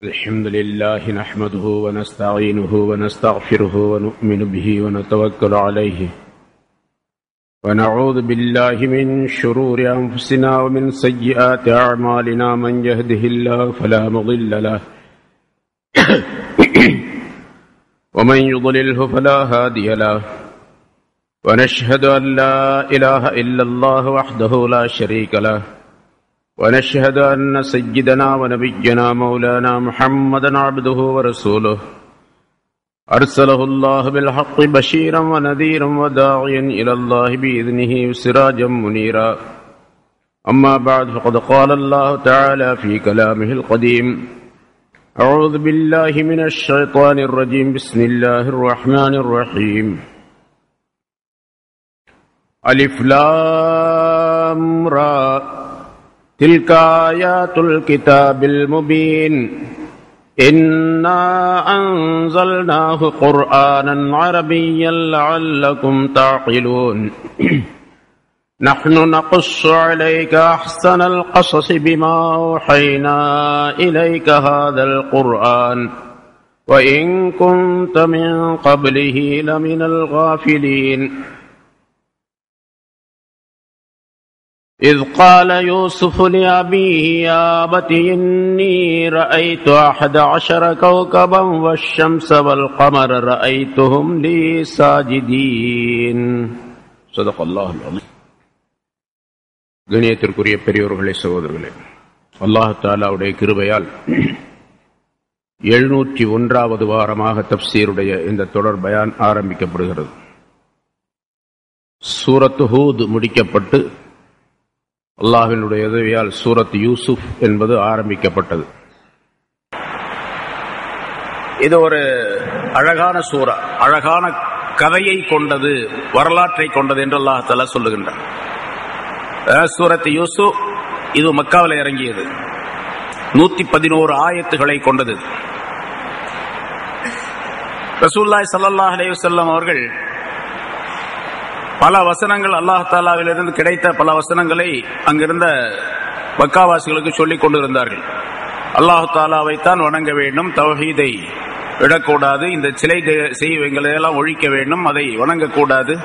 الحمد لله نحمده ونستعينه ونستغفره ونؤمن به ونتوكل عليه ونعوذ بالله من شرور أنفسنا ومن سيئات أعمالنا من يهده الله فلا مضل له ومن يضلله فلا هادي له ونشهد أن لا إله إلا الله وحده لا شريك له ونشهد أن سيدنا ونبينا مولانا محمدا عبده ورسوله أرسله الله بالحق بشيرا ونذيرا وداعيا إلى الله بإذنه سراجا منيرا أما بعد فقد قال الله تعالى في كلامه القديم أعوذ بالله من الشيطان الرجيم بسم الله الرحمن الرحيم ألف لام را تلك آيات الكتاب المبين إنا أنزلناه قرآنا عربيا لعلكم تعقلون نحن نقص عليك أحسن القصص بما أوحينا إليك هذا القرآن وإن كنت من قبله لمن الغافلين إذ قال يوسف لأبيه يا أبت إني رأيت 11 كوكبا والشمس والقمر رأيتهم لي ساجدين صدق الله العظيم. கணியத்திற்குரிய பெரியோர்களே, சகோதரர்களே, அல்லாஹ் தஆலாவுடைய கிருபையால் 701வது வாரமாக தப்சீருடைய இந்த தொடர் பயான் ஆரம்பிக்கப்படுகிறது. சூரத்து ஹூத் முடிக்கப்பட்டு அல்லாஹ்வினுடைய உதவியால் சூரத் யூசுப் என்பது ஆரம்பிக்கப்பட்டது. இது ஒரு அழகான சூரா, அழகான கதையை கொண்டது, வரலாற்றை கொண்டது என்று அல்லாஹ் தஆலா சொல்லுகின்றார். சூரத் யூசுப் இது மக்காவில் இறங்கியது. 111 ஆயத்துகளை கொண்டது. ரசூலுல்லாஹி ஸல்லல்லாஹு அலைஹி வஸல்லம் அவர்கள் பல வசனங்கள் அல்லாஹ் தஆலாவிலிருந்து கிடைத்த பல வசனங்களை அங்கிருந்த மக்காவாசிகளுக்கு சொல்லிக் கொண்டிருந்தார்கள். அல்லாஹ் தஆலாவைத்தான் வணங்க வேண்டும், தௌஹீதை விடக்கூடாது, இந்த சிலை செய்வங்களை எல்லாம் ஒழிக்க வேண்டும், அதை வணங்கக்கூடாது.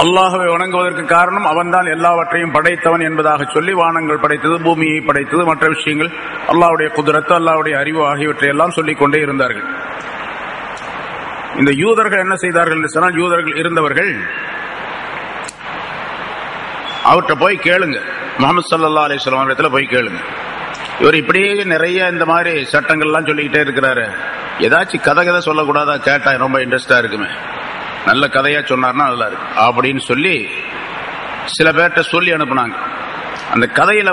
அல்லாஹ்வை வணங்குவதற்கு காரணம் அவன்தான் எல்லாவற்றையும் படைத்தவன் என்பதாக சொல்லி வானங்கள் படைத்தது, பூமியை படைத்தது, மற்ற விஷயங்கள் அல்லாஹ்வுடைய குத்ரத், அல்லாஹ்வுடைய அறிவு ஆகியவற்றை எல்லாம் சொல்லிக் கொண்டே இருந்தார்கள். இந்த யூதர்கள் என்ன செய்தார்கள் என்று சொன்னால், யூதர்கள் இருந்தவர்கள் அவர்கிட்ட போய் கேளுங்க, முஹம்மது ஸல்லல்லாஹு அலைஹி வஸல்லம் இடத்துல போய் கேளுங்க, இவர் இப்படியே நிறைய இந்த மாதிரி சட்டங்கள்லாம் சொல்லிக்கிட்டே இருக்கிறாரு, ஏதாச்சும் கதை சொல்லக்கூடாதா, கேட்டா ரொம்ப இன்ட்ரெஸ்டா இருக்குமே, நல்ல கதையா சொன்னார்னா நல்லா இருக்கு அப்படின்னு சொல்லி சில பேர்கிட்ட சொல்லி அனுப்புனாங்க. அந்த கதையில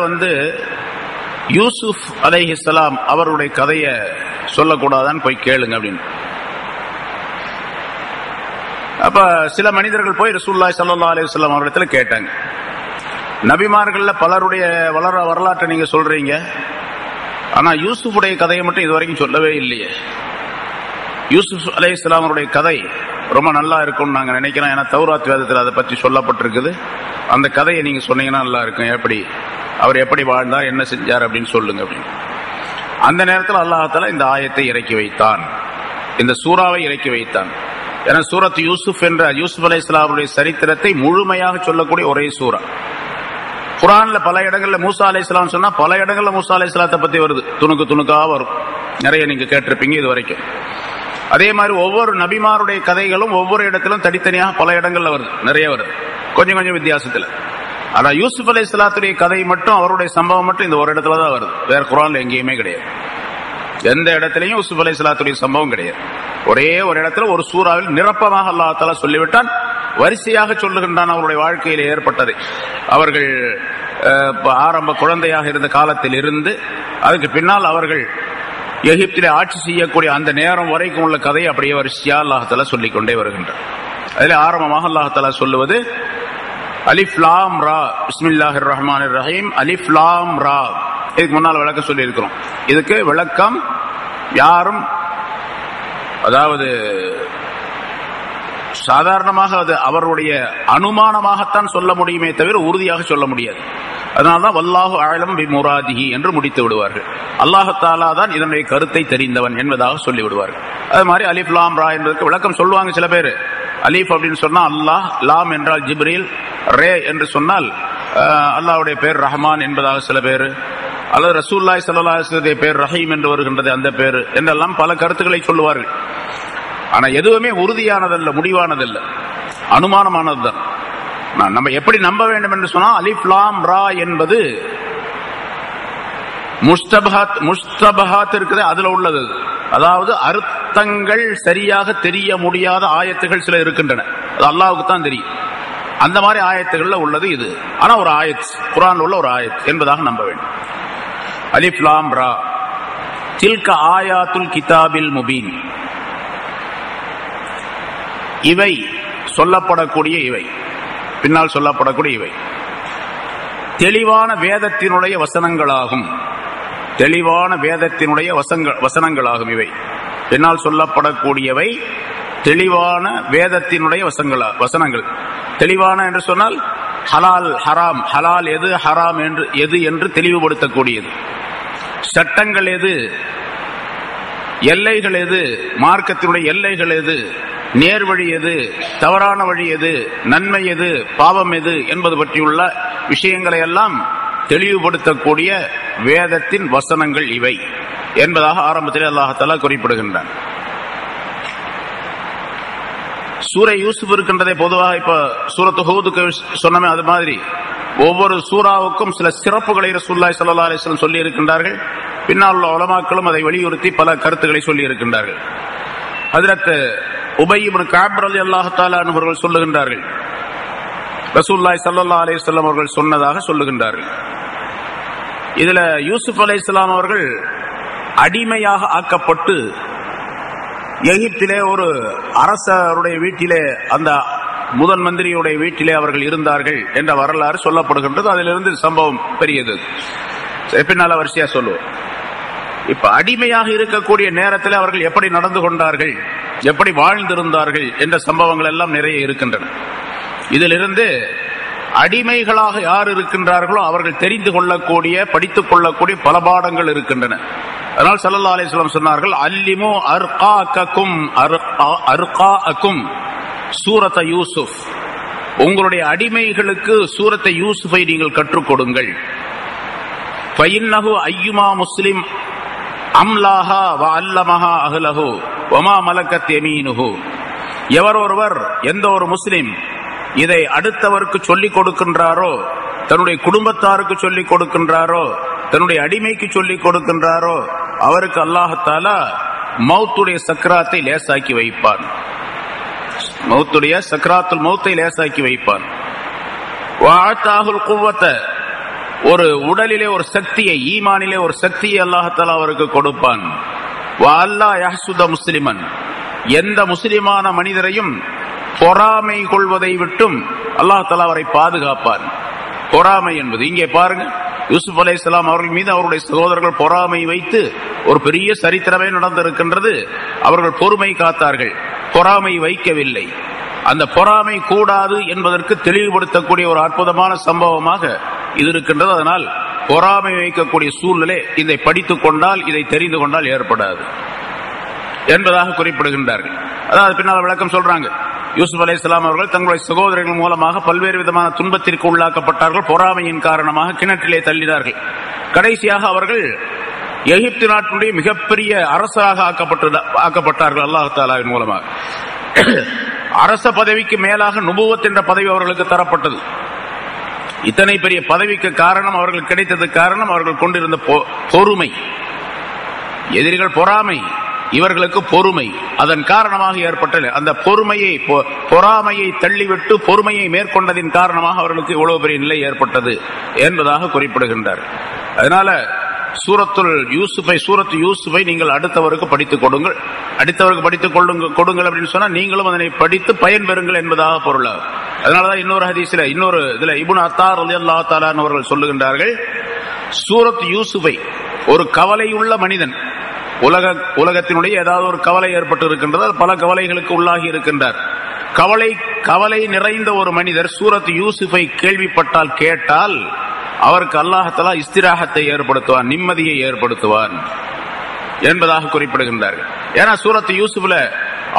யூசுப் அலைஹிஸ்ஸலாம் அவருடைய கதையை சொல்லக்கூடாதான்னு போய் கேளுங்க அப்படின்னு. அப்ப சில மனிதர்கள் போய் ரசூலுல்லாஹி ஸல்லல்லாஹு அலைஹி வஸல்லம் அவரிடத்துல கேட்டாங்க, நபிமார்கள்ல பலருடைய வரலாற்றை நீங்க சொல்றீங்க, ஆனா யூசுஃபுடைய கதையை மட்டும் இதுவரைக்கும் சொல்லவே இல்லையே. யூசுப் அலைஹிஸ்ஸலாம் அவருடைய கதை ரொம்ப நல்லா இருக்கும்னு நாங்க நினைக்கிறோம், ஏன்னா தௌராத் வேதத்தில் அதை பற்றி சொல்லப்பட்டிருக்குது. அந்த கதையை நீங்க சொன்னீங்கன்னா நல்லா இருக்கும், அவர் எப்படி வாழ்ந்தார், என்ன செஞ்சார் அப்படின்னு சொல்லுங்க அப்படின்னு. அந்த நேரத்தில் அல்லாஹ் தஆலா இந்த ஆயத்தை இறக்கி வைத்தான், இந்த சூறாவை இறக்கி வைத்தான். ஏன்னா சூரத் யூசுப் என்ற யூசுப் அலைஹிஸ்ஸலாமுடைய சரித்திரத்தை முழுமையாக சொல்லக்கூடிய ஒரே சூரா. குர்ஆன்ல பல இடங்கள்ல மூசா அலைஹிஸ்ஸலாம் சொன்னா பல இடங்கள்ல மூசா அலைஹிஸ்ஸலாத்தை பத்தி வருது, துணுக்கா வரும், நிறைய நீங்க கேட்டிருப்பீங்க இது வரைக்கும். அதே மாதிரி ஒவ்வொரு நபிமாருடைய கதைகளும் ஒவ்வொரு இடத்திலும் தனித்தனியாக பல இடங்கள்ல வருது, நிறைய வருது, கொஞ்சம் வித்தியாசத்துல. ஆனா யூசுப் அலைஹிஸ்ஸலாத்துடைய கதை மட்டும், அவருடைய சம்பவம் மட்டும் இந்த ஒரு இடத்துல தான் வருது, வேற குர்ஆன்ல எங்கேயுமே கிடையாது. எந்த இடத்திலையும் யூசுப் அலைஹிஸ்ஸலாத்துடைய சம்பவம் கிடையாது. ஒரே ஒரு இடத்துல ஒரு சூறாவில் நிரப்பமாக அல்லாஹ் தஆலா சொல்லிவிட்டான், வரிசையாக சொல்லுகின்றான் அவருடைய வாழ்க்கையில் ஏற்பட்டதை. அவர்கள் ஆரம்ப குழந்தையாக இருந்த காலத்தில் இருந்து அதுக்கு பின்னால் அவர்கள் எகிப்திலே ஆட்சி செய்யக்கூடிய அந்த நேரம் வரைக்கும் உள்ள கதை அப்படியே வரிசையா அல்லாஹ் தஆலா சொல்லிக் கொண்டே வருகின்றார். அதில் ஆரம்பமாக அல்லாஹ் தஆலா சொல்லுவது அலிஃப் லாம் ரா பிஸ்மில்லாஹிர் ரஹ்மானிர் ரஹீம். அலிஃப் லாம் ரா, இதுக்கு முன்னால் விளக்கம் சொல்லி இருக்கிறோம். இதுக்கு விளக்கம் யாரும், அதாவது சாதாரணமாக அது அவருடைய அனுமானமாகத்தான் சொல்ல முடியுமே தவிர உறுதியாக சொல்ல முடியாது. அதனால்தான் வல்லாஹு அஅலம் பிமுராதிஹி என்று முடித்து விடுவார்கள். அல்லாஹ் தஆலா தான் இதனுடைய கருத்தை தெரிந்தவன் என்பதாக சொல்லி விடுவார்கள். அது மாதிரி அலிஃப் லாம் ரா என்பதற்கு விளக்கம் சொல்லுவாங்க சில பேர். அலிஃப் அப்படின்னு சொன்னா அல்லாஹ், லாம் என்றால் ஜிப்ரீல், ரே என்று சொன்னால் அல்லாஹ்வுடைய பேர் ரஹ்மான் என்பதாக சில பேர், அல்லது ரசூலுல்லாஹி ஸல்லல்லாஹு அலைஹி வஸல்லம் பேர் ரஹீம் என்று வருகின்றது அந்த பேர் என்றெல்லாம் பல கருத்துக்களை சொல்லுவார்கள். ஆனா எதுவுமே உறுதியானதல்ல, முடிவானதல்ல, அனுமானமானதுதான். நம்ம எப்படி நம்ப வேண்டும் என்று சொன்னா அலிஃப் லாம் ரா என்பது முஸ்தபஹாத் இருக்குது, அதுல உள்ளது. அதாவது அர்த்தங்கள் சரியாக தெரிய முடியாத ஆயத்துகள் சில இருக்கின்றன, அது அல்லாஹ்வுக்கு தான் தெரியும். அந்த மாதிரி ஆயத்துகள்ல உள்ளது இது. ஆனா ஒரு ஆயத், குர்ஆன்ல உள்ள ஒரு ஆயத் என்பதாக நம்ப வேண்டும். அலிஃப் லாம் ரா தில்க ஆயாத்துல் கிதாபில் முபீன். இவை சொல்லப்படக்கூடிய, இவை பின்னால் சொல்லப்படக்கூடிய இவை தெளிவான வேதத்தினுடைய வசனங்களாகும். தெளிவான வேதத்தினுடைய வசனங்களாகும். இவை பின்னால் சொல்லப்படக்கூடியவை தெளிவான வேதத்தினுடைய வசனங்கள். தெளிவான என்று சொன்னால் ஹலால் ஹராம், ஹலால் எது, ஹராம் எது என்று தெளிவுபடுத்தக்கூடியது. சட்டங்கள் எது, எல்லைகள் எது, மார்க்கத்தினுடைய எல்லைகள் எது, நேர்வழி எது, தவறான வழி எது, நன்மை எது, பாவம் எது என்பது பற்றியுள்ள விஷயங்களை எல்லாம் தெளிவுபடுத்தக்கூடிய வேதத்தின் வசனங்கள் இவை என்பதாக ஆரம்பத்தில் அல்லாஹ் தஆலா குறிப்பிடுகின்றான். சூரை யூசுப் இருக்கின்றதை பொதுவாக இப்ப சூரத்து ஹூதுக்கு சொன்னமே, அது மாதிரி ஒவ்வொரு சூறாவுக்கும் சில சிறப்புகளை ரசூலுல்லாஹி ஸல்லல்லாஹு அலைஹி வஸல்லம் சொல்லி இருக்கின்றார்கள். பின்னால் உள்ள உலமாக்களும் அதை வலியுறுத்தி பல கருத்துக்களை சொல்லி இருக்கின்றார்கள். ஹஜ்ரத் உபய் இப்னு கஅப் ரலியல்லாஹு தஆலா அவர்கள் சொல்லுகின்றார்கள், ரசூலுல்லாஹி ஸல்லல்லாஹு அலைஹி வஸல்லம் அவர்கள் சொன்னதாக சொல்லுகின்றார்கள். இதுல யூசுப் அலைஹிஸ்ஸலாம் அவர்கள் அடிமையாக ஆக்கப்பட்டு எகிப்திலே ஒரு அரசருடைய வீட்டிலே, அந்த முதன் மந்திரியுடைய வீட்டிலே அவர்கள் இருந்தார்கள் என்ற வரலாறு சொல்லப்படுகின்றது. அதிலிருந்து சம்பவம் பெரியது, பின்னால வரிசையா சொல்லுவோம். இப்ப அடிமையாக இருக்கக்கூடிய நேரத்தில் அவர்கள் எப்படி நடந்து கொண்டார்கள், எப்படி வாழ்ந்திருந்தார்கள் என்ற சம்பவங்கள் எல்லாம் நிறைய இருக்கின்றன. இதிலிருந்து அடிமைகளாக யார் இருக்கின்றார்களோ அவர்கள் தெரிந்து கொள்ளக்கூடிய, படித்துக் கொள்ளக்கூடிய பல பாடங்கள் இருக்கின்றன. அதனால் ஸல்லல்லாஹு அலைஹி வஸல்லம் சொன்னார்கள், அல்லிமு அர்காஅக்கும் சூரத்த யூசுப். உங்களுடைய அடிமைகளுக்கு சூரத்தை யூசுஃபை நீங்கள் கற்றுக் கொடுங்கள். ஃபஇன்னஹு அய்யுமா முஸ்லிம் அம்லாஹா வ அல்லமஹா அஹ்லஹு வமா மலக்கத் யமீனுஹு. எவர் ஒருவர், எந்த ஒரு முஸ்லிம் இதை அடுத்தவருக்கு சொல்லிக் கொடுக்கின்றாரோ, தன்னுடைய குடும்பத்தாருக்கு சொல்லிக் கொடுக்கின்றாரோ, தன்னுடைய அடிமைக்கு சொல்லிக் கொடுக்கின்றாரோ, அவருக்கு அல்லாஹ் தஆலா மௌத்துடைய சக்ராத்தை லேசாக்கி வைப்பான். மௌத்துடைய சக்ராத்துல் மௌத்தை லேசாக்கி வைப்பான். வஅதாஹுல் குவத, ஒரு உடலிலே ஒரு சக்தியை, ஈமானிலே ஒரு சக்தியை அல்லாஹ் தஆலா அவருக்கு கொடுப்பான். வஅல்லா யஹ்சுத முஸ்லிமன், எந்த முஸ்லிமான மனிதரையும் பொறாமை கொள்வதை விட்டும் அல்லாஹ் தஆலா அவரை பாதுகாப்பான். பொறாமை என்பது இங்கே பாருங்க, யூசுப் அலைஹிஸ்ஸலாம் அவர்கள் மீது அவருடைய சகோதரர்கள் பொறாமை வைத்து ஒரு பெரிய சரித்திரமே நடந்திருக்கின்றது. அவர்கள் பொறுமை காத்தார்கள், பொறாமை வைக்கவில்லை. அந்த பொறாமை கூடாது என்பதற்கு தெளிவுபடுத்தக்கூடிய ஒரு அற்புதமான சம்பவமாக இது இருக்கின்றது. அதனால் பொறாமை வைக்கக்கூடிய சூழ்நிலை இதை படித்துக் கொண்டால், இதை தெரிந்து கொண்டால் ஏற்படாது என்பதாக குறிப்பிடுகின்றார்கள். அதாவது பின்னால் விளக்கம் சொல்றாங்க, யூசுப் அலைஹிஸ்ஸலாம் அவர்கள் தங்களுடைய சகோதரர்கள் மூலமாக பல்வேறு விதமான துன்பத்திற்கு உள்ளாக்கப்பட்டார்கள். பொறாமையின் காரணமாக கிணற்றிலே தள்ளினார்கள். கடைசியாக அவர்கள் எகிப்து நாட்டினுடைய மிகப்பெரிய அரசராக ஆக்கப்பட்டார்கள் அல்லாஹ் தஆலாவின் மூலமாக. அரச பதவிக்கு மேலாக நுபுவத் என்ற பதவி அவர்களுக்கு தரப்பட்டது. இத்தனை பெரிய பதவிக்கு காரணம், அவர்கள் கிடைத்ததுக்கு காரணம் அவர்கள் கொண்டிருந்த பொறுமை. எதிரிகள் பொறாமை, இவர்களுக்கு பொறுமை. அதன் காரணமாக ஏற்பட்ட அந்த பொறாமையை தள்ளிவிட்டு பொறுமையை மேற்கொண்டதின் காரணமாக அவர்களுக்கு இவ்வளவு பெரிய நிலை ஏற்பட்டது என்பதாக குறிப்பிடுகின்றார். அதனால சூரத்து யூசுஃபை நீங்கள் அடுத்தவருக்கு படித்துக் கொடுங்கள், அடுத்தவருக்கு படித்துக் கொடுங்கள் அப்படின்னு சொன்னா நீங்களும் அதனை படித்து பயன்பெறுங்கள் என்பதாக பொருளாகும். அதனாலதான் இன்னொரு ஹதீஸ்ல, இன்னொரு இதுல இப்னு அத்தார் ரலியல்லாஹு தஆலா அவர்கள் சொல்லுகின்றார்கள், சூரத் யூசுஃபை ஒரு கவலையுள்ள மனிதன், உலகத்தினுடைய ஏதாவது ஒரு கவலை ஏற்பட்டு இருக்கின்றது, பல கவலைகளுக்கு உள்ளாகி இருக்கின்றார். கவலை நிறைந்த ஒரு மனிதர் சூரத் யூசுஃபை கேள்விப்பட்டால், கேட்டால் அவருக்கு அல்லாஹ் தஆலா இஸ்திராஹத்தை ஏற்படுத்துவான், நிம்மதியை ஏற்படுத்துவான் என்பதாக குறிப்பிடுகின்றார்கள். ஏன்னா சூரத்து யூசுப்ல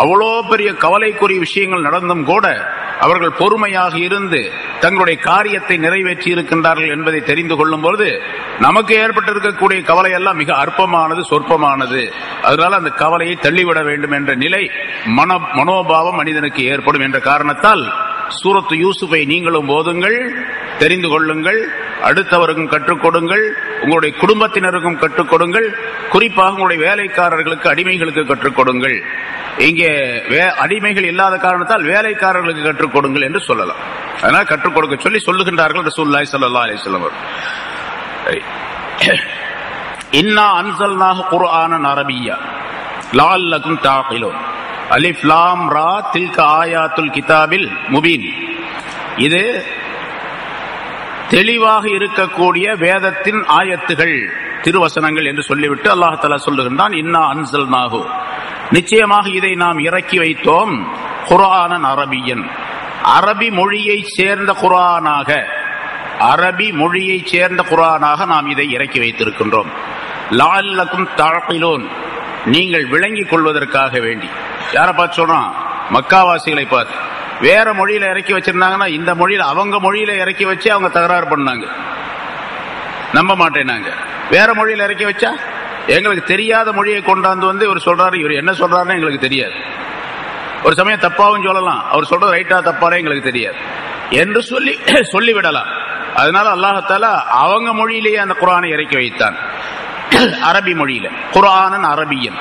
அவ்வளோ பெரிய கவலைக்குரிய விஷயங்கள் நடந்தும் கூட அவர்கள் பொறுமையாக இருந்து தங்களுடைய காரியத்தை நிறைவேற்றி இருக்கின்றார்கள் என்பதை தெரிந்து கொள்ளும் பொழுது நமக்கு ஏற்பட்டிருக்கக்கூடிய கவலை எல்லாம் மிக அற்பமானது, சொற்பமானது. அதனால அந்த கவலையை தள்ளிவிட வேண்டும் என்ற நிலை மனோபாவம் மனிதனுக்கு ஏற்படும் என்ற காரணத்தால் சூரத்து யூசுஃபை நீங்களும் ஓதுங்கள், தெரிந்து கொள்ளுங்கள், அடுத்தவருக்கும் கற்றுக் கொடுங்கள், உங்களுடைய குடும்பத்தினருக்கும் கற்றுக் கொடுங்கள், குறிப்பாக உங்களுடைய வேலைக்காரர்களுக்கு, அடிமைகளுக்கு கற்றுக் கொடுங்கள். இங்கே அடிமைகள் இல்லாத காரணத்தால் வேலைக்காரர்களுக்கு கற்றுக் கொடுங்கள் என்று சொல்லலாம். அதனால கற்றுக் கொடுக்க சொல்லி சொல்லுகின்றார்கள் ரசூலுல்லாஹி ஸல்லல்லாஹு அலைஹி வஸல்லம். இன்னா அன்ஸல்னாஹு குர்ஆனன் அரபிய்யா லஅல்லகும் தஅகிலூன். அலிஃப் லாம் ரா தில்க ஆயாத்துல் கிதாபில் முபீன். இது தெளிவாக இருக்கக்கூடிய வேதத்தின் ஆயத்துகள், திருவசனங்கள் என்று சொல்லிவிட்டு அல்லாஹ் தஆலா சொல்லுகின்றான், இன்னா அன்ஸல்னாஹு, நிச்சயமாக இதை நாம் இறக்கி வைத்தோம், குர்ஆனன் அரபியன், அரபி மொழியை சேர்ந்த குர்ஆனாக, அரபி மொழியை சேர்ந்த குர்ஆனாக நாம் இதை இறக்கி வைத்திருக்கின்றோம். லஅல்லகும் தஅகிலூன், நீங்கள் விளங்கிக் கொள்வதற்காக வேண்டி. யாரை பார்த்து சொல்றான்? மக்காவாசிகளை பார்த்து. வேற மொழியில இறக்கி வச்சிருந்தாங்கன்னா இந்த மொழியில, அவங்க மொழியில இறக்கி வச்சு அவங்க தகராறு பண்ணாங்க, நம்ப மாட்டேனாங்க. வேற மொழியில இறக்கி வச்சா எங்களுக்கு தெரியாத மொழியை கொண்டாந்து வந்து இவர் சொல்றாரு, இவர் என்ன சொல்றாருன்னு எங்களுக்கு தெரியாது. ஒரு சமயம் தப்பாவும் சொல்லலாம், அவர் சொல்றது ரைட்டா தப்பானே எங்களுக்கு தெரியாது என்று சொல்லிவிடலாம். அதனால அல்லாஹ் தஆலா அவங்க மொழியிலேயே அந்த குர்ஆனை இறக்கி வைத்தான், அரபி மொழியில. குர்ஆனன் அரபியன்,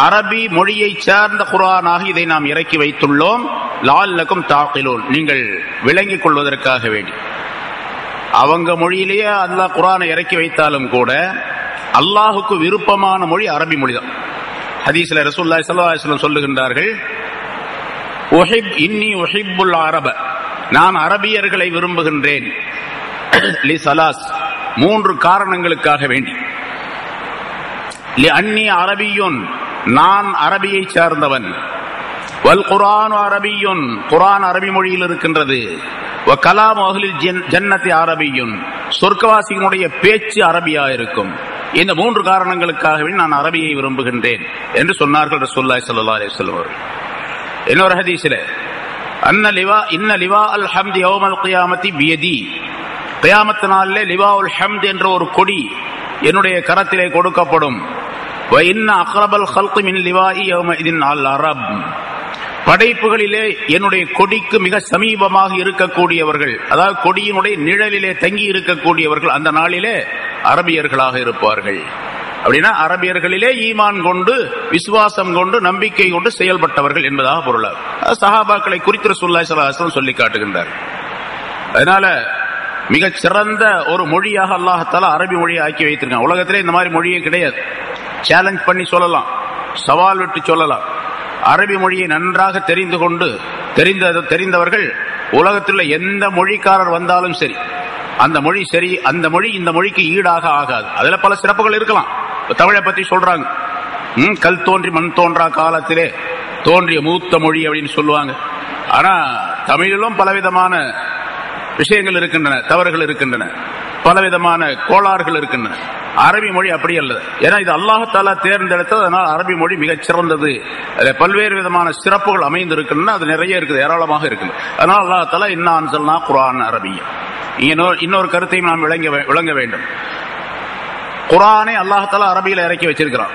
அரபி மொழியை சார்ந்த குர்ஆனாக இதை நாம் இறக்கி வைத்துள்ளோம். லஅல்லகும் தஅகிலூன், நீங்கள் விளங்கிக் கொள்வதற்காக வேண்டி. அவங்க மொழியிலேயே அல்லாஹ் குர்ஆனை இறக்கி வைத்தாலும் கூட அல்லாஹுக்கு விருப்பமான மொழி அரபி மொழிதான். ஹதீஸ்ல ரசூலுல்லாஹி ஸல்லல்லாஹு அலைஹி வஸல்லம் சொல்லுகின்றார்கள், இன்னி உஹிப்புல் அரப, நான் அரபியர்களை விரும்புகின்றேன். லி சலாஸ், 3 காரணங்களுக்காக வேண்டி. லி அன்னி அரபியுன், நான் அரபியை சார்ந்தவன். வல் குர்ஆன் அரபியுன், குர்ஆன் அரபி மொழியில் இருக்கின்றது. வ கலாம் அஹ்லில் ஜன்னதி அரபியுன், சொர்க்கவாசிகளுடைய பேச்சு அரபியா இருக்கும். இந்த 3 காரணங்களுக்காகவே நான் அரபியை விரும்புகின்றேன் என்று சொன்னார்கள் ரசூலுல்லாஹி ஸல்லல்லாஹு அலைஹி வஸல்லம் அவர்கள். இன்னொரு ஹதீஸிலே இன்ன லிவா அல் ஹம்தி யௌமல் கியாமத்தி பியதி, கியாமத் நாளிலே லிவாஉல் ஹம்த் என்ற ஒரு கொடி என்னுடைய கரத்திலே கொடுக்கப்படும். வ இன்ன அக்ரபல் ஹல்கி மின் லிவாஇ யௌமஇதின் அல் அரப், படைப்புகளிலே என்னுடைய கொடிக்கு மிக சமீபமாக இருக்கக்கூடியவர்கள், அதாவது கொடியினுடைய நிழலிலே தங்கி இருக்கக்கூடியவர்கள் அந்த நாளிலே அரபியர்களாக இருப்பார்கள். அப்படின்னா அரபியர்களிலே ஈமான் கொண்டு, விசுவாசம் கொண்டு, நம்பிக்கை கொண்டு செயல்பட்டவர்கள் என்பதாக பொருளாகும். சஹாபாக்களை குறித்து ரசூலுல்லாஹி ஸல்லல்லாஹு அலைஹி வஸல்லம் சொல்லி காட்டுகின்றார். அதனால மிகச் சிறந்த ஒரு மொழியாக அல்லாஹ் தஆலா அரபி மொழியை ஆக்கி வைத்திருக்கான். உலகத்திலே இந்த மாதிரி மொழியே கிடையாது. சேலஞ்ச் பண்ணி சொல்லலாம், சவால் விட்டு சொல்லலாம். அரபி மொழியை நன்றாக தெரிந்து கொண்டு தெரிந்தவர்கள் உலகத்தில் எந்த மொழிக்காரர் வந்தாலும் சரி, அந்த மொழி சரி, அந்த மொழி இந்த மொழிக்கு ஈடாக ஆகாது. அதுல பல சிறப்புகள் இருக்கலாம். தமிழை பத்தி சொல்றாங்க, கல் தோன்றி மண் தோன்றா காலத்திலே தோன்றிய மூத்த மொழி அப்படின்னு சொல்லுவாங்க. ஆனா தமிழிலும் பலவிதமான விஷயங்கள் இருக்கின்றன, தவறுகள் இருக்கின்றன, பலவிதமான கோளாறுகள் இருக்கின்றன. அரபி மொழி அப்படி அல்ல. ஏன்னா இது அல்லாஹ் தஆலா தேர்ந்தெடுத்தது. அதனால் அரபி மொழி மிகச் சிறந்தது. அதில் பல்வேறு விதமான சிறப்புகள் அமைந்திருக்கின்றன. அது நிறைய இருக்குது, ஏராளமாக இருக்குது. அதனால் அல்லாஹ் தஆலா இன்னா அன்ஸல்னா குர்ஆன் அரபிய்யா. இன்னொரு கருத்தையும் நாம் விளங்க வேண்டும். குர்ஆனை அல்லாஹ் தஆலா அரபியில இறக்கி வச்சிருக்கிறான்.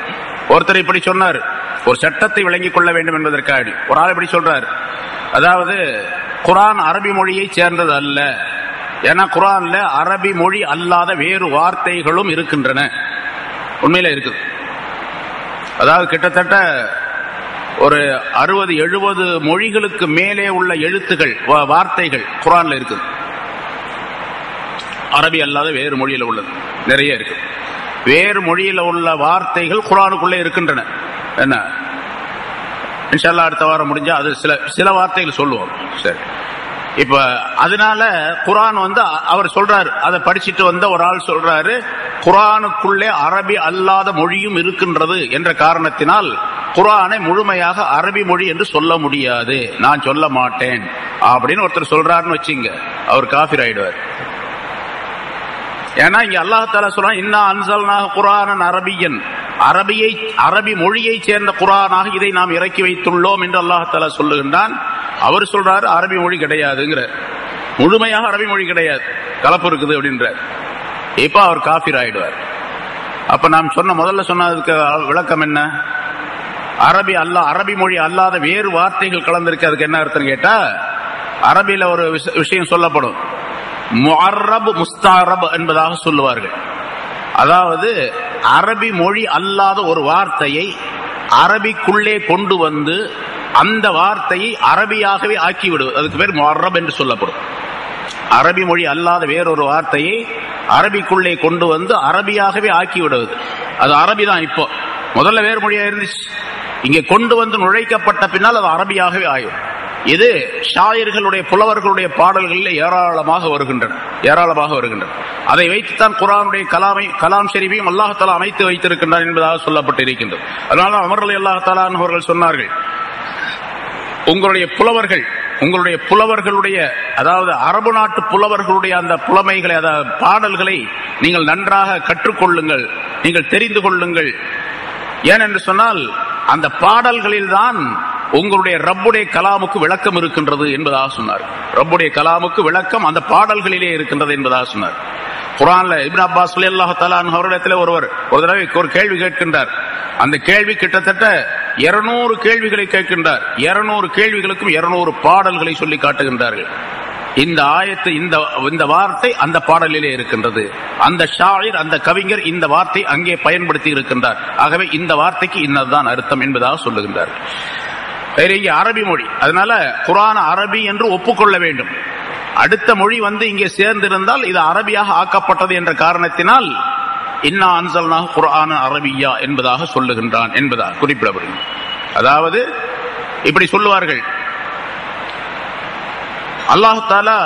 ஒருத்தர் இப்படி சொன்னார், ஒரு சட்டத்தை விளங்கிக் கொள்ள வேண்டும் என்பதற்காக. ஒரு ஆள் இப்படி சொல்றார், அதாவது குர்ஆன் அரபி மொழியை சேர்ந்தது அல்ல, ஏன்னா குர்ஆன்ல அரபி மொழி அல்லாத வேறு வார்த்தைகளும் இருக்கின்றன. உண்மையில இருக்குது. அதாவது கிட்டத்தட்ட ஒரு 60-70 மொழிகளுக்கு மேலே உள்ள எழுத்துகள், வார்த்தைகள் குர்ஆன்ல இருக்குது. அரபி அல்லாத வேறு மொழியில உள்ளது நிறைய இருக்கு. வேறு மொழியில உள்ள வார்த்தைகள் குர்ஆனுக்குள்ளே இருக்கின்றன. என்ன இன்ஷா அல்லாஹ் அடுத்த வாரம் முடிஞ்சா அது சில வார்த்தைகள் சொல்லுவோம். சரி, இப்ப அதனால குர்ஆன் அவர் சொல்றாரு, அதை படிச்சுட்டு வந்த ஒரு ஆள் சொல்றாரு, குர்ஆனுக்குள்ளே அரபி அல்லாத மொழியும் இருக்கின்றது என்ற காரணத்தினால் குர்ஆனை முழுமையாக அரபி மொழி என்று சொல்ல முடியாது, நான் சொல்ல மாட்டேன் அப்படின்னு ஒருத்தர் சொல்றாருன்னு வச்சுங்க, அவர் காஃபிர் ஆயிடுவார். ஏன்னா இங்க அல்லாஹ் தஆலா சொல்றான், இன்னா அன்ஸல்னாஹு குர்ஆனன் அரபியன், அரபி மொழியை சேர்ந்த குர்ஆனாக இதை நாம் இறக்கி வைத்துள்ளோம் என்று அல்லாஹ் தஆலா சொல்லுகின்றான். அவர் சொல்றாரு அரபி மொழி கிடையாதுங்கிற, முழுமையாக அரபி மொழி கிடையாது, கலப்பு இருக்குது அப்படின்றார். இப்ப அவர் காஃபிர் ஆயிடுவார். அப்ப நாம் முதல்ல சொன்னதுக்கு விளக்கம் என்ன? அரபி மொழி அல்லாத வேறு வார்த்தைகள் கலந்திருக்கு. அதுக்கு என்ன அர்த்தம் கேட்டா, அரபியில ஒரு விஷயம் சொல்லப்படும், முஅர்ரப் முஸ்தஅரப் என்பதாக சொல்லுவார்கள். அதாவது அரபி மொழி அல்லாத ஒரு வார்த்தையை அரபிக்குள்ளே கொண்டு வந்து அந்த வார்த்தையை அரபியாகவே ஆக்கிவிடுவது, அதுக்கு பேர் முஅர்ரப் என்று சொல்லப்படும். அரபி மொழி அல்லாத வேறொரு வார்த்தையை அரபிக்குள்ளே கொண்டு வந்து அரபியாகவே ஆக்கிவிடுவது, அது அரபிதான். இப்போ முதல்ல வேறு மொழியா இருந்துச்சு, இங்கே கொண்டு வந்து நுழைக்கப்பட்ட பின்னால் அது அரபியாகவே ஆகும். இது ஷாயர்களுடைய புலவர்களுடைய பாடல்களில் ஏராளமாக வருகின்றன. அதை வைத்துத்தான் குர்ஆனுடைய கலாம் ஷரீஃபையும் அல்லாஹ் தஆலா அமைத்து வைத்திருக்கின்றார் என்பதாக சொல்லப்பட்டு இருக்கின்றது. அதனால அமர் ரலியல்லாஹு தஆலா அவர்கள் சொன்னார்கள், உங்களுடைய புலவர்களுடைய, அதாவது அரபு நாட்டு புலவர்களுடைய அந்த புலமைகளை, அதாவது பாடல்களை நீங்கள் நன்றாக கற்றுக்கொள்ளுங்கள், நீங்கள் தெரிந்து கொள்ளுங்கள். ஏனென்று சொன்னால் அந்த பாடல்களில் தான் உங்களுடைய ரப்புடைய கலாமுக்கு விளக்கம் இருக்கின்றது என்பதாக சொன்னார். ரப்புடைய கலாமுக்கு விளக்கம் அந்த பாடல்களிலே இருக்கின்றது என்பதாக சொன்னார். குர்ஆன்ல இப்னு அப்பாஸ் ரலியல்லாஹு தஆலா அன்ஹு அவர்களிடத்திலே ஒரு தடவை ஒரு கேள்வி கேட்கின்றார். அந்த கேள்வி கிட்டத்தட்ட 200 கேள்விகளை கேட்கின்றார். 200 கேள்விகளுக்கும் 200 பாடல்களை சொல்லி காட்டுகின்றார்கள். இந்த ஆயத்து, இந்த வார்த்தை அந்த பாடலிலே இருக்கின்றது, அந்த ஷாயிர், அந்த கவிஞர் இந்த வார்த்தை அங்கே பயன்படுத்தி இருக்கின்றார், ஆகவே இந்த வார்த்தைக்கு இன்னதுதான் அர்த்தம் என்பதாக சொல்லுகின்றார். அரபி மொழி, அதனால குர்ஆன் அரபி என்று ஒப்புக்கொள்ள வேண்டும். அடுத்த மொழி வந்து இங்கே சேர்ந்திருந்தால் இது அரபியாக ஆக்கப்பட்டது என்ற காரணத்தினால் இன்னா அன்ஸல்னாஹு குர்ஆனன் அரபிய்யா என்பதாக சொல்லுகின்றான் என்பதாக குறிப்பிடப்படுகிறது. அதாவது இப்படி சொல்லுவார்கள், அல்லாஹ் தஆலா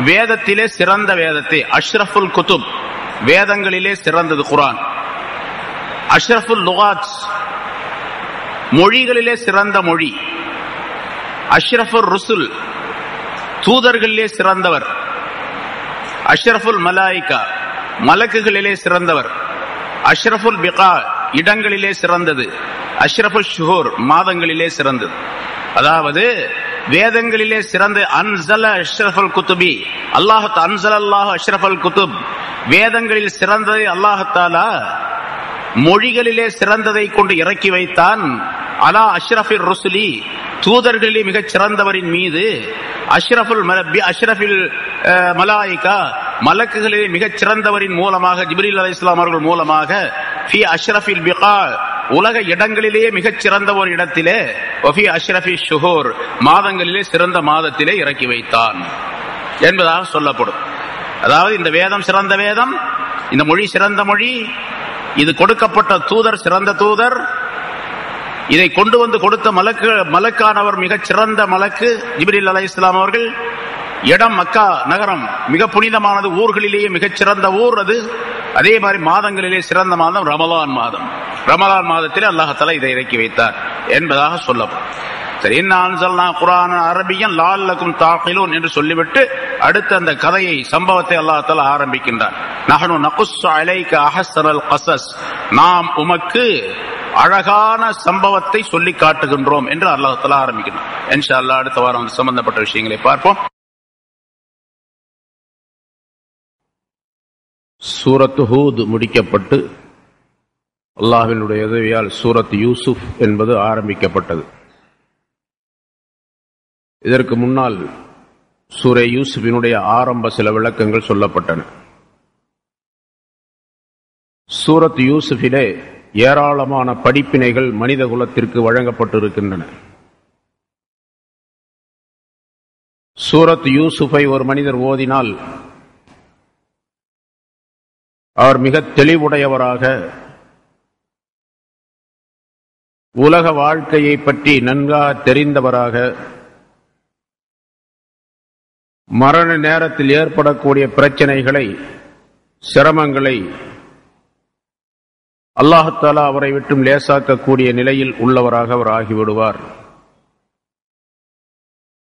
வேதத்திலே சிறந்த வேதத்தை, அஷ்ரஃபுல் குதுப், வேதங்களிலே சிறந்தது குர்ஆன், அஷ்ரஃபுல் லுகாத், மொழிகளிலே சிறந்த மொழி, அஷ்ரஃபுல் ருசுல், தூதர்களிலே சிறந்தவர், அஷ்ரஃபுல் மலாயிகா, மலக்குகளிலே சிறந்தவர், அஷ்ரஃபுல் பிகா, இடங்களிலே சிறந்தது, அஷ்ரஃபுல் ஷுஹூர், மாதங்களிலே சிறந்தது. அதாவது வேதங்களிலே சிறந்த அன்ஸல அஷ்ரஃபுல் குதுபி, அல்லாஹ் அன்ஸலல்லாஹு அஷ்ரஃபுல் குதுப், வேதங்களில் சிறந்ததை அல்லாஹ் தஆலா மொழிகளிலே சிறந்ததை கொண்டு இறக்கி வைத்தான். அலா அஷ்ரஃபில் ருசுலி, தூதர்களிலே மிகச் சிறந்தவரின் மீது, அஷ்ரஃபில் மலாயிகா, மலக்குகளிலே மிகச் சிறந்தவரின் மூலமாக, ஜிப்ரீல் அலைஹிஸ்ஸலாம் அவர்கள் மூலமாக, ஃபி அஷ்ரஃபில் பிகா, உலக இடங்களிலேயே மிகச் சிறந்த ஒரு இடத்திலே, வஃபி அஷ்ரஃபி ஷுஹூர், மாதங்களிலே சிறந்த மாதத்திலே இறக்கி வைத்தான் என்பதாக சொல்லப்படும். அதாவது இந்த வேதம் சிறந்த வேதம், இந்த மொழி சிறந்த மொழி, இது கொடுக்கப்பட்ட தூதர் சிறந்த தூதர், இதை கொண்டு வந்து கொடுத்த மலக்கானவர் மிகச் சிறந்த மலக்கு ஜிப்ரீல் அலைஹிஸ்ஸலாம் அவர்கள், இடம் மக்கா நகரம் மிக புனிதமானது, ஊர்களிலேயே மிகச் சிறந்த ஊர் அது. அதே மாதிரி மாதங்களிலே சிறந்த மாதம் ரமலான் மாதம், ரமலான் மாதத்திலே அல்லாஹ் தஆலா இதை இறக்கி வைத்தார் என்பதாக சொல்லப்படும். சரி, இன்னா அன்ஸல்னா குர்ஆனன் அரபியன் லஅல்லகும் தாகிலூன் என்று சொல்லிவிட்டு அடுத்த அந்த கதையை, சம்பவத்தை அல்லாஹ் தஆலா ஆரம்பிக்கின்றார். நஹ்னு நகுஸ்ஸு அலைக அஹ்ஸனல் கஸஸ், நாம் உமக்கு அழகான சம்பவத்தை சொல்லி காட்டுகின்றோம் என்று அல்லாஹ் தஆலா ஆரம்பிக்கிறார். இன்ஷா அல்லாஹ் அடுத்த வாரம் சம்பந்தப்பட்ட விஷயங்களை பார்ப்போம். சூரத் ஹூத் முடிக்கப்பட்டு அல்லாஹ்வினுடைய உதவியால் சூரத் யூசுப் என்பது ஆரம்பிக்கப்பட்டது. இதற்கு முன்னால் சூரே யூசுஃபினுடைய ஆரம்ப சில விளக்கங்கள் சொல்லப்பட்டன. சூரத் யூசுஃபிலே ஏராளமான படிப்பினைகள் மனித குலத்திற்கு வழங்கப்பட்டிருக்கின்றன. சூரத் யூசுஃபை ஒரு மனிதர் ஓதினால் அவர் மிக தெளிவுடையவராக, உலக வாழ்க்கையை பற்றி நன்காக தெரிந்தவராக, மரண நேரத்தில் ஏற்படக்கூடிய பிரச்சனைகளை, சிரமங்களை அல்லாஹ் தஆலா அவரை விட்டும் லேசாக்கக்கூடிய நிலையில் உள்ளவராக அவர் ஆகிவிடுவார்.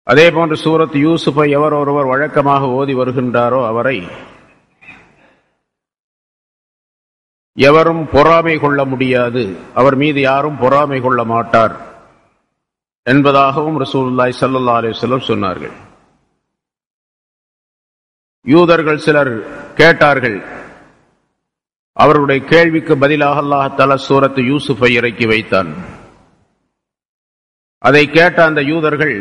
அதே போன்று சூரத் யூசுஃபை எவர் ஒருவர் வழக்கமாக ஓதி வருகின்றாரோ அவரை எவரும் பொறாமை கொள்ள முடியாது, அவர் மீது யாரும் பொறாமை கொள்ள மாட்டார் என்பதாகவும் ரசூலுல்லாஹி ஸல்லல்லாஹு அலைஹி வஸல்லம் சொன்னார்கள். யூதர்கள் சிலர் கேட்டார்கள். அவருடைய கேள்விக்கு பதிலாக அல்லாஹ் தஆலா சூரத்து யூசுஃபை இறக்கி வைத்தான். அதை கேட்ட அந்த யூதர்கள்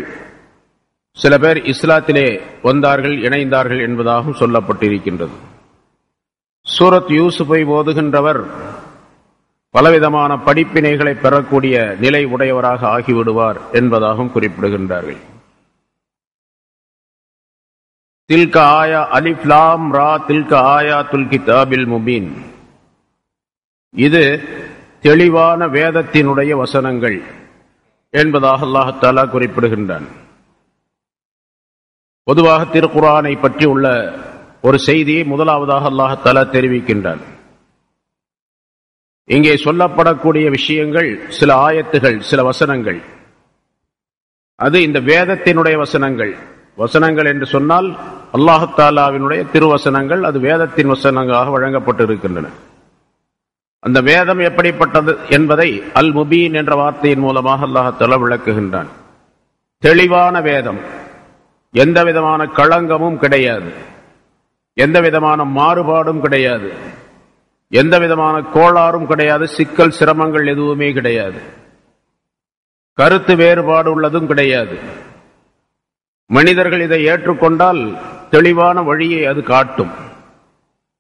சில பேர் இஸ்லாத்திலே வந்தார்கள், இணைந்தார்கள் என்பதாகவும் சொல்லப்பட்டிருக்கின்றது. சூரத் யூசுஃபை ஓதுகின்றவர் பலவிதமான படிப்பினைகளை பெறக்கூடிய நிலை உடையவராக ஆகிவிடுவார் என்பதாகவும் குறிப்பிடுகின்றார்கள். தில்க ஆயா அலிஃப் லாம் ரா தில்க ஆயாத்துல் கிதாபில் முபீன், இது தெளிவான வேதத்தினுடைய வசனங்கள் என்பதாக அல்லாஹ் தஆலா குறிப்பிடுகின்றான். பொதுவாக திருக்குர்ஆனை பற்றி உள்ள ஒரு செய்தியை முதலாவதாக அல்லாஹ் தஆலா தெரிவிக்கின்றான். இங்கே சொல்லப்படக்கூடிய விஷயங்கள் சில ஆயத்துகள், சில வசனங்கள், அது இந்த வேதத்தினுடைய வசனங்கள். வசனங்கள் என்று சொன்னால் அல்லாஹ் தஆலாவினுடைய திருவசனங்கள், அது வேதத்தின் வசனங்களாக வழங்கப்பட்டிருக்கின்றன. அந்த வேதம் எப்படிப்பட்டது என்பதை அல் முபீன் என்ற வார்த்தையின் மூலமாக அல்லாஹ் தஆலா விளக்குகின்றான். தெளிவான வேதம், எந்த விதமான களங்கமும் கிடையாது, எந்த விதமான மாறுபாடும் கிடையாது, எந்த விதமான கோளாறும் கிடையாது, சிக்கல் சிரமங்கள் எதுவுமே கிடையாது, கருத்து வேறுபாடு உள்ளதும் கிடையாது. மனிதர்கள் இதை ஏற்றுக்கொண்டால் தெளிவான வழியை அது காட்டும்,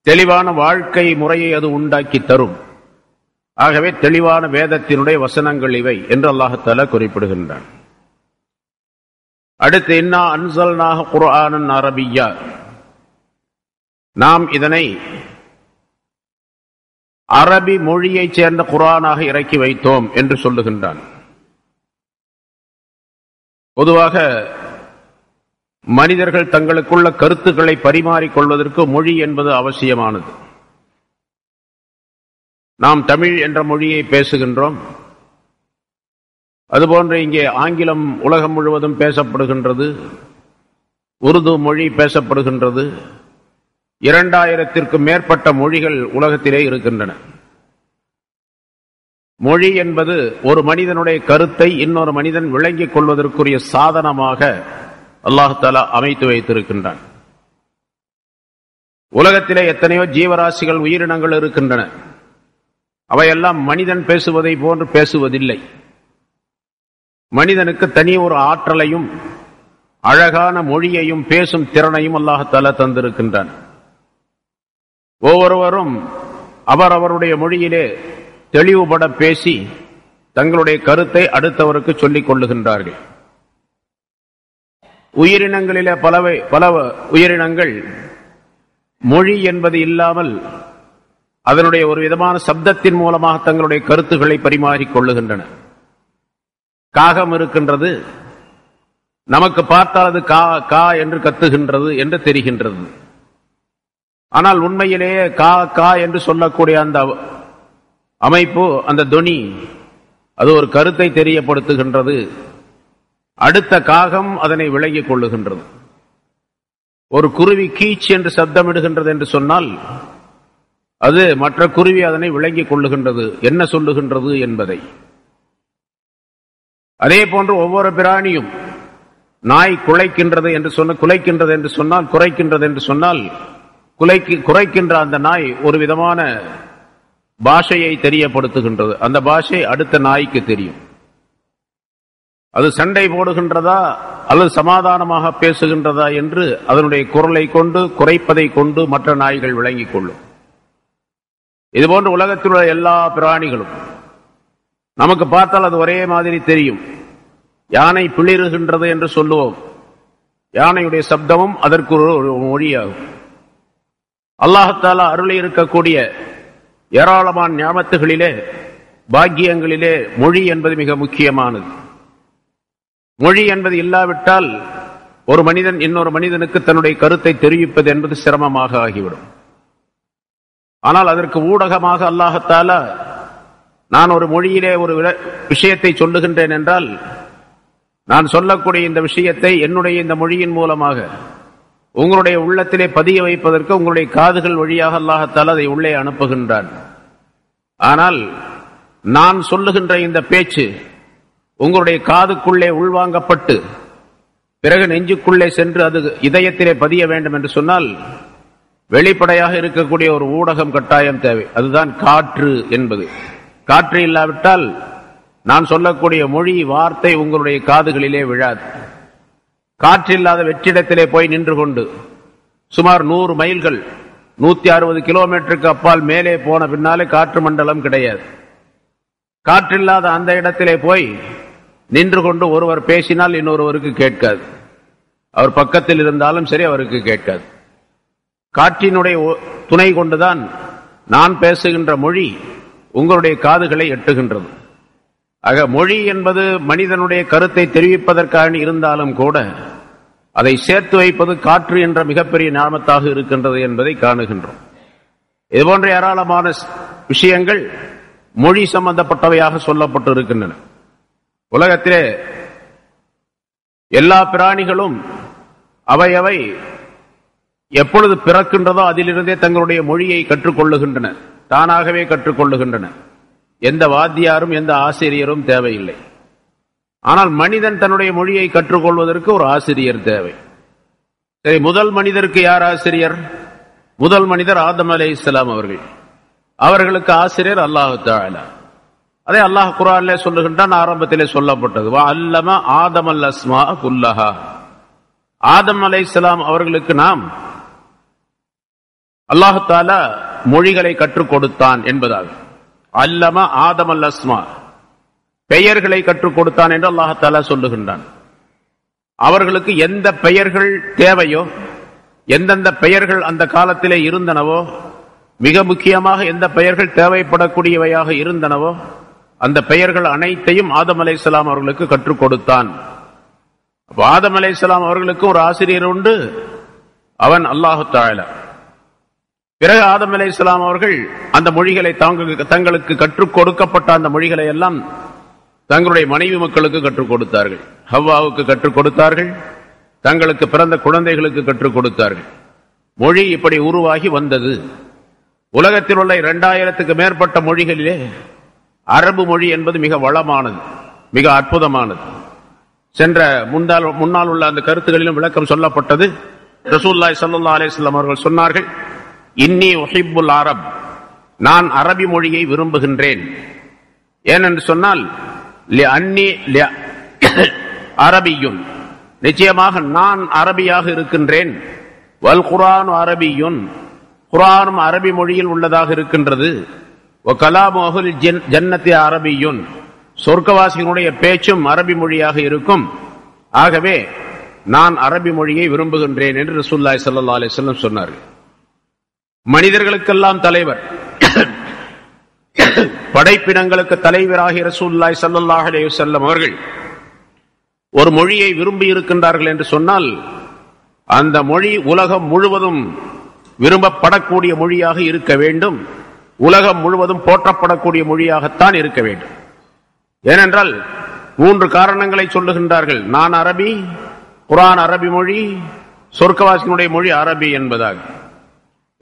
தெளிவான வாழ்க்கை முறையை அது உண்டாக்கி தரும். ஆகவே தெளிவான வேதத்தினுடைய வசனங்கள் இவை என்று அல்லாஹ் தஆலா குறிப்பிடுகின்றான். அடுத்து இன்னா அன்ஸல்நாஹு குர்ஆனன் அரபிய்யா, நாம் இதனை அரபி மொழியைச் சேர்ந்த குர்ஆனாக இறக்கி வைத்தோம் என்று சொல்லுகின்றான். பொதுவாக மனிதர்கள் தங்களுக்குள்ள கருத்துக்களை பரிமாறிக்கொள்வதற்கு மொழி என்பது அவசியமானது. நாம் தமிழ் என்ற மொழியை பேசுகின்றோம். அதுபோன்று இங்கே ஆங்கிலம் உலகம் முழுவதும் பேசப்படுகின்றது, உருது மொழி பேசப்படுகின்றது. 2000த்திற்கும் மேற்பட்ட மொழிகள் உலகத்திலே இருக்கின்றன. மொழி என்பது ஒரு மனிதனுடைய கருத்தை இன்னொரு மனிதன் விளங்கிக் கொள்வதற்குரிய சாதனமாக அல்லாஹ் தஆலா அமைத்து வைத்திருக்கின்றான். உலகத்திலே எத்தனையோ ஜீவராசிகள், உயிரினங்கள் இருக்கின்றன. அவையெல்லாம் மனிதன் பேசுவதை போன்று பேசுவதில்லை. மனிதனுக்கு தனி ஒரு ஆற்றலையும் அழகான மொழியையும் பேசும் திறனையும் அல்லாஹ் தஆலா தந்திருக்கின்றான். ஒவ்வொருவரும் அவரவருடைய மொழியிலே தெளிவுபட பேசி தங்களுடைய கருத்தை அடுத்தவருக்கு சொல்லிக் கொள்ளுகின்றார்கள். உயிரினங்களிலே பல உயிரினங்கள் மொழி என்பது இல்லாமல் அதனுடைய ஒரு விதமான சப்தத்தின் மூலமாக தங்களுடைய கருத்துக்களை பரிமாறிக் கொள்ளுகின்றன. காகம் இருக்கின்றது, நமக்கு பார்த்தால் அது கா கா என்று கத்துகின்றது என்று தெரிகின்றது. ஆனால் உண்மையிலேயே கா கா என்று சொல்லக்கூடிய அந்த அமைப்பு, அந்த தொனி, அது ஒரு கருத்தை தெரியப்படுத்துகின்றது. அடுத்த காகம் அதனை விளங்கிக் கொள்ளுகின்றது. ஒரு குருவி கீச் என்று சப்தமிடுகின்றது என்று சொன்னால் அது மற்ற குருவி அதனை விளங்கிக் கொள்ளுகின்றது, என்ன சொல்லுகின்றது என்பதை. அதே போன்று ஒவ்வொரு பிராணியும், நாய் குலைக்கின்றது என்று குலைக்கின்றது என்று சொன்னால், குறைக்கின்றது என்று சொன்னால், குறைக்கின்ற அந்த நாய் ஒரு விதமான பாஷையை தெரியப்படுத்துகின்றது. அந்த பாஷை அடுத்த நாய்க்கு தெரியும். அது சண்டை போடுகின்றதா அல்லது சமாதானமாக பேசுகின்றதா என்று அதனுடைய குரலை கொண்டு, குறைப்பதை கொண்டு மற்ற நாய்கள் விளங்கிக் கொள்ளும். இதுபோன்று உலகத்தில் உள்ள எல்லா பிராணிகளும் நமக்கு பார்த்தால் அது ஒரே மாதிரி தெரியும். யானை பிளிறுகின்றது என்று சொல்லுவோம், யானையுடைய சப்தமும் அதற்கு ஒரு மொழியாகும். அல்லாஹ் தஆலா அருளி இருக்கக்கூடிய ஏராளமான ஞாமத்துகளிலே, பாக்கியங்களிலே மொழி என்பது மிக முக்கியமானது. மொழி என்பது இல்லாவிட்டால் ஒரு மனிதன் இன்னொரு மனிதனுக்கு தன்னுடைய கருத்தை தெரிவிப்பது என்பது சிரமமாக ஆகிவிடும். ஆனால் அதற்கு ஊடகமாக அல்லாஹ் தஆலா, நான் ஒரு மொழியிலே ஒரு விஷயத்தை சொல்லுகின்றேன் என்றால், நான் சொல்லக்கூடிய இந்த விஷயத்தை என்னுடைய இந்த மொழியின் மூலமாக உங்களுடைய உள்ளத்திலே பதிய வைப்பதற்கு உங்களுடைய காதுகள் வழியாக அல்லாஹ் தஆலா அதை உள்ளே அனுப்புகின்றான். ஆனால் நான் சொல்லுகின்ற இந்த பேச்சு உங்களுடைய காதுக்குள்ளே உள்வாங்கப்பட்டு பிறகு நெஞ்சுக்குள்ளே சென்று அது இதயத்திலே பதிய வேண்டும் என்று சொன்னால் வெளிப்படையாக இருக்கக்கூடிய ஒரு ஊடகம் கட்டாயம் தேவை. அதுதான் காற்று என்பது. காற்று இல்லாவிட்டால் நான் சொல்லக்கூடிய மொழி வார்த்தை உங்களுடைய காதுகளிலே விழாது. காற்றில்லாத வெற்றிடத்திலே போய் நின்று கொண்டு சுமார் 100 மைல்கள் 160 கிலோமீட்டருக்கு அப்பால் மேலே போன பின்னாலே காற்று மண்டலம் கிடையாது. காற்றில்லாத அந்த இடத்திலே போய் நின்று கொண்டு ஒருவர் பேசினால் இன்னொருவருக்கு கேட்காது. அவர் பக்கத்தில் இருந்தாலும் சரி, அவருக்கு கேட்காது. காற்றினுடைய துணை கொண்டுதான் நான் பேசுகின்ற மொழி உங்களுடைய காதுகளை எட்டுகின்றது. ஆக மொழி என்பது மனிதனுடைய கருத்தை தெரிவிப்பதற்காக இருந்தாலும் கூட அதை சேர்த்து வைப்பது காற்று என்ற மிகப்பெரிய ஞானத்தாக இருக்கின்றது என்பதை காணுகின்றோம். இதுபோன்ற ஏராளமான விஷயங்கள் மொழி சம்பந்தப்பட்டவையாக சொல்லப்பட்டு இருக்கின்றன. உலகத்திலே எல்லா பிராணிகளும் அவை எப்பொழுது பிறக்கின்றதோ அதிலிருந்தே தங்களுடைய மொழியை கற்றுக்கொள்ளுகின்றன, தானாகவே கற்றுக்கொள்ளுகின்றன. எந்த வாத்தியாரும் எந்த ஆசிரியரும் தேவையில்லை. ஆனால் மனிதன் தன்னுடைய மொழியை கற்றுக்கொள்வதற்கு ஒரு ஆசிரியர் தேவை. சரி, முதல் மனிதருக்கு யார் ஆசிரியர்? முதல் மனிதர் ஆதம் அலைஹிஸ்ஸலாம் அவர்கள். அவர்களுக்கு ஆசிரியர் அல்லாஹ் தஆலா. அதை அல்லாஹ் குர்ஆனிலே சொல்லுகின்றான். ஆரம்பத்திலே சொல்லப்பட்டது வஅல்லம ஆதமல் அஸ்மா குல்லஹா. ஆதம் அலைஹிஸ்ஸலாம் அவர்களுக்கு நாம் அல்லாஹ் தஆலா மொழிகளை கற்றுக் கொடுத்தான் என்பதாக. அல்லம ஆதமல் அஸ்மா, பெயர்களை கற்றுக் கொடுத்தான் என்று அல்லாஹ் தஆலா சொல்லுகின்றான். அவர்களுக்கு எந்த பெயர்கள் தேவையோ, எந்தெந்த பெயர்கள் அந்த காலத்திலே இருந்தனவோ, மிக முக்கியமாக எந்த பெயர்கள் தேவைப்படக்கூடியவையாக இருந்தனவோ அந்த பெயர்கள் அனைத்தையும் ஆதம் அலைஹிஸ்ஸலாம் அவர்களுக்கு கற்றுக் கொடுத்தான். ஆதம் அலைஹிஸ்ஸலாம் அவர்களுக்கு ஒரு ஆசிரியர் உண்டு, அவன் அல்லாஹ் தஆலா. பிறகு ஆதம் அலைஹிஸ்ஸலாம் அவர்கள் அந்த மொழிகளை தங்களுக்கு கற்றுக் கொடுக்கப்பட்ட அந்த மொழிகளை எல்லாம் தங்களுடைய மனைவி மக்களுக்கு கற்றுக் கொடுத்தார்கள். ஹவ்வாவுக்கு கற்றுக் கொடுத்தார்கள், தங்களுக்கு பிறந்த குழந்தைகளுக்கு கற்றுக் கொடுத்தார்கள். மொழி இப்படி உருவாகி வந்தது. உலகத்தில் உள்ள 2000க்கு மேற்பட்ட மொழிகளிலே அரபு மொழி என்பது மிக வளமானது, மிக அற்புதமானது. சென்ற முன்னால் உள்ள அந்த கருத்துகளிலும் விளக்கம் சொல்லப்பட்டது. ரசூலுல்லாஹி ஸல்லல்லாஹு அலைஹி வஸல்லம் அவர்கள் சொன்னார்கள், இன்னி உஹிப்புல் அரப், நான் அரபி மொழியை விரும்புகின்றேன். ஏனென்று சொன்னால் அரபியுன், நிச்சயமாக நான் அரபியாக இருக்கின்றேன். வல் குர்ஆன் அரபியுன், குர்ஆனும் அரபி மொழியில் உள்ளதாக இருக்கின்றது. வ கலாமு அஹ்லில் ஜன்னத்தி அரபியுன், சொர்க்கவாசிகளுடைய பேச்சும் அரபி மொழியாக இருக்கும். ஆகவே நான் அரபி மொழியை விரும்புகின்றேன் என்று ரசூலுல்லாஹி ஸல்லல்லாஹு அலைஹி வஸல்லம் சொன்னார்கள். மனிதர்களுக்கெல்லாம் தலைவர், படைப்பினங்களுக்கு தலைவராகிய ரசூலுல்லாஹி ஸல்லல்லாஹு அலைஹி வஸல்லம் அவர்கள் ஒரு மொழியை விரும்பி இருக்கின்றார்கள் என்று சொன்னால் அந்த மொழி உலகம் முழுவதும் விரும்பப்படக்கூடிய மொழியாக இருக்க வேண்டும், உலகம் முழுவதும் போற்றப்படக்கூடிய மொழியாகத்தான் இருக்க வேண்டும். ஏனென்றால் 3 காரணங்களை சொல்லுகின்றார்கள். நான் அரபி, குர்ஆன் அரபி மொழி, சொர்க்கவாசியினுடைய மொழி அரபி என்பதாக.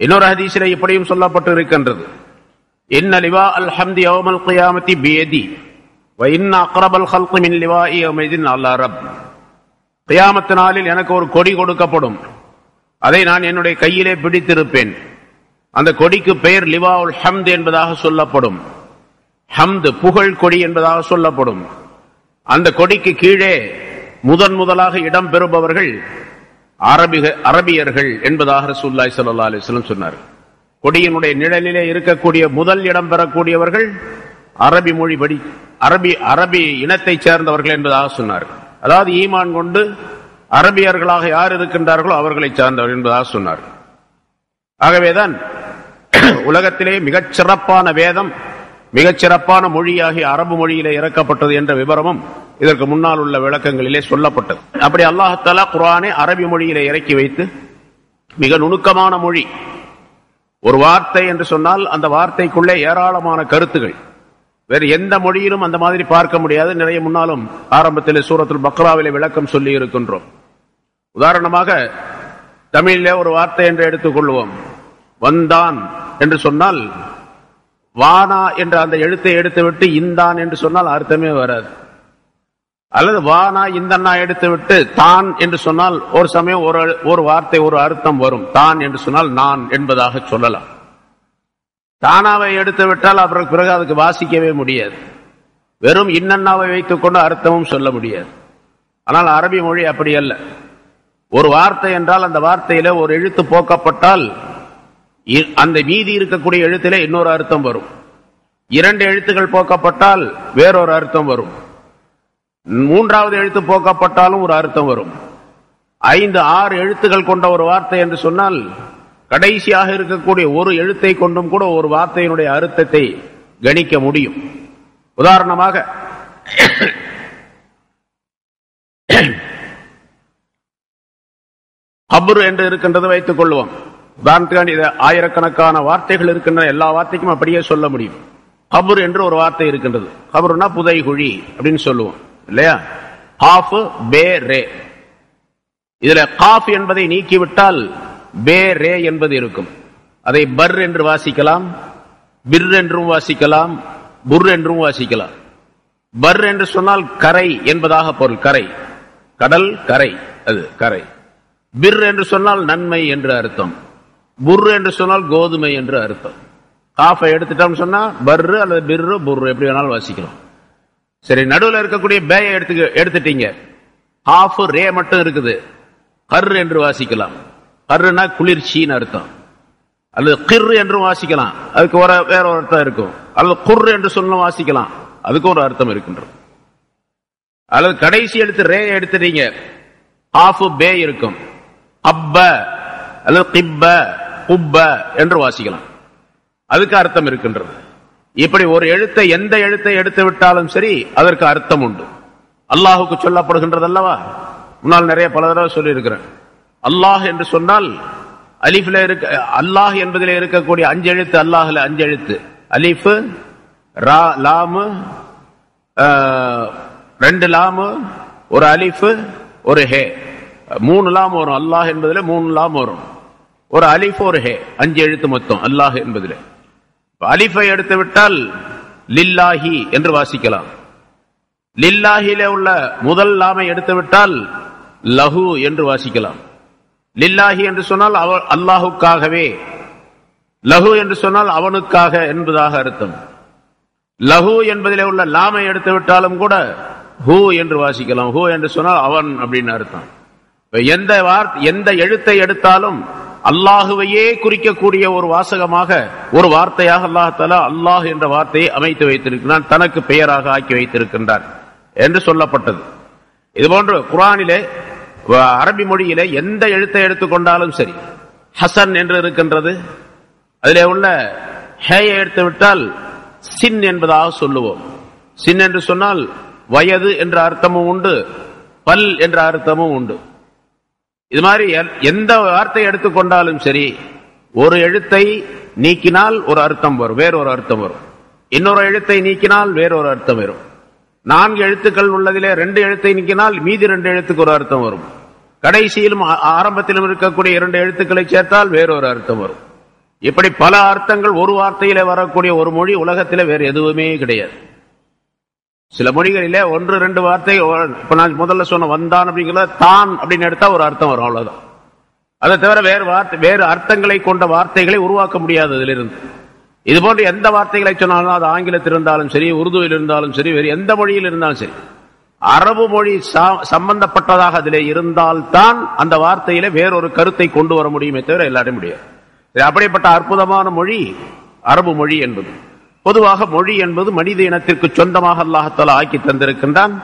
இன்னொரு ஹதீஸிலே இப்படியும் சொல்லப்பட்டு இருக்கின்றது, இன்ன லிவா அல் ஹம்தி யௌமல் கியாமத்தி பியதி வ இன்ன அக்ரபல் ஹல்கி மின் லிவாஇ யௌமைதின் அல் அரப். கியாமத் நாளில் எனக்கு ஒரு கொடி கொடுக்கப்படும், அதை நான் என்னுடைய கையிலே பிடித்திருப்பேன். அந்த கொடிக்கு பெயர் லிவாஉல் ஹம்த் என்பதாக சொல்லப்படும். ஹம்த் புகழ் கொடி என்பதாக சொல்லப்படும். அந்த கொடிக்கு கீழே முதலாக இடம் பெறுபவர்கள் அரபியர்கள் என்பதாக ரசூலுல்லாஹி ஸல்லல்லாஹு அலைஹி வஸல்லம் சொன்னார். கொடியினுடைய நிழலிலே இருக்கக்கூடிய முதல் இடம் பெறக்கூடியவர்கள் அரபி மொழி படி அரபி இனத்தைச் சேர்ந்தவர்கள் என்பதாக சொன்னார். அதாவது ஈமான் கொண்டு அரபியர்களாக யார் இருக்கின்றார்களோ அவர்களை சார்ந்தவர் என்பதாக சொன்னார். ஆகவேதான் உலகத்திலே மிகச் சிறப்பான வேதம், மிகச் சிறப்பான மொழியாகிய அரபு மொழியிலே இறக்கப்பட்டது என்ற விவரமும் இதற்கு முன்னால் உள்ள விளக்கங்களிலே சொல்லப்பட்டது. அப்படி அல்லாஹ் தஆலா குர்ஆனை அரபி மொழியிலே இறக்கி வைத்து, மிக நுணுக்கமான மொழி. ஒரு வார்த்தை என்று சொன்னால் அந்த வார்த்தைக்குள்ளே ஏராளமான கருத்துகள் வேறு எந்த மொழியிலும் அந்த மாதிரி பார்க்க முடியாது. நிறைய முன்னாலும் ஆரம்பத்திலே சூரத்துல் பக்ராவிலே விளக்கம் சொல்லி இருக்கின்றோம். உதாரணமாக தமிழிலே ஒரு வார்த்தை என்று எடுத்துக் கொள்வோம். வந்தான் என்று சொன்னால் வானா என்ற அந்த எழுத்தை எடுத்துவிட்டு இந்தான் என்று சொன்னால் அர்த்தமே வராது. அல்லது வானா இந்தன்னா எடுத்துவிட்டு தான் என்று சொன்னால் ஒரு சமயம் ஒரு வார்த்தை ஒரு அர்த்தம் வரும். தான் என்று சொன்னால் நான் என்பதாக சொல்லலாம். தானாவை எடுத்து விட்டால் அப்புறம் பிறகு அதுக்கு வாசிக்கவே முடியாது. வெறும் இன்னன்னாவை வைத்துக் கொண்டு அர்த்தமும் சொல்ல முடியாது. ஆனால் அரபி மொழி அப்படி அல்ல. ஒரு வார்த்தை என்றால் அந்த வார்த்தையில ஒரு எழுத்து போக்கப்பட்டால் அந்த மீதி இருக்கக்கூடிய எழுத்திலே இன்னொரு அர்த்தம் வரும். 2 எழுத்துக்கள் போக்கப்பட்டால் வேறொரு அர்த்தம் வரும். 3வது எழுத்து போக்கப்பட்டாலும் ஒரு அர்த்தம் வரும். 5, 6 எழுத்துக்கள் கொண்ட ஒரு வார்த்தை என்று சொன்னால் கடைசியாக இருக்கக்கூடிய ஒரு எழுத்தை கொண்டும் கூட ஒரு வார்த்தையினுடைய அர்த்தத்தை கணிக்க முடியும். உதாரணமாக கபர் என்று இருக்கின்றது வைத்துக் கொள்வோம். உதாரணத்துக்கு ஆயிரக்கணக்கான வார்த்தைகள் இருக்கின்றன, எல்லா வார்த்தைக்கும் அப்படியே சொல்ல முடியும். கபர் என்று ஒரு வார்த்தை இருக்கின்றது. கபர்னா புதைகுழி அப்படின்னு சொல்லுவோம் இல்லையா? காஃப் பே ரே. இதுல காஃப் என்பதை நீக்கிவிட்டால் பே ரே என்பது இருக்கும். அதை பர் என்று வாசிக்கலாம், பிர் என்றும் வாசிக்கலாம், புர் என்றும் வாசிக்கலாம். பர் என்று சொன்னால் கரை என்பதாக பொருள். கரை, கடல் கரை, அது கரை. பிர் என்று சொன்னால் நன்மை என்று அர்த்தம். புர் என்று சொன்னால் கோதுமை என்று அர்த்தம். காஃபை எடுத்துட்டோம் சொன்னா பர்ரு அல்லது பிர்ரு புர்ரு எப்படி வேணாலும் வாசிக்கிறோம். சரி, நடுவில் இருக்கக்கூடிய பேயை எடுத்துட்டீங்க, ஹாஃப் ரே மட்டும் இருக்குது, கர் என்று வாசிக்கலாம். கர்னா குளிர்ச்சின்னு அர்த்தம். அல்லது கிர் என்றும் வாசிக்கலாம், அதுக்கு வேற ஒரு அர்த்தம் இருக்கும். அல்லது குர் என்று சொல்ல வாசிக்கலாம், அதுக்கு ஒரு அர்த்தம் இருக்கின்றது. அல்லது கடைசி எடுத்து ரே எடுத்துட்டீங்க, ஹாஃப் பே இருக்கும். அப்ப அல்லது கிப்ப குப்ப என்று வாசிக்கலாம், அதுக்கு அர்த்தம் இருக்கின்றது. இப்படி ஒரு எழுத்தை எந்த எழுத்தை எடுத்து விட்டாலும் சரி அதற்கு அர்த்தம் உண்டு. அல்லாஹுக்கு சொல்லப்படுகின்றது அல்லவா? முன்னால் நிறைய பல தடவை சொல்லி இருக்கிறேன். அல்லாஹ் என்று சொன்னால் அலிஃப்ல இருக்க, அல்லாஹ் என்பதில் இருக்கக்கூடிய 5 எழுத்து, அல்லாஹ்ல 5 எழுத்து, அலிஃப், ரா, லாமு, 2 லாமு, ஒரு அலிஃப், ஒரு ஹே, 3 லாம் வரும். அல்லாஹ் என்பதில் 3 லாம் வரும். ஒரு அலிஃப், ஒரு ஹே, 5 எழுத்து மொத்தம் அல்லாஹ் என்பதில். அலிஃபை எடுத்து விட்டால் லில்லாஹி என்று வாசிக்கலாம். லில்லாஹில உள்ள முதல் லாமை எடுத்து விட்டால் லஹு என்று வாசிக்கலாம். லில்லாஹி என்று சொன்னால் அல்லாஹுக்காகவே, லஹு என்று சொன்னால் அவனுக்காக என்பதாக அர்த்தம். லஹு என்பதிலே உள்ள லாமை எடுத்து விட்டாலும் கூட ஹூ என்று வாசிக்கலாம். ஹூ என்று சொன்னால் அவன் அப்படின்னு அர்த்தம். எந்த எழுத்தை எடுத்தாலும் அல்லாஹுவையே குறிக்கக்கூடிய ஒரு வாசகமாக, ஒரு வார்த்தையாக அல்லாஹ் தஆலா அல்லாஹ் என்ற வார்த்தையை அமைத்து வைத்திருக்கிறான், தனக்கு பெயராக ஆக்கி வைத்திருக்கின்றான் என்று சொல்லப்பட்டது. இதுபோன்று குர்ஆனிலே அரபி மொழியிலே எந்த எழுத்தை எடுத்துக்கொண்டாலும் சரி, ஹசன் என்று இருக்கின்றது, அதிலே உள்ள ஹேயை எடுத்துவிட்டால் சின் என்பதாக சொல்லுவோம். சின் என்று சொன்னால் வயது என்ற அர்த்தமும் உண்டு, பல் என்ற அர்த்தமும் உண்டு. இது மாதிரி எந்த வார்த்தை எடுத்துக்கொண்டாலும் சரி, ஒரு எழுத்தை நீக்கினால் ஒரு அர்த்தம் வரும், வேறொரு அர்த்தம் வரும். இன்னொரு எழுத்தை நீக்கினால் வேறொரு அர்த்தம் வரும். 4 எழுத்துக்கள் உள்ளதிலே 2 எழுத்தை நீக்கினால் மீதி 2 எழுத்துக்கு ஒரு அர்த்தம் வரும். கடைசியிலும் ஆரம்பத்திலும் இருக்கக்கூடிய 2 எழுத்துக்களை சேர்த்தால் வேறொரு அர்த்தம் வரும். இப்படி பல அர்த்தங்கள் ஒரு வார்த்தையிலே வரக்கூடிய ஒரு மொழி உலகத்திலே வேறு எதுவுமே கிடையாது. சில மொழிகளிலே 1-2 வார்த்தை, இப்ப நான் முதல்ல சொன்ன வந்தான் அப்படிங்கிறத தான் அப்படின்னு எடுத்தா ஒரு அர்த்தம் வரும், அவ்வளவுதான். அதை தவிர வேறு அர்த்தங்களை கொண்ட வார்த்தைகளை உருவாக்க முடியாது அதிலிருந்து. இது போன்று எந்த வார்த்தைகளை சொன்னாலும், அது ஆங்கிலத்தில் இருந்தாலும் சரி, உருதுவில் இருந்தாலும் சரி, வேறு எந்த மொழியில் இருந்தாலும் சரி, அரபு மொழி சம்பந்தப்பட்டதாக அதிலே இருந்தால்தான் அந்த வார்த்தையில வேறொரு கருத்தை கொண்டு வர முடியுமே தவிர எல்லாரும் முடியாது. அப்படிப்பட்ட அற்புதமான மொழி அரபு மொழி என்பது. பொதுவாக மொழி என்பது மனித இனத்திற்கு சொந்தமாக அல்லாஹ் தஆலா ஆக்கி தந்திருக்கின்றான்.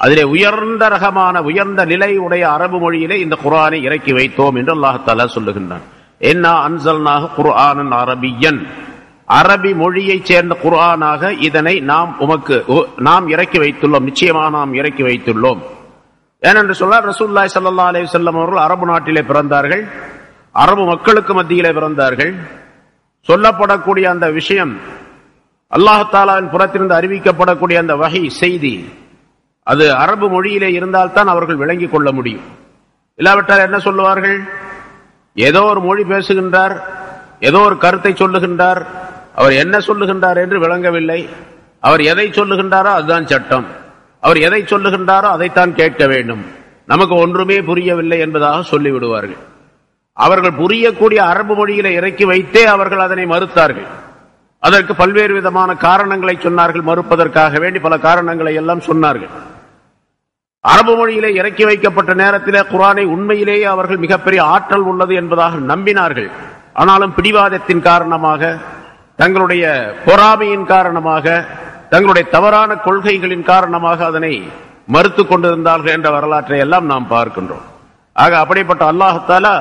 அதிலே உயர்ந்த ரகமான உயர்ந்த நிலை உடைய அரபு மொழியிலே இந்த குர்ஆனை இறக்கி வைத்தோம் என்று அல்லாஹ் தஆலா சொல்லுகின்றான். இன்னா அன்ஸல்னாஹு குர்ஆனன் அரபியன், அரபி மொழியை சேர்ந்த குர்ஆனாக இதனை நாம் இறக்கி வைத்துள்ளோம், நிச்சயமாக நாம் இறக்கி வைத்துள்ளோம். ஏனென்று சொன்னால் ரசூலுல்லாஹி ஸல்லல்லாஹு அலைஹி வஸல்லம் அவர்கள் அரபு நாட்டிலே பிறந்தார்கள், அரபு மக்களுக்கு மத்தியிலே பிறந்தார்கள். சொல்லப்படக்கூடிய அந்த விஷயம், அல்லாஹ் தஆலாவின் புறத்திலிருந்து அறிவிக்கப்படக்கூடிய அந்த வஹி செய்தி, அது அரபு மொழியிலே இருந்தால்தான் அவர்கள் விளங்கிக் கொள்ள முடியும். இல்லாவிட்டால் என்ன சொல்லுவார்கள்? ஏதோ ஒரு மொழி பேசுகின்றார், ஏதோ ஒரு கருத்தை சொல்லுகின்றார், அவர் என்ன சொல்லுகின்றார் என்று விளங்கவில்லை. அவர் எதை சொல்லுகின்றாரோ அதுதான் சட்டம். அவர் எதை சொல்லுகின்றாரோ அதைத்தான் கேட்க வேண்டும். நமக்கு ஒன்றுமே புரியவில்லை என்பதாக சொல்லிவிடுவார்கள். அவர்கள் புரியக்கூடிய அரபு மொழியில இறக்கி வைத்தே அவர்கள் அதனை மறுத்தார்கள். அதற்கு பல்வேறு விதமான காரணங்களை சொன்னார்கள். மறுப்பதற்காக வேண்டி பல காரணங்களை எல்லாம் சொன்னார்கள். அரபு மொழியிலே இறக்கி வைக்கப்பட்ட நேரத்திலே குர்ஆனை உண்மையிலேயே அவர்கள் மிகப்பெரிய ஆற்றல் உள்ளது என்பதாக நம்பினார்கள். ஆனாலும் பிடிவாதத்தின் காரணமாக, தங்களுடைய பொறாமையின் காரணமாக, தங்களுடைய தவறான கொள்கைகளின் காரணமாக அதனை மறுத்துக் கொண்டிருந்தார்கள் என்ற வரலாற்றை எல்லாம் நாம் பார்க்கின்றோம். ஆக அப்படிப்பட்ட அல்லாஹ்தாலா,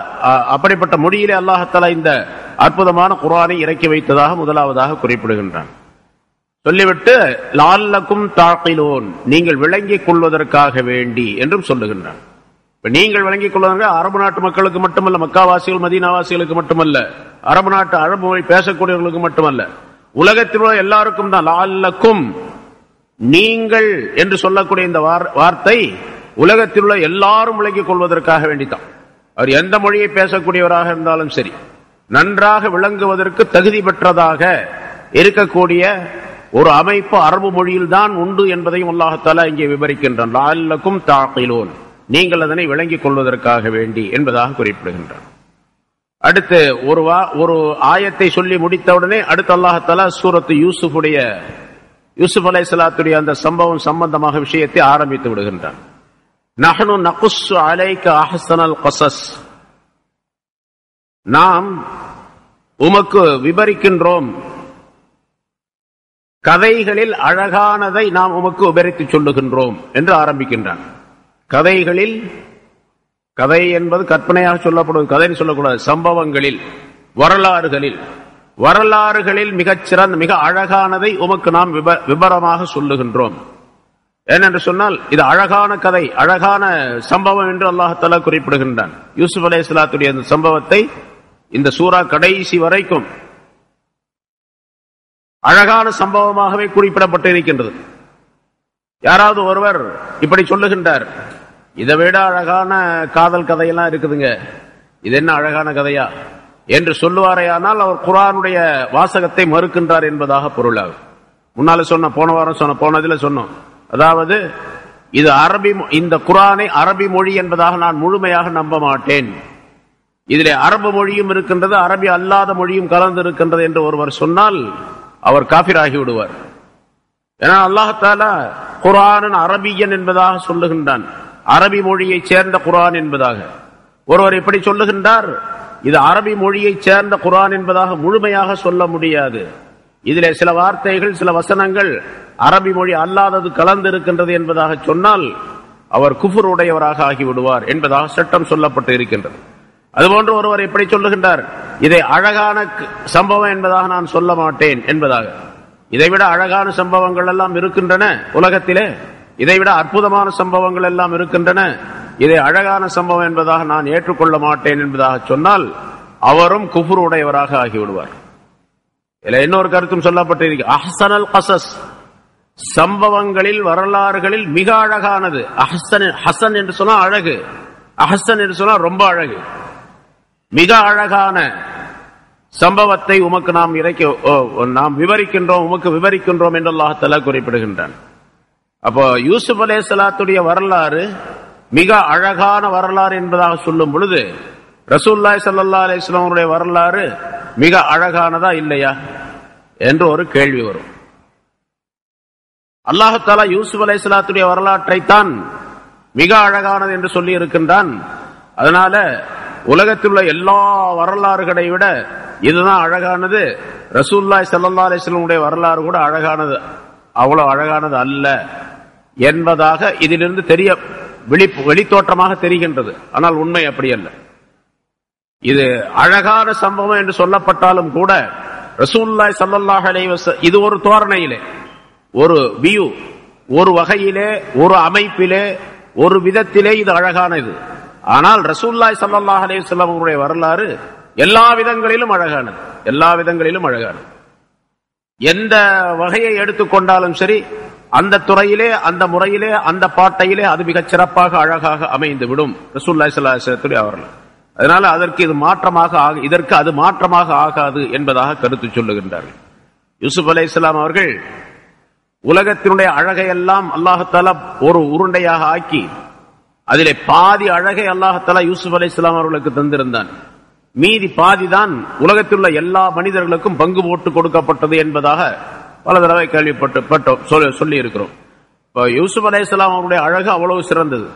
அப்படிப்பட்ட மொழியிலே அல்லாஹ்தாலா இந்த அற்புதமான குர்ஆனை இறக்கி வைத்ததாக முதலாவதாக குறிப்பிடுகின்றான். சொல்லிவிட்டு லஅல்லக்கும் தாகிலூன், நீங்கள் விளங்கிக் கொள்வதற்காக வேண்டி என்றும் சொல்லுகின்றான். நீங்கள் விளங்கிக் கொள்வதற்கு அரபு நாட்டு மக்களுக்கு மட்டுமல்ல, மக்காவாசிகள் மதீனாவாசிகளுக்கு மட்டுமல்ல, அரபு நாட்டு அரபு மொழி பேசக்கூடியவர்களுக்கு மட்டுமல்ல, உலகத்தில் உள்ள எல்லாருக்கும் தான். லஅல்லக்கும், நீங்கள் என்று சொல்லக்கூடிய இந்த வார்த்தை உலகத்தில் உள்ள எல்லாரும் விளங்கிக் கொள்வதற்காக வேண்டித்தான். அவர் எந்த மொழியை பேசக்கூடியவராக இருந்தாலும் சரி, நன்றாக விளங்குவதற்கு தகுதி பெற்றதாக இருக்கக்கூடிய ஒரு அமைப்பு அரபு மொழியில் தான் உண்டு என்பதையும் அல்லாஹ் தஆலா இங்கே விவரிக்கின்றான். லஅல்லக்கும் தாகிலூன், நீங்கள் அதனை விளங்கிக் கொள்வதற்காக வேண்டி என்பதாக குறிப்பிடுகின்றான். அடுத்து ஒரு ஆயத்தை சொல்லி முடித்தவுடனே அடுத்து அல்லாஹ் தஆலா சூரத்து யூசுப் அலைஹிஸ்ஸலாத்துடைய அந்த சம்பவம் சம்பந்தமாக விஷயத்தை ஆரம்பித்து விடுகின்றான். நஹ்னு நகுஸ்ஸு அலைக அஹ்ஸனல் கஸஸ், நாம் உமக்கு விவரிக்கின்றோம், கதைகளில் அழகானதை நாம் உமக்கு விவரித்து சொல்லுகின்றோம் என்று ஆரம்பிக்கின்றான். கதைகளில், கதை என்பது கற்பனையாக சொல்லப்படுவது, கதைன்னு சொல்லக்கூடாது, சம்பவங்களில், வரலாறுகளில் மிகச்சிறந்த மிக அழகானதை உமக்கு நாம் விபரமாக சொல்லுகின்றோம். ஏனென்று சொன்னால் இது அழகான கதை, அழகான சம்பவம் என்று அல்லாஹ் தஆலா குறிப்பிடுகின்றான். யூசுப் அலைஹிஸ்ஸலாத்துடைய அந்த சம்பவத்தை இந்த சூரா கடைசி வரைக்கும் அழகான சம்பவமாகவே குறிப்பிடப்பட்டு இருக்கின்றது. யாராவது ஒருவர் இப்படி சொல்லுகின்றார், இதை விட அழகான காதல் கதையெல்லாம் இருக்குதுங்க, இது என்ன அழகான கதையா என்று சொல்லுவாரையானால் அவர் குர்ஆனுடைய வாசகத்தை மறுக்கின்றார் என்பதாக பொருளாகும். முன்னால போனதில் சொன்னோம். அதாவது இது இந்த குர்ஆனை அரபி மொழி என்பதாக நான் முழுமையாக நம்ப மாட்டேன், இதிலே அரபு மொழியும் இருக்கின்றது, அரபி அல்லாத மொழியும் கலந்து இருக்கின்றது என்று ஒருவர் சொன்னால் அவர் காஃபிராகி விடுவார். ஏன்னா அல்லாஹ் தஆலா குர்ஆன் அரபியன் என்பதாக சொல்லுகின்றான், அரபி மொழியை சேர்ந்த குர்ஆன் என்பதாக. ஒருவர் இப்படி சொல்லுகின்றார், இது அரபி மொழியை சேர்ந்த குர்ஆன் என்பதாக முழுமையாக சொல்ல முடியாது, இதிலே சில வார்த்தைகள் சில வசனங்கள் அரபி மொழி அல்லாதது கலந்து இருக்கின்றது என்பதாக சொன்னால் அவர் குஃபர் உடையவராக ஆகிவிடுவார் என்பதாக சட்டம் சொல்லப்பட்டு இருக்கின்றது. அதுபோன்று ஒருவர் எப்படி சொல்லுகின்றார், இதை அழகான சம்பவம் என்பதாக நான் சொல்ல மாட்டேன் என்பதாக. இதைவிட அழகான சம்பவங்கள் எல்லாம் இருக்கின்றன உலகத்திலே, இதைவிட அற்புதமான சம்பவங்கள் எல்லாம் இருக்கின்றன, இதை அழகான சம்பவம் என்பதாக நான் ஏற்றுக்கொள்ள மாட்டேன் என்பதாக சொன்னால் அவரும் குஃபர் உடையவராக ஆகிவிடுவார். இதில் இன்னொரு கருத்தும் சொல்லப்பட்டு இருக்கு, அஹ்ஸனல் கஸஸ், சம்பவங்களில் வரலாறுகளில் மிக அழகானது. ஹசன் என்று சொன்னா அழகு, அஹ்ஸன் என்று சொன்னா ரொம்ப அழகு. மிக அழகான சம்பவத்தை உமக்கு நாம் விவரிக்கின்றோம், உமக்கு விவரிக்கின்றோம் என்று அல்லாஹ் தஆலா குறிப்பிடுகின்றான். அப்போ யூசுப் அலைஹிஸ்ஸலாத்துடைய வரலாறு மிக அழகான வரலாறு என்பதாக சொல்லும் பொழுது ரசூலுல்லாஹி ஸல்லல்லாஹு அலைஹி வஸல்லம் அவருடைய வரலாறு மிக அழகானதா இல்லையா என்று ஒரு கேள்வி வரும். அல்லாஹ் தஆலா யூசுப் அலைஹிஸ்ஸலாத்துடைய வரலாற்றை தான் மிக அழகானது என்று சொல்லி இருக்கின்றான். அதனால உலகத்தில் உள்ள எல்லா வரலாறுகளை விட இதுதான் அழகானது, ரசூலுல்லாஹி ஸல்லல்லாஹு அலைஹி வஸல்லம் உடைய வரலாறு கூட அழகானது, அவ்வளவு அழகானது அல்ல என்பதாக இதிலிருந்து வெளித்தோற்றமாக தெரிகின்றது. ஆனால் உண்மை அப்படி அல்ல. இது அழகான சம்பவம் என்று சொல்லப்பட்டாலும் கூட ரசூலுல்லாஹி ஸல்லல்லாஹு அலைஹி வஸல்லம் இது ஒரு தோரணையிலே, ஒரு வியூ, ஒரு வகையிலே, ஒரு அமைப்பிலே, ஒரு விதத்திலே இது அழகானது. ஆனால் ரசூலுல்லாஹி ஸல்லல்லாஹு அலைஹி வஸல்லம் அவருடைய வரலாறு எல்லா விதங்களிலும் அழகானது, எல்லா விதங்களிலும் அழகானது. எந்த வகையை எடுத்துக்கொண்டாலும் சரி, அந்த துறையிலே, அந்த முறையிலே, அந்த பாட்டையிலே அது மிகச் சிறப்பாக அழகாக அமைந்து விடும் ரசூலுல்லாஹி ஸல்லல்லாஹு அலைஹி வஸல்லம் அவர்கள். அதனால இதற்கு அது மாற்றமாக ஆகாது என்பதாக கருத்து சொல்லுகின்றார்கள். யூசுப் அலைஹிஸ்ஸலாம் அவர்கள் உலகத்தினுடைய அழகையெல்லாம் அல்லாஹ்தாலா ஒரு உருண்டையாக ஆக்கி அதிலே பாதி அழகை அல்லாஹ்தாலா யூசுப் அலைஹிஸ்ஸலாம் அவர்களுக்கு தந்திருந்தான். மீதி பாதிதான் உலகத்தில் உள்ள எல்லா மனிதர்களுக்கும் பங்கு போட்டு கொடுக்கப்பட்டது என்பதாக பல தடவை சொல்லி இருக்கிறோம். யூசுப் அலைஹிஸ்ஸலாம் அவருடைய அழகு அவ்வளவு சிறந்தது.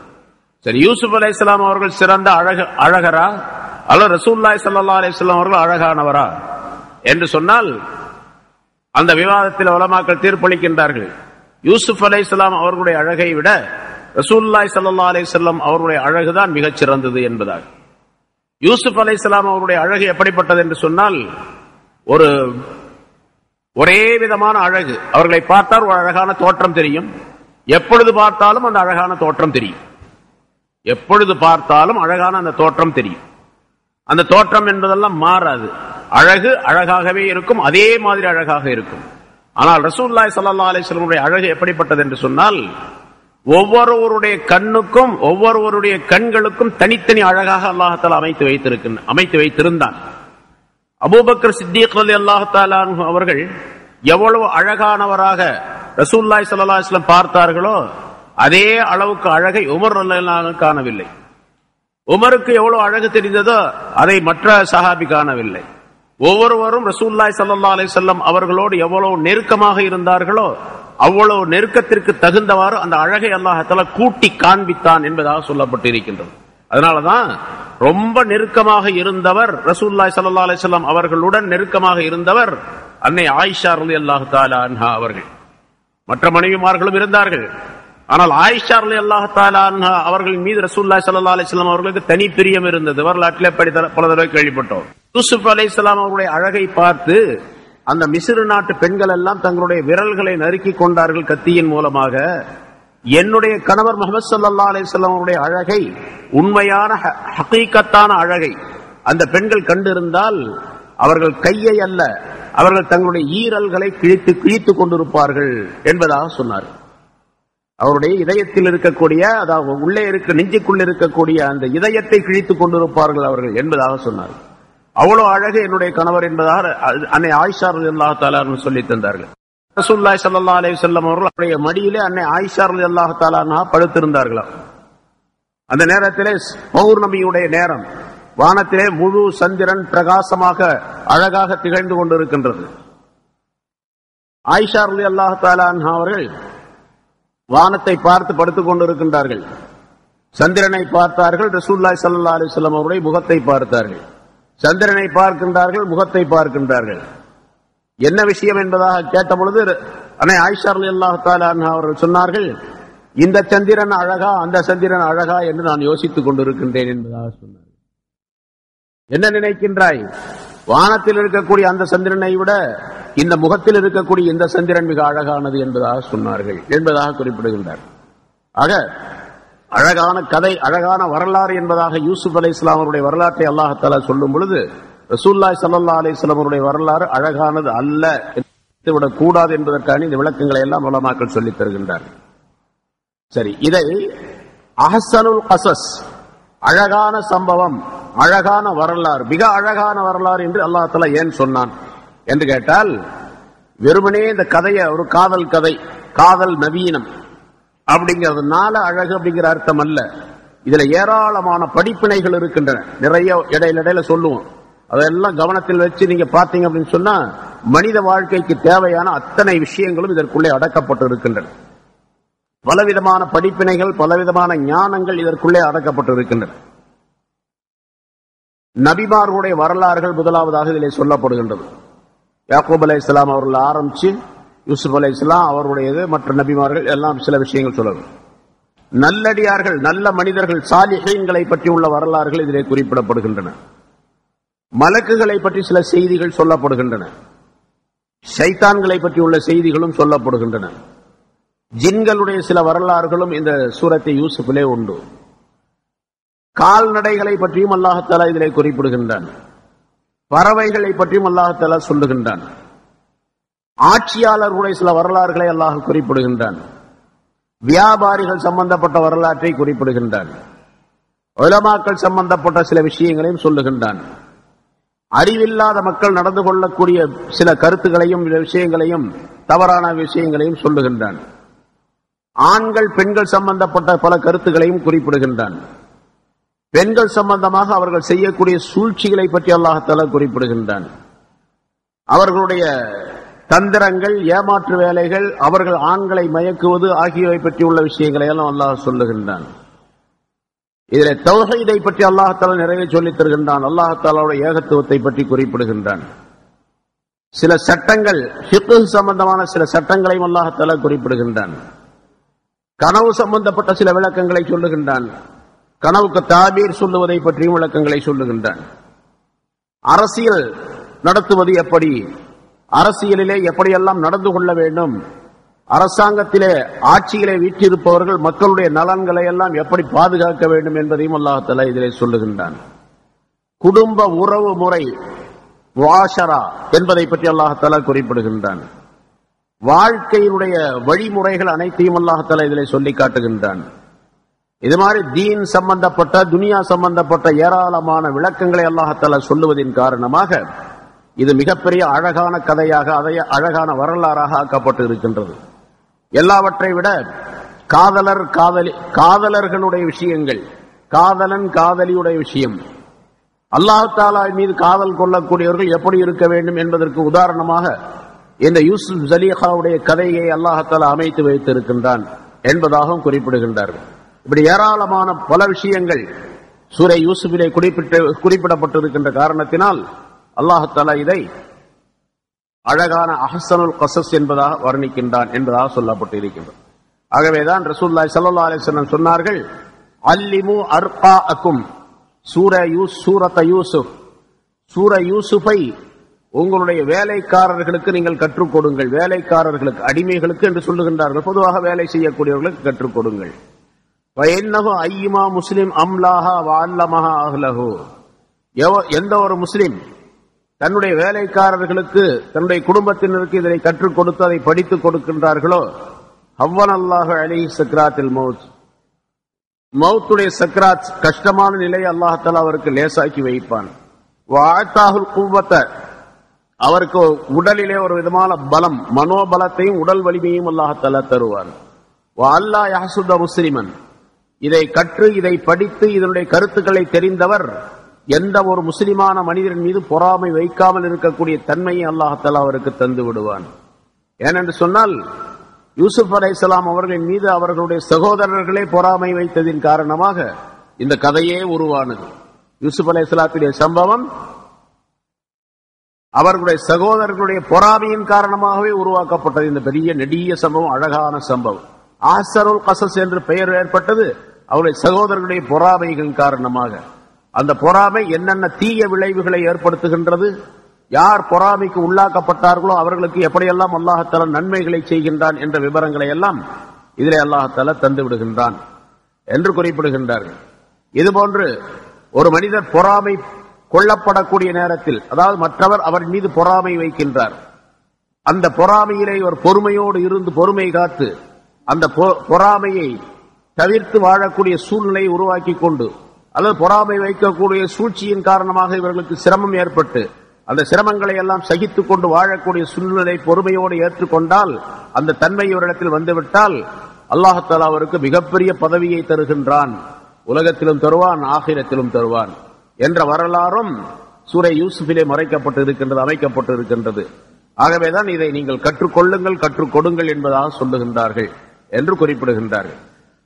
சரி, யூசுப் அலைஹிஸ்ஸலாம் அவர்கள் சிறந்த அழகரா அல்லது ரசூலுல்லாஹி ஸல்லல்லாஹு அலைஹி வஸல்லம் அவர்கள் அழகானவரா என்று சொன்னால் அந்த விவாதத்தில் உலமாக்கள் தீர்ப்பளிக்கின்றார்கள். யூசுப் அலைஹிஸ்ஸலாம் அவர்களுடைய அழகை விட ரசூலுல்லாஹி ஸல்லல்லாஹு அலைஹி வஸல்லம் அவர்களுடைய அழகுதான் மிகச் சிறந்தது என்பதாக. யூசுப் அலைஹிஸ்ஸலாம் அவருடைய அழகு எப்படிப்பட்டது என்று சொன்னால் ஒரே விதமான அழகு. அவர்களை பார்த்தால் ஒரு அழகான தோற்றம் தெரியும். எப்பொழுது பார்த்தாலும் அந்த அழகான தோற்றம் தெரியும். எப்பொழுது பார்த்தாலும் அழகான அந்த தோற்றம் தெரியும். அந்த தோற்றம் என்பதெல்லாம் மாறாது. அழகு அழகாகவே இருக்கும், அதே மாதிரி அழகாக இருக்கும். ஆனால் ரசூலுல்லாஹி ஸல்லல்லாஹு அலைஹி வஸல்லம் அழகு எப்படிப்பட்டது என்று சொன்னால் ஒவ்வொருவருடைய கண்ணுக்கும் ஒவ்வொருவருடைய கண்களுக்கும் தனித்தனி அழகாக அல்லாஹ் தஆலா அமைத்து வைத்திருந்தான். அபூபக்கர் சித்திக் ரலியல்லாஹு தஆலா அன்ஹு அவர்கள் எவ்வளவு அழகானவராக ரசூலுல்லாஹி ஸல்லல்லாஹு அலைஹி வஸல்லம் பார்த்தார்களோ அதே அளவுக்கு அழகை உமர் ரலியல்லாஹு அன்ஹு காணவில்லை. உமருக்கு எவ்வளவு அழகு தெரிந்ததோ அதை மற்ற சஹாபி காணவில்லை. ஒவ்வொருவரும் ரசூலுல்லாஹி ஸல்லல்லாஹு அலைஹி வஸல்லம் அவர்களோடு எவ்வளவு நெருக்கமாக இருந்தார்களோ அவ்வளவு நெருக்கத்திற்கு தகுந்தவாறு அந்த அழகை அல்லாஹ் தஆலா கூட்டி காண்பித்தான் என்பதாக சொல்லப்பட்டு இருக்கின்றது. அதனாலதான் ரொம்ப நெருக்கமாக இருந்தவர் ரசூலுல்லாஹி ஸல்லல்லாஹு அலைஹி வஸல்லம் அவர்களுடன் நெருக்கமாக இருந்தவர் அன்னை ஆயிஷா ரலியல்லாஹு தஆலா அன்ஹா அவர்கள். மற்ற மனைவிமார்களும் இருந்தார்கள். ஆனால் ஆயிஷா ரலியல்லாஹு தஆலா அன்ஹா அவர்களின் மீது ரசூலுல்லாஹி ஸல்லல்லாஹு அலைஹி வஸல்லம் அவர்களுக்கு தனி பிரியம் இருந்தது. வரலாற்றிலே பல தடவை கேள்விப்பட்டோம். யூசுப் அலைஹிஸ்ஸலாம் அவருடைய அழகை பார்த்து அந்த மிஸ்ர் நாட்டு பெண்கள் எல்லாம் தங்களுடைய விரல்களை நறுக்கி கொண்டார்கள் கத்தியின் மூலமாக. என்னுடைய கணவர் முஹம்மது ஸல்லல்லாஹு அலைஹி வஸல்லம் அவருடைய அழகை, உண்மையான ஹகீகத்தான அழகை அந்த பெண்கள் கண்டிருந்தால் அவர்கள் கையை அல்ல, அவர்கள் தங்களுடைய ஈரல்களை கிழித்து கொண்டிருப்பார்கள் என்பதாக சொன்னார். அவருடைய இதயத்தில் இருக்கக்கூடிய, அதாவது உள்ளே நெஞ்சுக்குள் இருக்கக்கூடிய அந்த இதயத்தை கிழித்துக் கொண்டிருப்பார்கள் அவர்கள் என்பதாக சொன்னார். அவ்வளவு அழகு என்னுடைய கணவர் என்பதாக அன்னை ஆயிஷா ரலியல்லாஹு தஆலா அன்ஹா சொல்லி தந்தார்கள். ரசூலுல்லாஹி ஸல்லல்லாஹு அலைஹி வஸல்லம் அவர்கள் அவருடைய மடியிலே அன்னை ஆயிஷா ரலியல்லாஹு தஆலா அன்ஹா படுத்திருந்தார்களாம். அந்த நேரத்திலே பௌர்ணமியுடைய நேரம், வானத்திலே முழு சந்திரன் பிரகாசமாக அழகாக திகழ்ந்து கொண்டிருக்கின்றது. ஆயிஷா ரலியல்லாஹு தஆலா அன்ஹா அவர்கள் வானத்தை பார்த்து படுத்துக் கொண்டிருக்கின்றார்கள். சந்திரனை பார்த்தார்கள். ரசூலுல்லாஹி ஸல்லல்லாஹு அலைஹி வஸல்லம் அவருடைய முகத்தை பார்த்தார்கள். சந்திரனை பார்க்கின்றார்கள், முகத்தை பார்க்கின்றார்கள். என்ன விஷயம் என்பதாக கேட்ட பொழுது அன்னை ஆயிஷா ரலியல்லாஹு தஆலா அன்ஹா அவர்கள் சொன்னார்கள், இந்த சந்திரன் அழகா அந்த சந்திரன் அழகா என்று நான் யோசித்துக் கொண்டிருக்கின்றேன் என்பதாக சொன்னார். என்ன நினைக்கின்றாய்? வானத்தில் இருக்கக்கூடிய அந்த சந்திரனை விட இந்த முகத்தில் இருக்கக்கூடிய இந்த சந்திரன் மிக அழகானது என்பதாக சொன்னார்கள் என்பதாக குறிப்பிடுகின்றார். ஆக அழகான கதை, அழகான வரலாறு என்பதாக யூசுப் அலைஹிஸ்ஸலாம் அவருடைய வரலாற்றை அல்லாஹ் தஆலா சொல்லும் பொழுது ரசூலுல்லாஹி ஸல்லல்லாஹு அலைஹி வஸல்லம் அவருடைய வரலாறு அழகானது அல்ல என்று விடக் கூடாது என்பதற்கான இந்த விளக்கங்களை எல்லாம் உலமாக்கள் சொல்லித் தருகின்றார்கள். சரி, இதை அஹ்ஸனுல் கஸஸ், அழகான சம்பவம், அழகான வரலாறு, மிக அழகான வரலாறு என்று அல்லாஹ் தஆலா ஏன் சொன்னான் என்று கேட்டால், வெறுமனே இந்த கதையை ஒரு காதல் கதை, காதல் நவீனம் அப்படிங்கிறதுனால அழகு அப்படிங்கிற அர்த்தம் அல்ல. இதுல ஏராளமான படிப்பினைகள் இருக்கின்றன. நிறைய இடையில சொல்லுவோம். அதெல்லாம் கவனத்தில் வச்சு நீங்க பாத்தீங்க அப்படின்னு சொன்னா மனித வாழ்க்கைக்கு தேவையான அத்தனை விஷயங்களும் இதற்குள்ளே அடக்கப்பட்டு இருக்கின்றன. பலவிதமான படிப்பினைகள், பலவிதமான ஞானங்கள் இதற்குள்ளே அடக்கப்பட்டு இருக்கின்றன. நபிமார்களுடைய வரலாறுகள் முதலாவதாக இதிலே சொல்லப்படுகின்றது. யாக்கூப் அலைஹிஸ்ஸலாம் அவர்கள் ஆரம்பிச்சு யூசுப் அலைஹிஸ்ஸலாம் அவருடையது, மற்ற நபிமார்கள் எல்லாம் சில விஷயங்கள் சொல்லணும். நல்லடியார்கள், நல்ல மனிதர்கள், சாலிஹீன்களை பற்றி உள்ள வரலாறுகள் இதிலே குறிப்பிடப்படுகின்றன. மலக்குகளை பற்றி சில செய்திகள் சொல்லப்படுகின்றன. ஷைத்தான்களை பற்றி உள்ள செய்திகளும் சொல்லப்படுகின்றன. ஜின்களுடைய சில வரலாறுகளும் இந்த சூரத்தை யூசுஃபிலே உண்டு. கால்நடைகளை பற்றியும் அல்லாஹ் தஆலா இதிலே குறிப்பிடுகின்றான். பறவைகளை பற்றியும் அல்லாஹ் தஆலா சொல்லுகின்றான். ஆட்சியாளர்களுடைய சில வரலாறுகளை அல்லாஹ் குறிப்பிடுகின்றான். வியாபாரிகள் சம்பந்தப்பட்ட வரலாற்றை குறிப்பிடுகின்றான். உலமாக்கள் சம்பந்தப்பட்ட சில விஷயங்களையும் சொல்லுகின்றான். அறிவில்லாத மக்கள் நடந்து கொள்ளக்கூடிய சில கருத்துக்களையும் விஷயங்களையும் தவறான விஷயங்களையும் சொல்லுகின்றான். ஆண்கள் பெண்கள் சம்பந்தப்பட்ட பல கருத்துக்களையும் குறிப்பிடுகின்றான். பெண்கள் சம்பந்தமாக அவர்கள் செய்யக்கூடிய சூழ்ச்சிகளை பற்றி அல்லாஹ் தஆலா குறிப்பிடுகின்றான். அவர்களுடைய தந்திரங்கள், ஏமாற்று வேலைகள், அவர்கள் ஆண்களை மயக்குவது ஆகியவை பற்றி உள்ள விஷயங்களை எல்லாம் அல்லாஹ் சொல்லுகின்றான். இதில் தௌஹீதை பற்றி அல்லாஹ் தஆலா நிறைய சொல்லித் தருகின்றான். அல்லாஹ் தஆலாவுடைய ஏகத்துவத்தை பற்றி குறிப்பிடுகின்றான். சில சட்டங்கள், ஃபிக்ஹ் சம்பந்தமான சில சட்டங்களையும் அல்லாஹ் தஆலா குறிப்பிடுகின்றான். கனவு சம்பந்தப்பட்ட சில விளக்கங்களை சொல்லுகின்றான். கனவுக்கு தாபீர் சொல்லுவதை பற்றியும் விளக்கங்களை சொல்லுகின்றான். அரசியல் நடத்துவது எப்படி, அரசியலிலே எப்படியெல்லாம் நடந்து கொள்ள வேண்டும், அரசாங்கத்திலே ஆட்சியிலே வீற்றிருப்பவர்கள் மக்களுடைய நலன்களை எல்லாம் எப்படி பாதுகாக்க வேண்டும் என்பதையும் அல்லாஹ் தஆலா இதிலே சொல்லுகின்றான். குடும்ப உறவு முறை முஆஷரா என்பதை பற்றி அல்லாஹ் தஆலா குறிப்பிடுகின்றான். வாழ்க்கையினுடைய வழிமுறைகள் அனைத்தையும் அல்லாஹ் தஆலா இதிலே சொல்லி காட்டுகின்றான். இது மாதிரி தீன் சம்பந்தப்பட்ட, துனியா சம்பந்தப்பட்ட ஏராளமான விளக்கங்களை அல்லாஹ் தஆலா சொல்லுவதின் காரணமாக இது மிகப்பெரிய அழகான கதையாக, அழகான வரலாறாக ஆக்கப்பட்டு இருக்கின்றது. எல்லாவற்றை விட காதலர்களுடைய விஷயங்கள், காதலன் காதலியுடைய விஷயம், அல்லாஹ் தஆலா மீது காதல் கொள்ளக்கூடியவர்கள் எப்படி இருக்க வேண்டும் என்பதற்கு உதாரணமாக இந்த யூசுப் ஜலீஹாவுடைய கதையை அல்லாஹ் தஆலா அமைத்து வைத்திருக்கின்றான் என்பதாகவும் குறிப்பிடுகின்றார்கள். இப்படி ஏராளமான பல விஷயங்கள் சூரை யூசுஃபிலே குறிப்பிடப்பட்டிருக்கின்ற காரணத்தினால் அல்லாஹ் தஆலா இதை அழகான அஹ்ஸனுல் கஸஸ் என்பதாக வர்ணிக்கின்றான் என்பதாக சொல்லப்பட்டு இருக்கின்றது. ஆகவேதான் ரசூலுல்லாஹி ஸல்லல்லாஹு அலைஹி வஸல்லம் சொன்னார்கள், அல்லிமு அர்காஅக்கும் சூரத்த யூசுப், சூரை யூசுஃபை உங்களுடைய வேலைக்காரர்களுக்கு நீங்கள் கற்றுக் கொடுங்கள். வேலைக்காரர்களுக்கு, அடிமைகளுக்கு என்று சொல்லுகின்றார்கள். பொதுவாக வேலை செய்யக்கூடியவர்களுக்கு கற்றுக் கொடுங்கள். வயன்னஹு ஐயுமா முஸ்லிம் அம்லாஹா வஅல்லமஹா அஹ்லஹு, எந்த ஒரு முஸ்லிம் தன்னுடைய வேலைக்காரர்களுக்கு, தன்னுடைய குடும்பத்தினருக்கு இதனை கற்றுக் கொடுத்து அதை படித்துக் கொடுக்கின்றார்களோ, ஹவ்வனல்லாஹு அலைஹி சக்ராத்தில் மௌத், மௌத்துடைய சக்ராத் கஷ்டமான நிலையை அல்லாஹ் தஆலா அவருக்கு லேசாக்கி வைப்பான். வஅதாஹுல் குவ்வத, அவருக்கு உடலிலே ஒரு விதமான பலம், மனோபலத்தையும் உடல் வலிமையும் அல்லாஹ் தஆலா தருவான். வஅல்லா யஹ்சுத முஸ்லிமன், இதை கற்று இதை படித்து இதனுடைய கருத்துக்களை தெரிந்தவர் எந்த ஒரு முஸ்லிமான மனிதரின் மீது பொறாமை வைக்காமல் இருக்கக்கூடிய தன்மையை அல்லாஹ் தஆலா அவருக்கு தந்து விடுவான். ஏனென்று சொன்னால் யூசுப் அலைஹிஸ்ஸலாம் அவர்களின் மீது அவர்களுடைய சகோதரர்களே பொறாமை வைத்ததின் காரணமாக இந்த கதையே உருவானது. யூசுப் அலைஹிஸ்ஸலாத்துடைய சம்பவம் அவர்களுடைய சகோதரர்களுடைய பொறாமையின் காரணமாகவே உருவாக்கப்பட்டது. இந்த பெரிய நெடிய சம்பவம், அழகான சம்பவம். அஹ்ஸனுல் கஸஸ் என்று பெயர் ஏற்பட்டது அவருடைய சகோதரர்களுடைய பொறாமையின் காரணமாக. அந்த பொறாமை என்னென்ன தீய விளைவுகளை ஏற்படுத்துகின்றது, யார் பொறாமைக்கு உள்ளாக்கப்பட்டார்களோ அவர்களுக்கு எப்படியெல்லாம் அல்லாஹ் தஆலா நன்மைகளை செய்கின்றான் என்ற விவரங்களை எல்லாம் இதிலே அல்லாஹ் தஆலா தந்து விடுகின்றான் என்று குறிப்பிடுகின்றார்கள். இதுபோன்று ஒரு மனிதர் பொறாமை கொள்ளப்படக்கூடிய நேரத்தில், அதாவது மற்றவர் அவர் மீது பொறாமை வைக்கின்றார், அந்த பொறாமையிலே ஒரு பொறுமையோடு இருந்து பொறுமை காத்து அந்த பொறாமையை தவிர்த்து வாழக்கூடிய சூழ்நிலையை உருவாக்கி கொண்டு, அல்லது பொறாமை வைக்கக்கூடிய சூழ்ச்சியின் காரணமாக இவர்களுக்கு சிரமம் ஏற்பட்டு அந்த சிரமங்களை எல்லாம் சகித்துக் கொண்டு வாழக்கூடிய சூழ்நிலை பொறுமையோடு ஏற்றுக்கொண்டால், அந்த தன்மை இவரிடத்தில் வந்துவிட்டால் அல்லாஹ் தஆலா அவருக்கு மிகப்பெரிய பதவியை தருகின்றான். உலகத்திலும் தருவான், ஆகிரத்திலும் தருவான் என்ற வரலாறும் சூரை யூசுஃபிலே மறைக்கப்பட்டு இருக்கின்றது, அமைக்கப்பட்டு இருக்கின்றது. ஆகவேதான் இதை நீங்கள் கற்றுக்கொள்ளுங்கள், கற்றுக் கொடுங்கள் என்பதாக சொல்லுகின்றார்கள் என்று குறிப்பிடுகின்றார்கள்.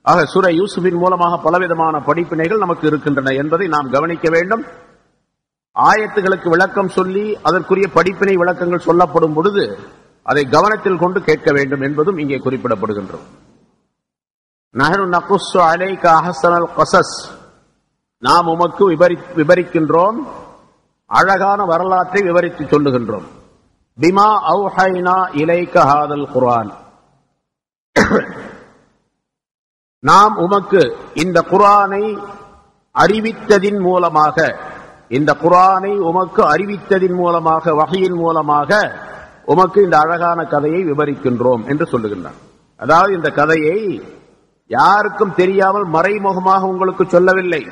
ஆக சூரை யூசுஃபின் மூலமாக பலவிதமான படிப்பினைகள் நமக்கு இருக்கின்றன என்பதை நாம் கவனிக்க வேண்டும். ஆயத்துகளுக்கு விளக்கம் சொல்லி அதற்குரிய படிப்பினை விளக்கங்கள் சொல்லப்படும் பொழுது அதை கவனத்தில் கொண்டு கேட்க வேண்டும் என்பதும் இங்கே குறிப்பிடப்படுகின்றது. நஹ்னு நகுஸ்ஸு அலைக அஹ்ஸனல் கஸஸ், நாம் உமக்கு விவரிக்கின்றோம், அழகான வரலாற்றை விவரித்து சொல்லுகின்றோம். பிமா அவ்ஹைனா இலைக ஹாதல் குர்ஆன், நாம் உமக்கு இந்த குர்ஆனை அறிவித்ததின் மூலமாக, இந்த குர்ஆனை உமக்கு அறிவித்ததின் மூலமாக, வஹீயின் மூலமாக உமக்கு இந்த அழகான கதையை விவரிக்கின்றோம் என்று சொல்லுகின்றான். அதாவது இந்த கதையை யாருக்கும் தெரியாமல் மறைமுகமாக உங்களுக்கு சொல்லவில்லை,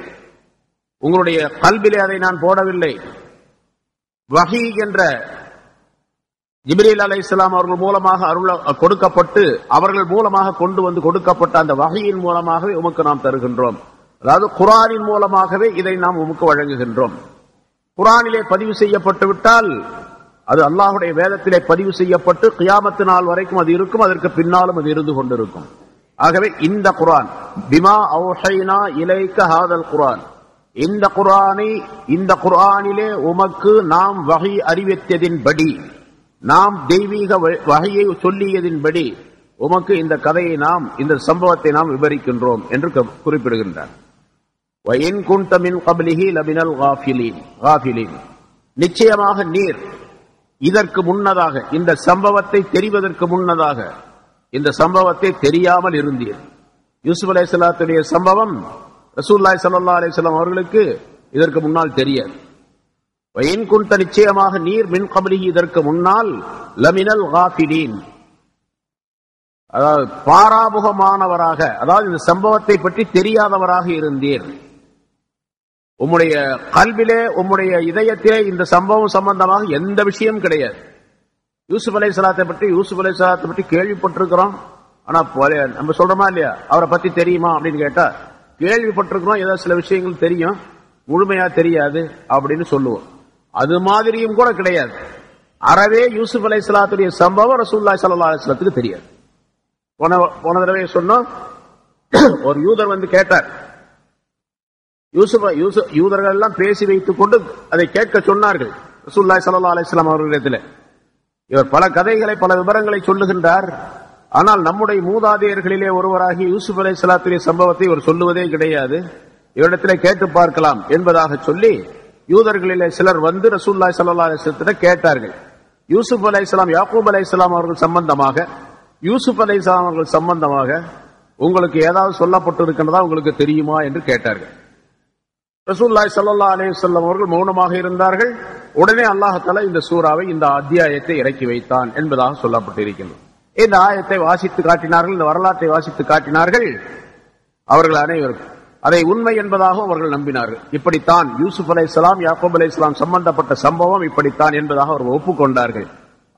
உங்களுடைய கல்விலே அதை நான் போடவில்லை, வஹி என்ற ஜிப்ரீல் அலைஹிஸ்ஸலாம் அவர்கள் மூலமாக அருள் கொடுக்கப்பட்டு அவர்கள் மூலமாக கொண்டு வந்து கொடுக்கப்பட்ட அந்த வஹியின் மூலமாகவே உமக்கு நாம் தருகின்றோம். அதாவது குர்ஆனின் மூலமாகவே இதை நாம் உமக்கு வழங்குகின்றோம். குர்ஆனிலே பதிவு செய்யப்பட்டு விட்டால் அது அல்லாஹ்வுடைய வேதத்திலே பதிவு செய்யப்பட்டு கியாமத்து நாள் வரைக்கும் அது இருக்கும், அதற்கு பின்னாலும் அது இருந்து கொண்டிருக்கும். ஆகவே இந்த குர்ஆன் பிமா அவ்ஹைனா இலைக ஹாதல் குர்ஆன், இந்த குர்ஆனிலே உமக்கு நாம் வஹி அறிவித்ததின்படி, நாம் தெய்வீக வஹியை சொல்லியதின்படி உமக்கு இந்த கதையை நாம், இந்த சம்பவத்தை நாம் விவரிக்கின்றோம் என்று குறிப்பிடுகின்றார். வஇன் குன்த மின் கப்லிஹி லமினல் காஃபிலீன், நிச்சயமாக நீர் இதற்கு முன்னதாக, இந்த சம்பவத்தை தெரிவதற்கு முன்னதாக இந்த சம்பவத்தை தெரியாமல் இருந்தீர். யூசுப் அலைஹிஸ்ஸலாத்துடைய சம்பவம் ரசூலுல்லாஹி ஸல்லல்லாஹு அலைஹி வஸல்லம் அவர்களுக்கு இதற்கு முன்னால் தெரியாது. வயின் குன்த, நிச்சயமாக நீர் மின் கப்லிஹி இதற்கு முன்னால் லமினல் காஃபிலீன், அதாவது பாராமுகமானவராக, அதாவது இந்த சம்பவத்தை பற்றி தெரியாதவராக இருந்தீர். உம்முடைய கல்விலே, உம்முடைய இதயத்திலே இந்த சம்பவம் சம்பந்தமாக எந்த விஷயம் கிடையாது. யூசுப் அலைஹிஸ்ஸலாத்தை பற்றி கேள்விப்பட்டிருக்கிறோம், ஆனா நம்ம சொல்றோமா இல்லையா, அவரை பத்தி தெரியுமா அப்படின்னு கேட்டா கேள்விப்பட்டிருக்கிறோம், ஏதாவது சில விஷயங்கள் தெரியும், முழுமையா தெரியாது அப்படின்னு சொல்லுவோம். அது மாதிரியும் கூட கிடையாது. அறவே யூசுப் அலைஹிஸ்ஸலாத்துடைய சம்பவம் ரசூலுல்லாஹி ஸல்லல்லாஹு அலைஹி வஸல்லத்துக்கு தெரியாது. போன தடவை சொன்னோம், ஒரு யூதர் வந்து கேட்டார், யூதர்கள் எல்லாம் பேசி வைத்துக் கொண்டு அதை கேட்க சொன்னார்கள் ரசூலுல்லாஹி ஸல்லல்லாஹு அலைஹி வஸல்லம் அவர்களிடத்தில். இவர் பல கதைகளை, பல விவரங்களை சொல்லுகின்றார். ஆனால் நம்முடைய மூதாதையர்களிலே ஒருவராகி யூசுப் அலைஹிஸ்ஸலாத்துடைய சம்பவத்தை இவர் சொல்லுவதே கிடையாது, இவரிடத்திலே கேட்டு பார்க்கலாம் என்பதாக சொல்லி யூதர்களிலே சிலர் வந்து ரசூலுல்லாஹி ஸல்லல்லாஹு அலைஹி வஸல்லம் கேட்டார்கள். யூசுப் அலைஹிஸ்ஸலாம், யாக்கூப் அலைஹிஸ்ஸலாம் அவர்கள் சம்பந்தமாக, யூசுப் அலைஹிஸ்ஸலாம் அவர்கள் சம்பந்தமாக உங்களுக்கு ஏதாவது சொல்லப்பட்டு இருக்கின்றதா, உங்களுக்கு தெரியுமா என்று கேட்டார்கள். ரசூலுல்லாஹி ஸல்லல்லாஹு அலைஹி வஸல்லம் அவர்கள் மௌனமாக இருந்தார்கள். உடனே அல்லாஹ் தஆலா இந்த சூராவை, இந்த அத்தியாயத்தை இறக்கி வைத்தான் என்பதாக சொல்லப்பட்டிருக்கிறது. இந்த ஆயத்தை வாசித்து காட்டினார்கள், இந்த வரலாற்றை வாசித்து காட்டினார்கள். அவர்கள் அனைவரும் அதை உண்மை என்பதாக அவர்கள் நம்பினார்கள். இப்படித்தான் யூசுப் அலைஹிஸ்ஸலாம், யாக்கூப் அலைஹிஸ்ஸலாம் சம்பந்தப்பட்ட சம்பவம் இப்படித்தான் என்பதாக அவர்கள் ஒப்புக்கொண்டார்கள்.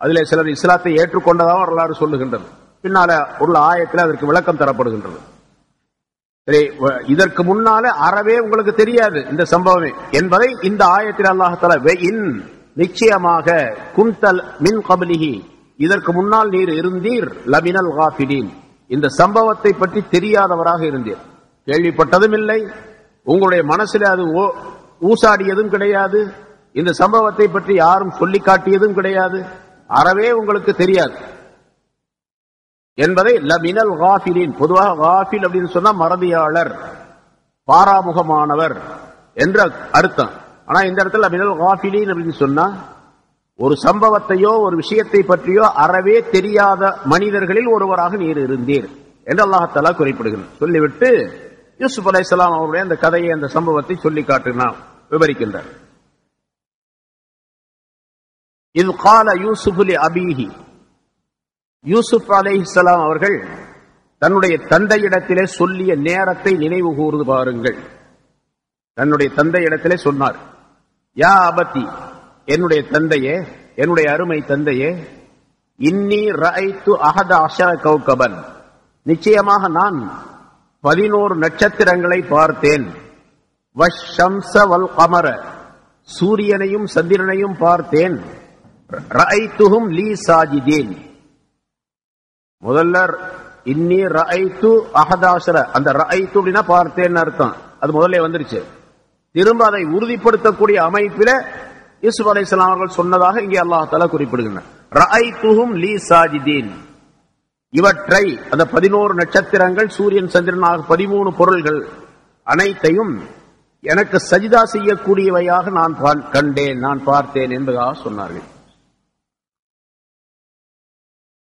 அதிலே சிலர் இஸ்லாத்தை ஏற்றுக்கொண்டதாக வரலாறு சொல்லுகின்றது. பின்னால உள்ள ஆயத்தில் அதற்கு விளக்கம் தரப்படுகின்றது. சரி, இதற்கு முன்னால அறவே உங்களுக்கு தெரியாது இந்த சம்பவமே என்பதை இந்த ஆயத்தில் அல்லாஹ் தஆலா வெயின், நிச்சயமாக குன்தல் மின் கப்லிஹி, இதற்கு முன்னால் நீர் இருந்தீர், லமினல் காஃபிலீன், இந்த சம்பவத்தை பற்றி தெரியாதவராக இருந்தீர், கேள்விப்பட்டதும் இல்லை, உங்களுடைய மனசில் அது ஊசாடியதும் கிடையாது, இந்த சம்பவத்தை பற்றி யாரும் சொல்லி காட்டியதும் கிடையாது, அறவே உங்களுக்கு தெரியாது என்பதை லமினல் காஃபிலீன். பொதுவாக காஃபில் அப்படின்னு சொன்னா மறதியாளர், பாராமுகமானவர் என்ற அர்த்தம். ஆனா இந்த இடத்துல லமினல் காஃபிலீன் அப்படின்னு சொன்னா ஒரு சம்பவத்தையோ ஒரு விஷயத்தை பற்றியோ அறவே தெரியாத மனிதர்களில் ஒருவராக நீர் இருந்தீர் என்று அல்லாஹ் தஆலா குறிப்பிடுகிறார். சொல்லிவிட்டு யூசுப் அலைஹிஸ்ஸலாம் அவருடைய அந்த கதையை, அந்த சம்பவத்தை சொல்லி காட்டினார், விவரிக்கின்றார். இது கால யூசுப் லி அபீஹி, யூசுப் அலைஹிஸ்ஸலாம் அவர்கள் தன்னுடைய தந்தையிடத்திலே சொல்லிய நேரத்தை நினைவு கூர்ந்து பாருங்கள். தன்னுடைய தந்தையிடத்திலே சொன்னார், யா அபதி, என்னுடைய தந்தையே, என்னுடைய அருமை தந்தையே, இன்னி ரஅய்து அஹத அஷர கௌகபன், நிச்சயமாக நான் 11 நட்சத்திரங்களை பார்த்தேன், வஷ்ஷம்ஸ வல் கமர, சூரியனையும் சந்திரனையும் பார்த்தேன், ரஅய்துஹும் லீ சாஜிதீன். முதல்ல இன்னி ரஅய்து அஹத அஷர, அந்த ரஅய்து அப்படின்னா பார்த்தேன்னு அர்த்தம், அது முதல்ல வந்துருச்சு. திரும்ப அதை உறுதிப்படுத்தக்கூடிய அமைப்பில யூசுப் அலைஹிஸ்ஸலாம் அவர்கள் சொன்னதாக இங்கே அல்லாஹ் தஆலா குறிப்பிடுகிறார். ரஅய்துஹும் லீ சாஜிதீன், இவற்றை, அந்த 11 நட்சத்திரங்கள், சூரியன் சந்திரனாக 13 பொருள்கள் அனைத்தையும் எனக்கு சஜிதா செய்யக்கூடியவையாக நான் கண்டேன், நான் பார்த்தேன் என்பதாக சொன்னார்கள்.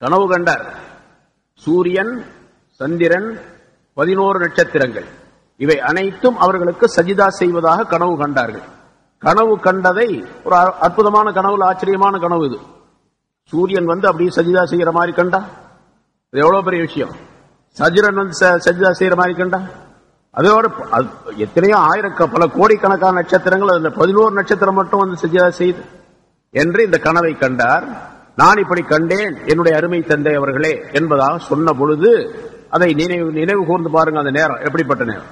கனவு கண்டார். சூரியன், சந்திரன், 11 நட்சத்திரங்கள், இவை அனைத்தும் அவர்களுக்கு சஜிதா செய்வதாக கனவு கண்டார்கள். கனவு கண்டதை, ஒரு அற்புதமான கனவுல ஆச்சரியமான கனவு இது. சூரியன் வந்து அப்படியே சஜிதா செய்யற மாதிரி கண்டா, இது எவ்வளவு பெரிய விஷயம். சந்திரன் வந்து சஜிதா செய்யற மாதிரி கண்டா, அதோட எத்தனையோ பல கோடிக்கணக்கான நட்சத்திரங்கள், அதுல 11 நட்சத்திரம் மட்டும் வந்து சஜிதா செய்து என்று இந்த கனவை கண்டார். நான் இப்படி கண்டேன் என்னுடைய அருமை தந்தை அவர்களே என்பதாக சொன்ன பொழுது அதை நினைவு கூர்ந்து பாருங்க. அந்த நேரம் எப்படிப்பட்ட நேரம்.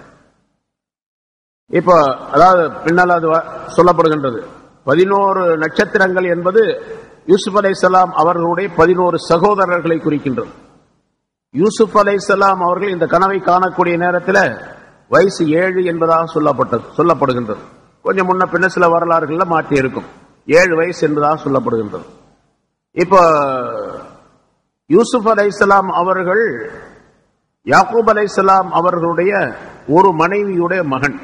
இப்ப அதாவது பின்னால் அது சொல்லப்படுகின்றது. 11 நட்சத்திரங்கள் என்பது யூசுப் அலைஹிஸ்ஸலாம் அவர்களுடைய 11 சகோதரர்களை குறிக்கின்றது. யூசுப் அலைஹிஸ்ஸலாம் அவர்கள் இந்த கனவை காணக்கூடிய நேரத்தில் வயசு 7 என்பதாக சொல்லப்படுகின்றது. கொஞ்சம் முன்ன பின்ன சில வரலாறுகள்ல மாற்றி இருக்கும். 7 வயசு என்பதாக சொல்லப்படுகின்றது. இப்ப யூசுப் அலைஹிஸ்ஸலாம் அவர்கள் யாக்கூப் அலைஹிஸ்ஸலாம் அவர்களுடைய ஒரு மனைவியுடைய மகன்.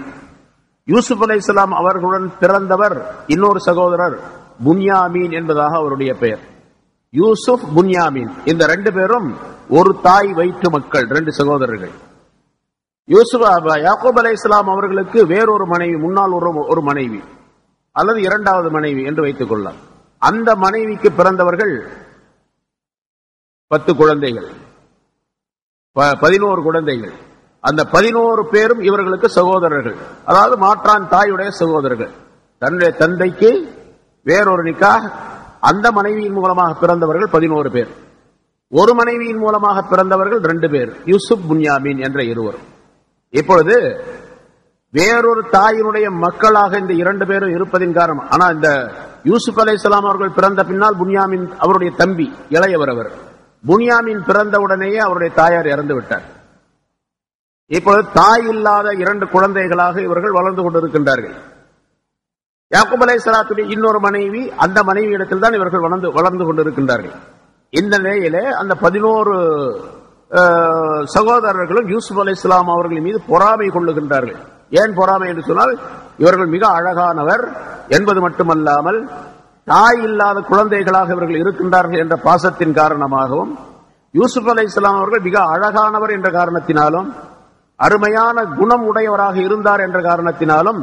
யூசுப் அலைஹிஸ்ஸலாம் அவர்களுடன் பிறந்தவர் இன்னொரு சகோதரர் புன்யாமீன் என்பதாக அவருடைய பெயர். யூசுப், புன்யாமீன் இந்த 2 பேரும் ஒரு தாய் வயிற்று மக்கள், 2 சகோதரர்கள். யாக்கூப் அலைஹிஸ்ஸலாம் அவர்களுக்கு வேறொரு மனைவி, முன்னால் ஒரு மனைவி அல்லது 2வது மனைவி என்று வைத்துக் கொள்ளலாம். அந்த மனைவிக்கு பிறந்தவர்கள் 10 குழந்தைகள், 11 குழந்தைகள். அந்த 11 பேரும் இவர்களுக்கு சகோதரர்கள், அதாவது மாற்றான் தாயுடைய சகோதரர்கள். தன்னுடைய தந்தைக்கு வேறொரு நிக்காஹ், அந்த மனைவியின் மூலமாக பிறந்தவர்கள் 11 பேர். ஒரு மனைவியின் மூலமாக பிறந்தவர்கள் 2 பேர், யூசுப், புன்யாமீன் என்ற இருவரும். இப்பொழுது வேறொரு தாயினுடைய மக்களாக இந்த 2 பேரும் இருப்பதின் காரணம். ஆனா இந்த யூசுப் அலைஹிஸ்ஸலாம் அவர்கள் பிறந்த பின்னால் புன்யாமீன் அவருடைய தம்பி, இளையவர் அவர். புன்யாமீன் பிறந்தவுடனேயே அவருடைய தாயார் இறந்து விட்டார். இப்பொழுது தாய் இல்லாத 2 குழந்தைகளாக இவர்கள் வளர்ந்து கொண்டிருக்கின்றார்கள். யாக்கூப் அலைஹிஸ்ஸலாத்துடைய இன்னொரு மனைவி, அந்த மனைவி இடத்தில் தான் இவர்கள் வளர்ந்து கொண்டிருக்கின்றார்கள். இந்த நிலையிலே அந்த 11 சகோதரர்களும் யூசுப் அலைஹிஸ்ஸலாம் அவர்களின் மீது பொறாமை கொள்ளுகின்றார்கள். ஏன் பொறாமை என்று சொன்னால், இவர்கள் மிக அழகானவர் என்பது மட்டுமல்லாமல் தாய் இல்லாத குழந்தைகளாக இவர்கள் இருக்கின்றார்கள் என்ற பாசத்தின் காரணமாகவும், யூசுப் அலைஹிஸ்ஸலாம் அவர்கள் மிக அழகானவர் என்ற காரணத்தினாலும், அருமையான குணம் உடையவராக இருந்தார் என்ற காரணத்தினாலும்,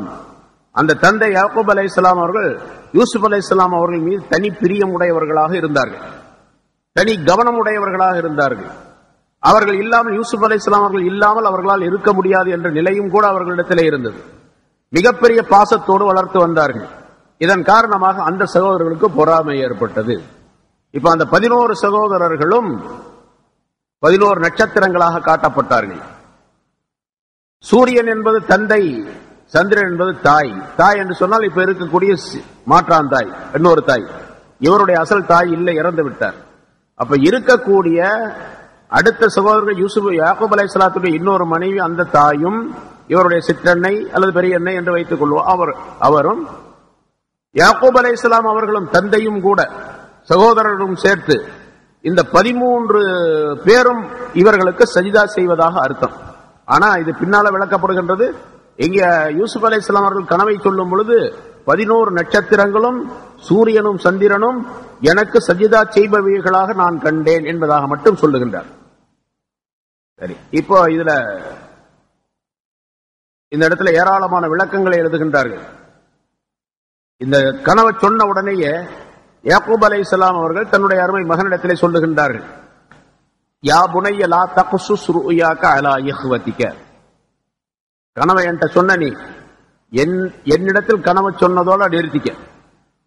அந்த தந்தை யாக்கூப் அலைஹிஸ்ஸலாம் அவர்கள் யூசுப் அலைஹிஸ்ஸலாம் அவர்கள் மீது தனி பிரியம் உடையவர்களாக இருந்தார்கள், தனி கவனம் உடையவர்களாக இருந்தார்கள். அவர்கள் இல்லாமல், யூசுப் அலைஹிஸ்ஸலாம் அவர்கள் இல்லாமல் அவர்களால் இருக்க முடியாது என்ற நிலையும் கூட அவர்களிடத்திலே இருந்தது. மிகப்பெரிய பாசத்தோடு வளர்த்து வந்தார்கள். இதன் காரணமாக அந்த சகோதரர்களுக்கு பொறாமை ஏற்பட்டது. இப்ப அந்த 11 சகோதரர்களும் 11 நட்சத்திரங்களாக காட்டப்பட்டார்கள். சூரியன் என்பது தந்தை, சந்திரன் என்பது தாய். தாய் என்று சொன்னால் இப்ப இருக்கக்கூடிய மாற்றான் தாய், இன்னொரு தாய். இவருடைய அசல் தாய் இல்லை, இறந்து விட்டார். அப்ப இருக்கக்கூடிய அடுத்த சகோதரர்கள் யூசுப், யாக்கூப் அலைஹிஸ்ஸலாத்துடைய இன்னொரு மனைவி, அந்த தாயும் இவருடைய சிற்றன்னை அல்லது பெரிய எண்ணெய் என்று வைத்துக் கொள்வோம். அவரும் யாக்கூப் அலைஹிஸ்ஸலாம் அவர்களும் தந்தையும் கூட சகோதரர்களும் சேர்த்து இந்த 13 பேரும் இவர்களுக்கு சஜிதா செய்வதாக அர்த்தம். ஆனா இது பின்னால விளக்கப்படுகின்றது. இங்க யூசுப் அலைஹிஸ்ஸலாம் அவர்கள் கனவை சொல்லும் பொழுது 11 நட்சத்திரங்களும் சூரியனும் சந்திரனும் எனக்கு சஜிதா செய்பவர்களாக நான் கண்டேன் என்பதாக மட்டும் சொல்லுகின்றார். சரி, இப்போ இந்த இடத்துல ஏராளமான விளக்கங்களை எழுதுகின்றார்கள். இந்த கனவை சொன்ன உடனேயே யாக்கூப் அலைஹிஸ்ஸலாம் அவர்கள் தன்னுடைய அருமை மகனிடத்திலே சொல்லுகின்றார்கள், யா புனைய லா தக்சுஸ் ருயாக அலா இஹ்வதிக. கனவை என்கிட்ட சொன்ன நீ என்னிடத்தில் கனவை சொன்னதோட நிறுத்திக்க,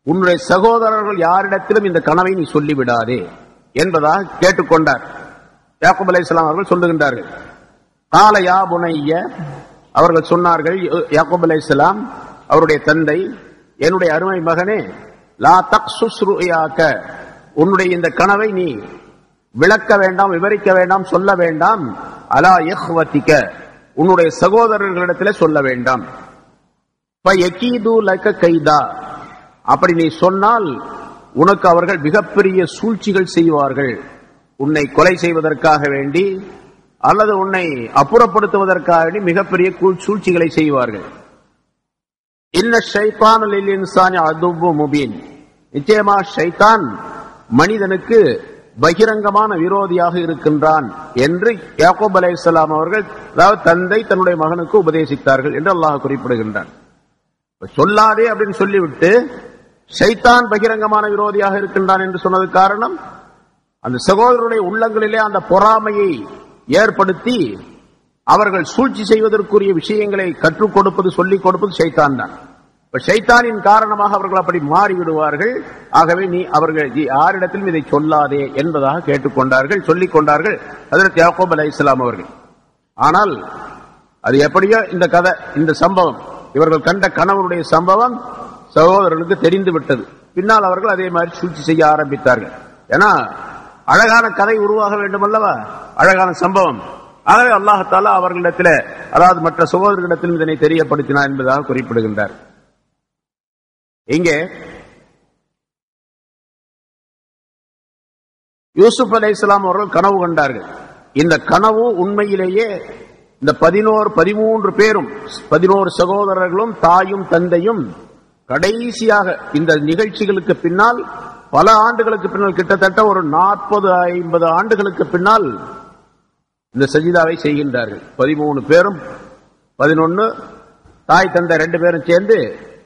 உன்னுடைய சகோதரர்கள் யாரிடத்திலும் இந்த கனவை நீ சொல்லிவிடாதே என்பதாக கேட்டுக்கொண்டார். யாக்கூப் அலைஹிஸ்ஸலாம் அவர்கள் சொல்லுகின்றார்கள், கால யா புனைய, அவர்கள் சொன்னார்கள், யாக்கூப் அலைஹிஸ்ஸலாம் அவருடைய தந்தை, என்னுடைய அருமை மகனே, லா தக்சுஸ் ருயாக, உன்னுடைய இந்த கனவை நீ விளக்க வேண்டாம், விவரிக்க வேண்டாம், சொல்ல வேண்டாம். அலா இஹ்வதிக, உன்னுடைய சகோதரர்களிடத்திலே சொல்ல வேண்டாம். கைதா, அப்படி நீ சொன்னால் உனக்கு அவர்கள் மிகப்பெரிய சூழ்ச்சிகள் செய்வார்கள். உன்னை கொலை செய்வதற்காக வேண்டி அல்லது உன்னை அப்புறப்படுத்துவதற்காக வேண்டி மிகப்பெரிய சூழ்ச்சிகளை செய்வார்கள். இன்ன ஷைத்தான் லில் இன்சானி அதுவ்வு முபீன், நிச்சயமா ஷைத்தான் மனிதனுக்கு பகிரங்கமான விரோதியாக இருக்கின்றான் என்று யாக்கூப் அலைஹிஸ்ஸலாம் அவர்கள், அதாவது தந்தை தன்னுடைய மகனுக்கு உபதேசித்தார்கள் என்று அல்லாஹ் குறிப்பிடுகின்றான். சொல்லாதே அப்படின்னு சொல்லிவிட்டு ஷைத்தான் பகிரங்கமான விரோதியாக இருக்கின்றான் என்று சொன்னது காரணம், அந்த சகோதரருடைய உள்ளங்களிலே அந்த பொறாமையை ஏற்படுத்தி அவர்கள் சூழ்ச்சி செய்வதற்குரிய விஷயங்களை கற்றுக் கொடுப்பது, சொல்லிக் கொடுப்பது ஷைத்தான் தான். ஷைத்தானின் காரணமாக அவர்கள் அப்படி மாறிவிடுவார்கள். ஆகவே நீ அவர்கள் யாரிடத்திலும் இதை சொல்லாதே என்பதாக கேட்டுக்கொண்டார்கள், சொல்லிக் கொண்டார்கள் ஹஜ்ரத் யாக்கூப் அலைஹிஸ்ஸலாம் அவர்கள். ஆனால் அது எப்படியோ இந்த கதை, இந்த சம்பவம், இவர்கள் கண்ட கணவனுடைய சம்பவம் சகோதரர்களுக்கு தெரிந்து விட்டது. பின்னால் அவர்கள் அதே மாதிரி சூழ்ச்சி செய்ய ஆரம்பித்தார்கள். ஏன்னா அழகான கதை உருவாக வேண்டும் அல்லவா, அழகான சம்பவம். ஆகவே அல்லாஹ் தஆலா அவர்களிடத்தில், அதாவது மற்ற சகோதரர்களிடத்திலும் இதனை தெரியப்படுத்தினார் என்பதாக குறிப்பிடுகின்றார். இங்கே யூசுப் அலைஹிஸ்ஸலாம் அவர்கள் கனவு கண்டார்கள். இந்த கனவு உண்மையிலேயே இந்த 13 பேரும், 13 சகோதரர்களும் தாயும் தந்தையும் கடைசியாக இந்த நிகழ்ச்சிகளுக்கு பின்னால், பல ஆண்டுகளுக்கு பின்னால், கிட்டத்தட்ட ஒரு 40-50 ஆண்டுகளுக்கு பின்னால் இந்த சஜிதாவை செய்கின்றார்கள். 13 பேரும், 11 தாய் தந்தை 2 பேரும் சேர்ந்து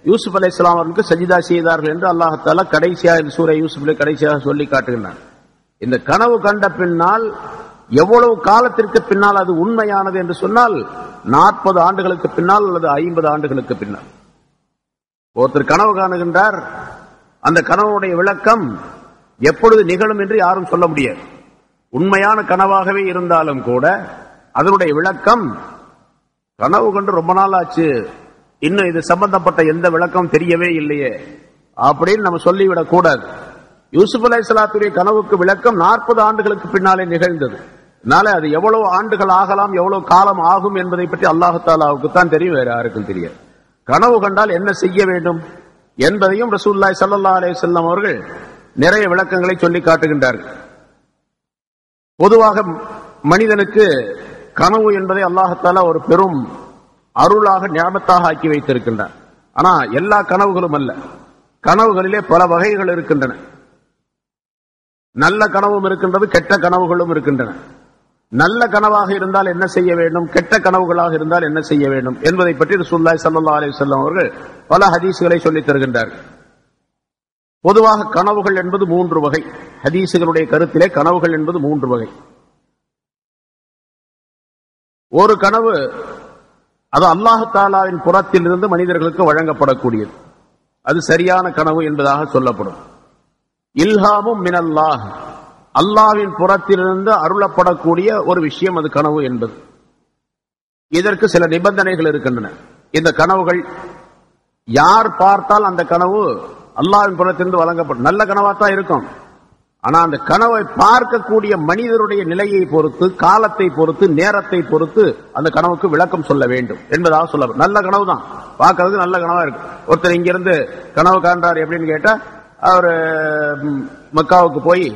யூசுப் அலைஹிஸ்ஸலாம் அவர்களுக்கு சஜிதா செய்தார்கள் என்று அல்லாஹ் தஆலா கடைசியாக இந்த சூரா யூசுஃபிலே கடைசியாக சொல்லி காட்டுகின்றார். இந்த கனவு கண்ட பின்னால் எவ்வளவு காலத்திற்கு பின்னால் அது உண்மையானது என்று சொன்னால் 40 ஆண்டுகளுக்கு பின்னால் அல்லது 50 ஆண்டுகளுக்கு பின்னால். ஒருத்தர் கனவு காணுகின்றார், அந்த கனவுடைய விளக்கம் எப்பொழுது நிகழும் என்று யாரும் சொல்ல முடியாது. உண்மையான கனவாகவே இருந்தாலும் கூட அதனுடைய விளக்கம், கனவு கண்டு ரொம்ப நாள் ஆச்சு, இன்னும் இது சம்பந்தப்பட்ட எந்த விளக்கம் தெரியவே இல்லையே அப்படின்னு நம்ம சொல்லிவிடக் கூடாது. யூசுப் அலைஹிஸ்ஸலாத்துடைய கனவுக்கு விளக்கம் 40 ஆண்டுகளுக்கு பின்னாலே நிகழ்ந்தது. அதனால அது எவ்வளவு ஆண்டுகள் ஆகலாம், எவ்வளவு காலம் ஆகும் என்பதை பற்றி அல்லாஹ் தஆலாவுக்கு தான் தெரியும், வேற யாருக்கும் தெரியாது. கனவு கண்டால் என்ன செய்ய வேண்டும் என்பதையும் ரசூலுல்லாஹி ஸல்லல்லாஹு அலைஹி வஸல்லம் அவர்கள் நிறைய விளக்கங்களை சொல்லி காட்டுகின்றார்கள். பொதுவாக மனிதனுக்கு கனவு என்பதை அல்லாஹ் தஆலா ஒரு பெரும் அருளாக, நியாமத்தாக ஆக்கி வைத்திருக்கின்றார். ஆனா எல்லா கனவுகளும் அல்ல, கனவுகளிலே பல வகைகள் இருக்கின்றன. நல்ல கனவும் இருக்கின்றது, கெட்ட கனவுகளும் இருக்கின்றன. நல்ல கனவாக இருந்தால் என்ன செய்ய வேண்டும், கெட்ட கனவுகளாக இருந்தால் என்ன செய்ய வேண்டும் என்பதை பற்றி ரசூலுல்லாஹி ஸல்லல்லாஹு அலைஹி வஸல்லம் அவர்கள் பல ஹதீஸ்களை சொல்லித் தருகின்றார்கள். பொதுவாக கனவுகள் என்பது 3 வகை. ஹதீஸ்களுடைய கருத்திலே கனவுகள் என்பது 3 வகை. ஒரு கனவு அது அல்லாஹ் தஆலாவின் புறத்தில் இருந்து மனிதர்களுக்கு வழங்கப்படக்கூடியது, அது சரியான கனவு என்பதாக சொல்லப்படும். இல்ஹாமும் மினல்லாஹ், அல்லாஹ்வின் புறத்திலிருந்து அருளப்படக்கூடிய ஒரு விஷயம் அது கனவு என்பது. இதற்கு சில நிபந்தனைகள் இருக்கின்றன. இந்த கனவுகள் யார் பார்த்தால் அந்த கனவு அல்லாஹ்வின் புறத்திலிருந்து வழங்கப்படும், நல்ல கனவாத்தான் இருக்கும். ஆனா அந்த கனவை பார்க்கக்கூடிய மனிதருடைய நிலையை பொறுத்து, காலத்தை பொறுத்து, நேரத்தை பொறுத்து அந்த கனவுக்கு விளக்கம் சொல்ல வேண்டும் என்பதாக சொல்லப்படும். நல்ல கனவு தான், பார்க்கறதுக்கு நல்ல கனவா இருக்கு. ஒருத்தர் இங்கிருந்து கனவு காண்றாரு எப்படின்னு கேட்டா, அவர் மக்காவுக்கு போய்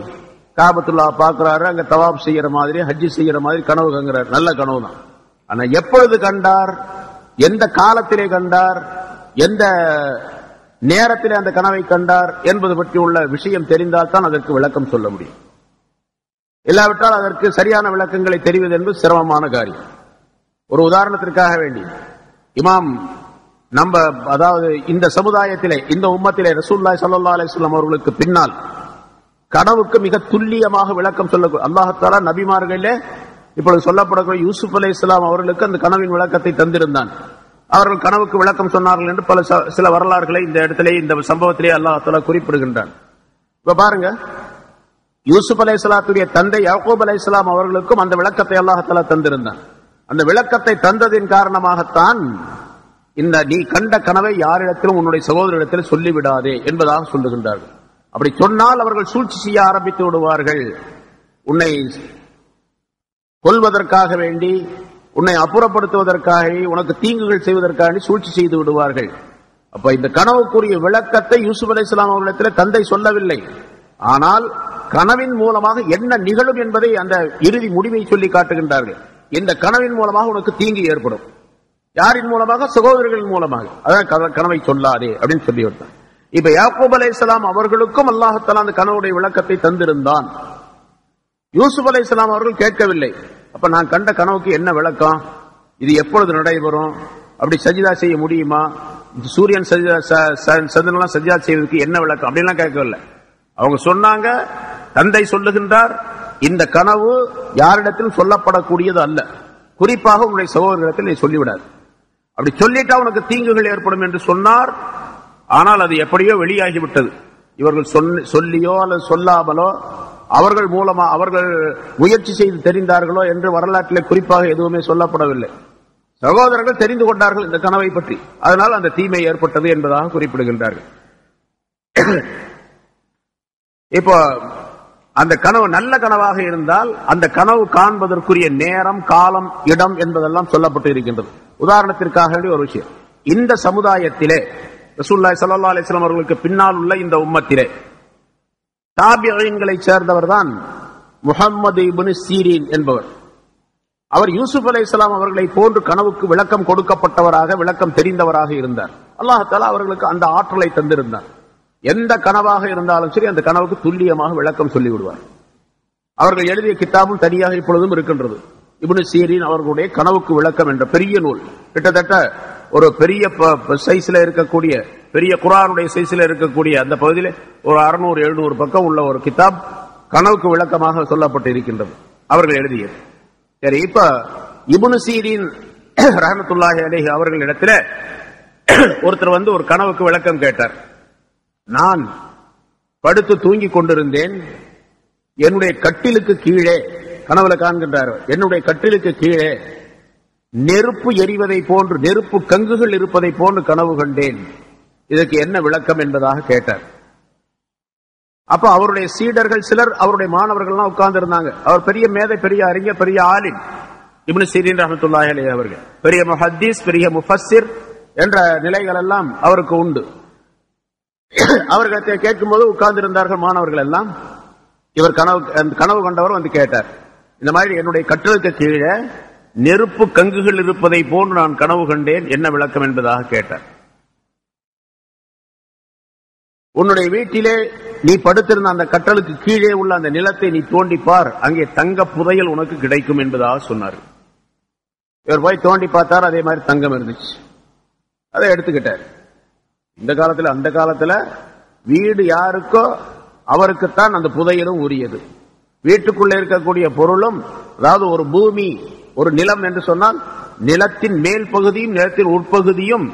காபத்துல்லா பார்க்கிறாரு, அங்க தவாப் செய்யற மாதிரி, ஹஜ்ஜி செய்யற மாதிரி கனவு கங்குறாரு, நல்ல கனவு தான். ஆனா எப்பொழுது கண்டார், எந்த காலத்திலே கண்டார், எந்த நேரத்திலே அந்த கனவை கண்டார் என்பது பற்றி உள்ள விஷயம் தெரிந்தால் தான் அதற்கு விளக்கம் சொல்ல முடியும். இல்லாவிட்டால் அதற்கு சரியான விளக்கங்களை தெரிவது என்பது சிரமமான காரியம். ஒரு உதாரணத்திற்காக வேண்டி, இமாம் நம்ம, அதாவது இந்த சமுதாயத்திலே, இந்த உம்மத்திலே ரசூலுல்லாஹி ஸல்லல்லாஹு அலைஹி வஸல்லம் அவர்களுக்கு பின்னால் கனவுக்கு மிக துல்லியமாக விளக்கம் சொல்ல அல்லாஹ் தஆலா நபிமார்களிலே இப்பொழுது சொல்லப்படக்கூடிய யூசுப் அலைஹிஸ்ஸலாம் அவர்களுக்கு அந்த கனவின் விளக்கத்தை தந்திருந்தான். அவர்கள் கனவுக்கு விளக்கம் சொன்னார்கள் என்று சில வரலாறுகளை இந்த இடத்திலே, இந்த சம்பவத்திலே அல்லாஹ் தஆலா குறிப்பிடுகின்றான். இப்ப பாருங்க, யூசுப் அலைஹிஸ்ஸலாத்துடைய தந்தை யாக்கூப் அலைஹிஸ்ஸலாம் அவர்களுக்கும் அந்த விளக்கத்தை அல்லாஹ் தஆலா தந்திருந்தான். அந்த விளக்கத்தை தந்ததின் காரணமாகத்தான் இந்த நீ கண்ட கனவை யாரிடத்திலும் உன்னுடைய சகோதரிடத்தில் சொல்லிவிடாதே என்பதாக சொல்லுகின்றார்கள். அப்படி சொன்னால் அவர்கள் சூழ்ச்சி செய்ய ஆரம்பித்து விடுவார்கள். உன்னை கொல்வதற்காக வேண்டி, உன்னை அப்புறப்படுத்துவதற்காக, உனக்கு தீங்குகள் செய்வதற்காக சூழ்ச்சி செய்து விடுவார்கள். அப்ப இந்த கனவுக்குரிய விளக்கத்தை யூசுப் அலைஹிஸ்ஸலாம் அவர்களிடத்தில் தந்தை சொல்லவில்லை. ஆனால் கனவின் மூலமாக என்ன நிகழும் என்பதை அந்த இறுதி முடிவை சொல்லி காட்டுகின்றார்கள். இந்த கனவின் மூலமாக உனக்கு தீங்கு ஏற்படும். யாரின் மூலமாக? சகோதரர்களின் மூலமாக. அதான் கனவை சொல்லாதே அப்படின்னு சொல்லி விட்டார். இப்ப யாக்கூப் அலைஹிஸ்ஸலாம் அவர்களுக்கும் அல்லாஹ் தஆலா அந்த கனவுடைய விளக்கத்தை தந்திருந்தான். யூசுப் அலைஹிஸ்ஸலாம் அவர்கள் கேட்கவில்லை. அப்ப நான் கண்ட கனவுக்கு என்ன விளக்கம், இது எப்பொழுது நடைபெறும், அப்படி சஜிதா செய்ய முடியுமா, சூரியன் சந்திரன்லாம் சஜிதா செய்வதற்கு என்ன விளக்கம் அப்படின்லாம் கேட்கவில்லை. அவங்க சொன்னாங்க, தந்தை சொல்லுகின்றார், இந்த கனவு யாரிடத்திலும் சொல்லப்படக்கூடியது அல்ல, குறிப்பாக உங்களுடைய சகோதரத்தில் நீ சொல்லிவிடாது. அப்படி சொல்லிட்டா உனக்கு தீங்குகள் ஏற்படும் என்று சொன்னார். ஆனால் அது எப்படியோ வெளியாகிவிட்டது. இவர்கள் சொல்லியோ அல்லது சொல்லாமலோ அவர்கள் மூலமா அவர்கள் முயற்சி செய்து தெரிந்தார்களோ என்று வரலாற்றில் குறிப்பாக எதுவுமே சொல்லப்படவில்லை. சகோதரர்கள் தெரிந்து கொண்டார்கள் இந்த கனவை பற்றி, அதனால் அந்த தீமை ஏற்பட்டது என்பதாக குறிப்பிடுகின்றார்கள். இப்போ அந்த கனவு நல்ல கனவாக இருந்தால் அந்த கனவு காண்பதற்குரிய நேரம், காலம், இடம் என்பதெல்லாம் சொல்லப்பட்டு இருக்கின்றது. உதாரணத்திற்காக ஒரு விஷயம், இந்த சமுதாயத்திலே ரசூலுல்லாஹி ஸல்லல்லாஹு அலைஹி வஸல்லம் அவர்களுக்கு பின்னால் உள்ள இந்த உம்மத்திலே தாபிஈன்களை சேர்ந்தவர் தான் முஹம்மது இப்னு சீரீன் என்பவர். அவர் யூசுப் அலைஹிஸ்ஸலாம் அவர்களை போன்று கனவுக்கு விளக்கம் கொடுக்கப்பட்டவராக, விளக்கம் தெரிந்தவராக இருந்தார். அல்லாஹ் தஆலா அவர்களுக்கு அந்த ஆற்றலை தந்திருந்தார். எந்த கனவாக இருந்தாலும் சரி அந்த கனவுக்கு துல்லியமாக விளக்கம் சொல்லிவிடுவார். அவர்கள் எழுதிய கித்தாபும் தனியாக இப்பொழுதும் இருக்கின்றது. இப்னு சீரீன் அவர்களுடைய கனவுக்கு விளக்கம் என்ற பெரிய நூல், கிட்டத்தட்ட ஒரு பெரிய சைஸ்ல இருக்கக்கூடிய, பெரிய குர்ஆனுடைய சைஸ்ல இருக்கக்கூடிய அந்த பகுதியில் ஒரு 600-700 பக்கம் உள்ள ஒரு கிதாப் கனவுக்கு விளக்கமாக சொல்லப்பட்டு இருக்கின்றது, அவர்கள் எழுதியது. சரி, இப்ப இப்னு சீரீன் ரஹ்மத்துல்லாஹி அலைஹி அவர்களிடத்தில் ஒருத்தர் வந்து ஒரு கனவுக்கு விளக்கம் கேட்டார். நான் படுத்து தூங்கிக் கொண்டிருந்தேன், என்னுடைய கட்டிலுக்கு கீழே, கனவுல காண்கின்றார், என்னுடைய கட்டிலுக்கு கீழே நெருப்பு எரிவதை போன்று, நெருப்பு கங்குகள் இருப்பதை போன்று கனவு கண்டேன், இதற்கு என்ன விளக்கம் என்பதாக கேட்டார். அப்ப அவருடைய சீடர்கள் சிலர், அவருடைய மாணவர்கள்லாம் உட்கார்ந்து இருந்தாங்க. அவர் பெரிய மேதை, பெரிய அறிஞர், பெரிய ஆலிம் இப்னு சீரீன் ரஹ்மத்துல்லாஹி அலைஹி அவர்கள். பெரிய முஹத்தீஸ், பெரிய முஃபஸ்ஸிர் என்ற நிலைகள் எல்லாம் அவருக்கு உண்டு. அவர்களை கேட்கும்போது உட்கார்ந்து இருந்தார்கள் மாணவர்கள் எல்லாம். இவர் கனவு கண்டவர் வந்து கேட்டார், இந்த மாதிரி என்னுடைய கட்டிலுக்கு கீழே நெருப்பு கங்குகள் இருப்பதை போன்று நான் கனவு கண்டேன், என்ன விளக்கம் என்பதாக கேட்டார். உன்னுடைய வீட்டிலே நீ படுத்திருந்த அந்த கட்டலுக்கு கீழே உள்ள அந்த நிலத்தை நீ தோண்டிப்பார், அங்கே தங்க புதையல் உனக்கு கிடைக்கும் என்பதாக சொன்னார். இவர் போய் தோண்டி பார்த்தார், அதே மாதிரி தங்கம் இருந்துச்சு. அதை எடுத்துக்கிட்டார். இந்த காலத்துல, அந்த காலத்துல வீடு யாருக்கோ அவருக்குத்தான் அந்த புதையலும் உரியது. வீட்டுக்குள்ள இருக்கக்கூடிய பொருளும், அதாவது ஒரு பூமி, ஒரு நிலம் என்று சொன்னால் நிலத்தின் மேல் பகுதியும் நிலத்தின் உட்பகுதியும்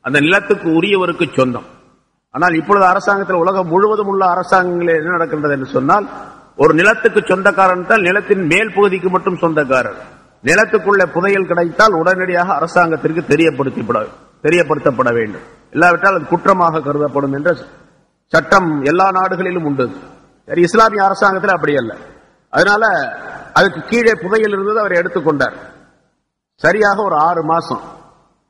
அந்த நிலத்துக்கு உரியவருக்கு சொந்தம். ஆனால் இப்பொழுது அரசாங்கத்தில், உலகம் முழுவதும் உள்ள அரசாங்கங்களில் என்ன நடக்கின்றது என்று சொன்னால், ஒரு நிலத்துக்கு சொந்தக்காரன் தான் நிலத்தின் மேல் பகுதிக்கு மட்டும் சொந்தக்காரர். நிலத்துக்குள்ள புதையல் கிடைத்தால் உடனடியாக அரசாங்கத்திற்கு தெரியப்படுத்தப்பட வேண்டும், இல்லாவிட்டால் அது குற்றமாக கருதப்படும் என்ற சட்டம் எல்லா நாடுகளிலும் உண்டு. இஸ்லாமிய அரசாங்கத்தில் அப்படி அல்ல. அதனால அதுக்கு கீழே புதையல் இருந்தது, அவர் எடுத்துக்கொண்டார். சரியாக ஒரு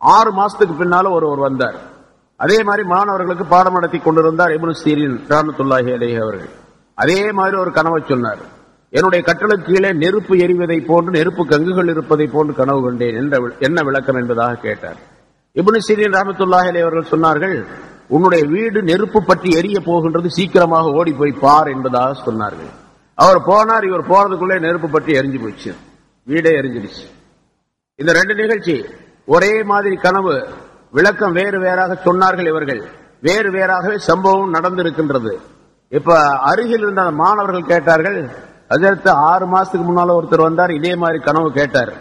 6 மாசத்துக்கு பின்னால ஒருவர் வந்தார். அதே மாதிரி மாணவர்களுக்கு பாடம் நடத்தி கொண்டிருந்தார் இப்னு சீரீன் ரஹ்மத்துல்லாஹி அலைஹி அவர்கள். அதே மாதிரி ஒரு கனவை சொன்னார். என்னுடைய கட்டளுக்கு கீழே நெருப்பு எரிவதை போன்று, நெருப்பு கங்குகள் இருப்பதை போன்று கனவு கண்டேன், என்ன விளக்கம் என்பதாக கேட்டார். இப்னு சீரீன் ரஹ்மத்துல்லாஹி அலைஹி அவர்கள் சொன்னார்கள், உன்னுடைய வீடு நெருப்பு பற்றி எரிய போகின்றது, சீக்கிரமாக ஓடி போய் பார் என்பதாக சொன்னார்கள். அவர் போனார். இவர் போறதுக்குள்ளே நெருப்பு பற்றி எரிஞ்சு போச்சு, வீடே எரிஞ்சிருச்சு. இந்த 2 நிகழ்ச்சி ஒரே மாதிரி கனவு, விளக்கம் வேறு வேறாக சொன்னார்கள். இவர்கள் வேறு வேறாகவே சம்பவம் நடந்திருக்கின்றது. இப்ப அருகில் இருந்த மாணவர்கள் கேட்டார்கள், அதற்கு 6 மாசத்துக்கு முன்னால ஒருத்தர் வந்தார், இதே மாதிரி கனவு கேட்டார்,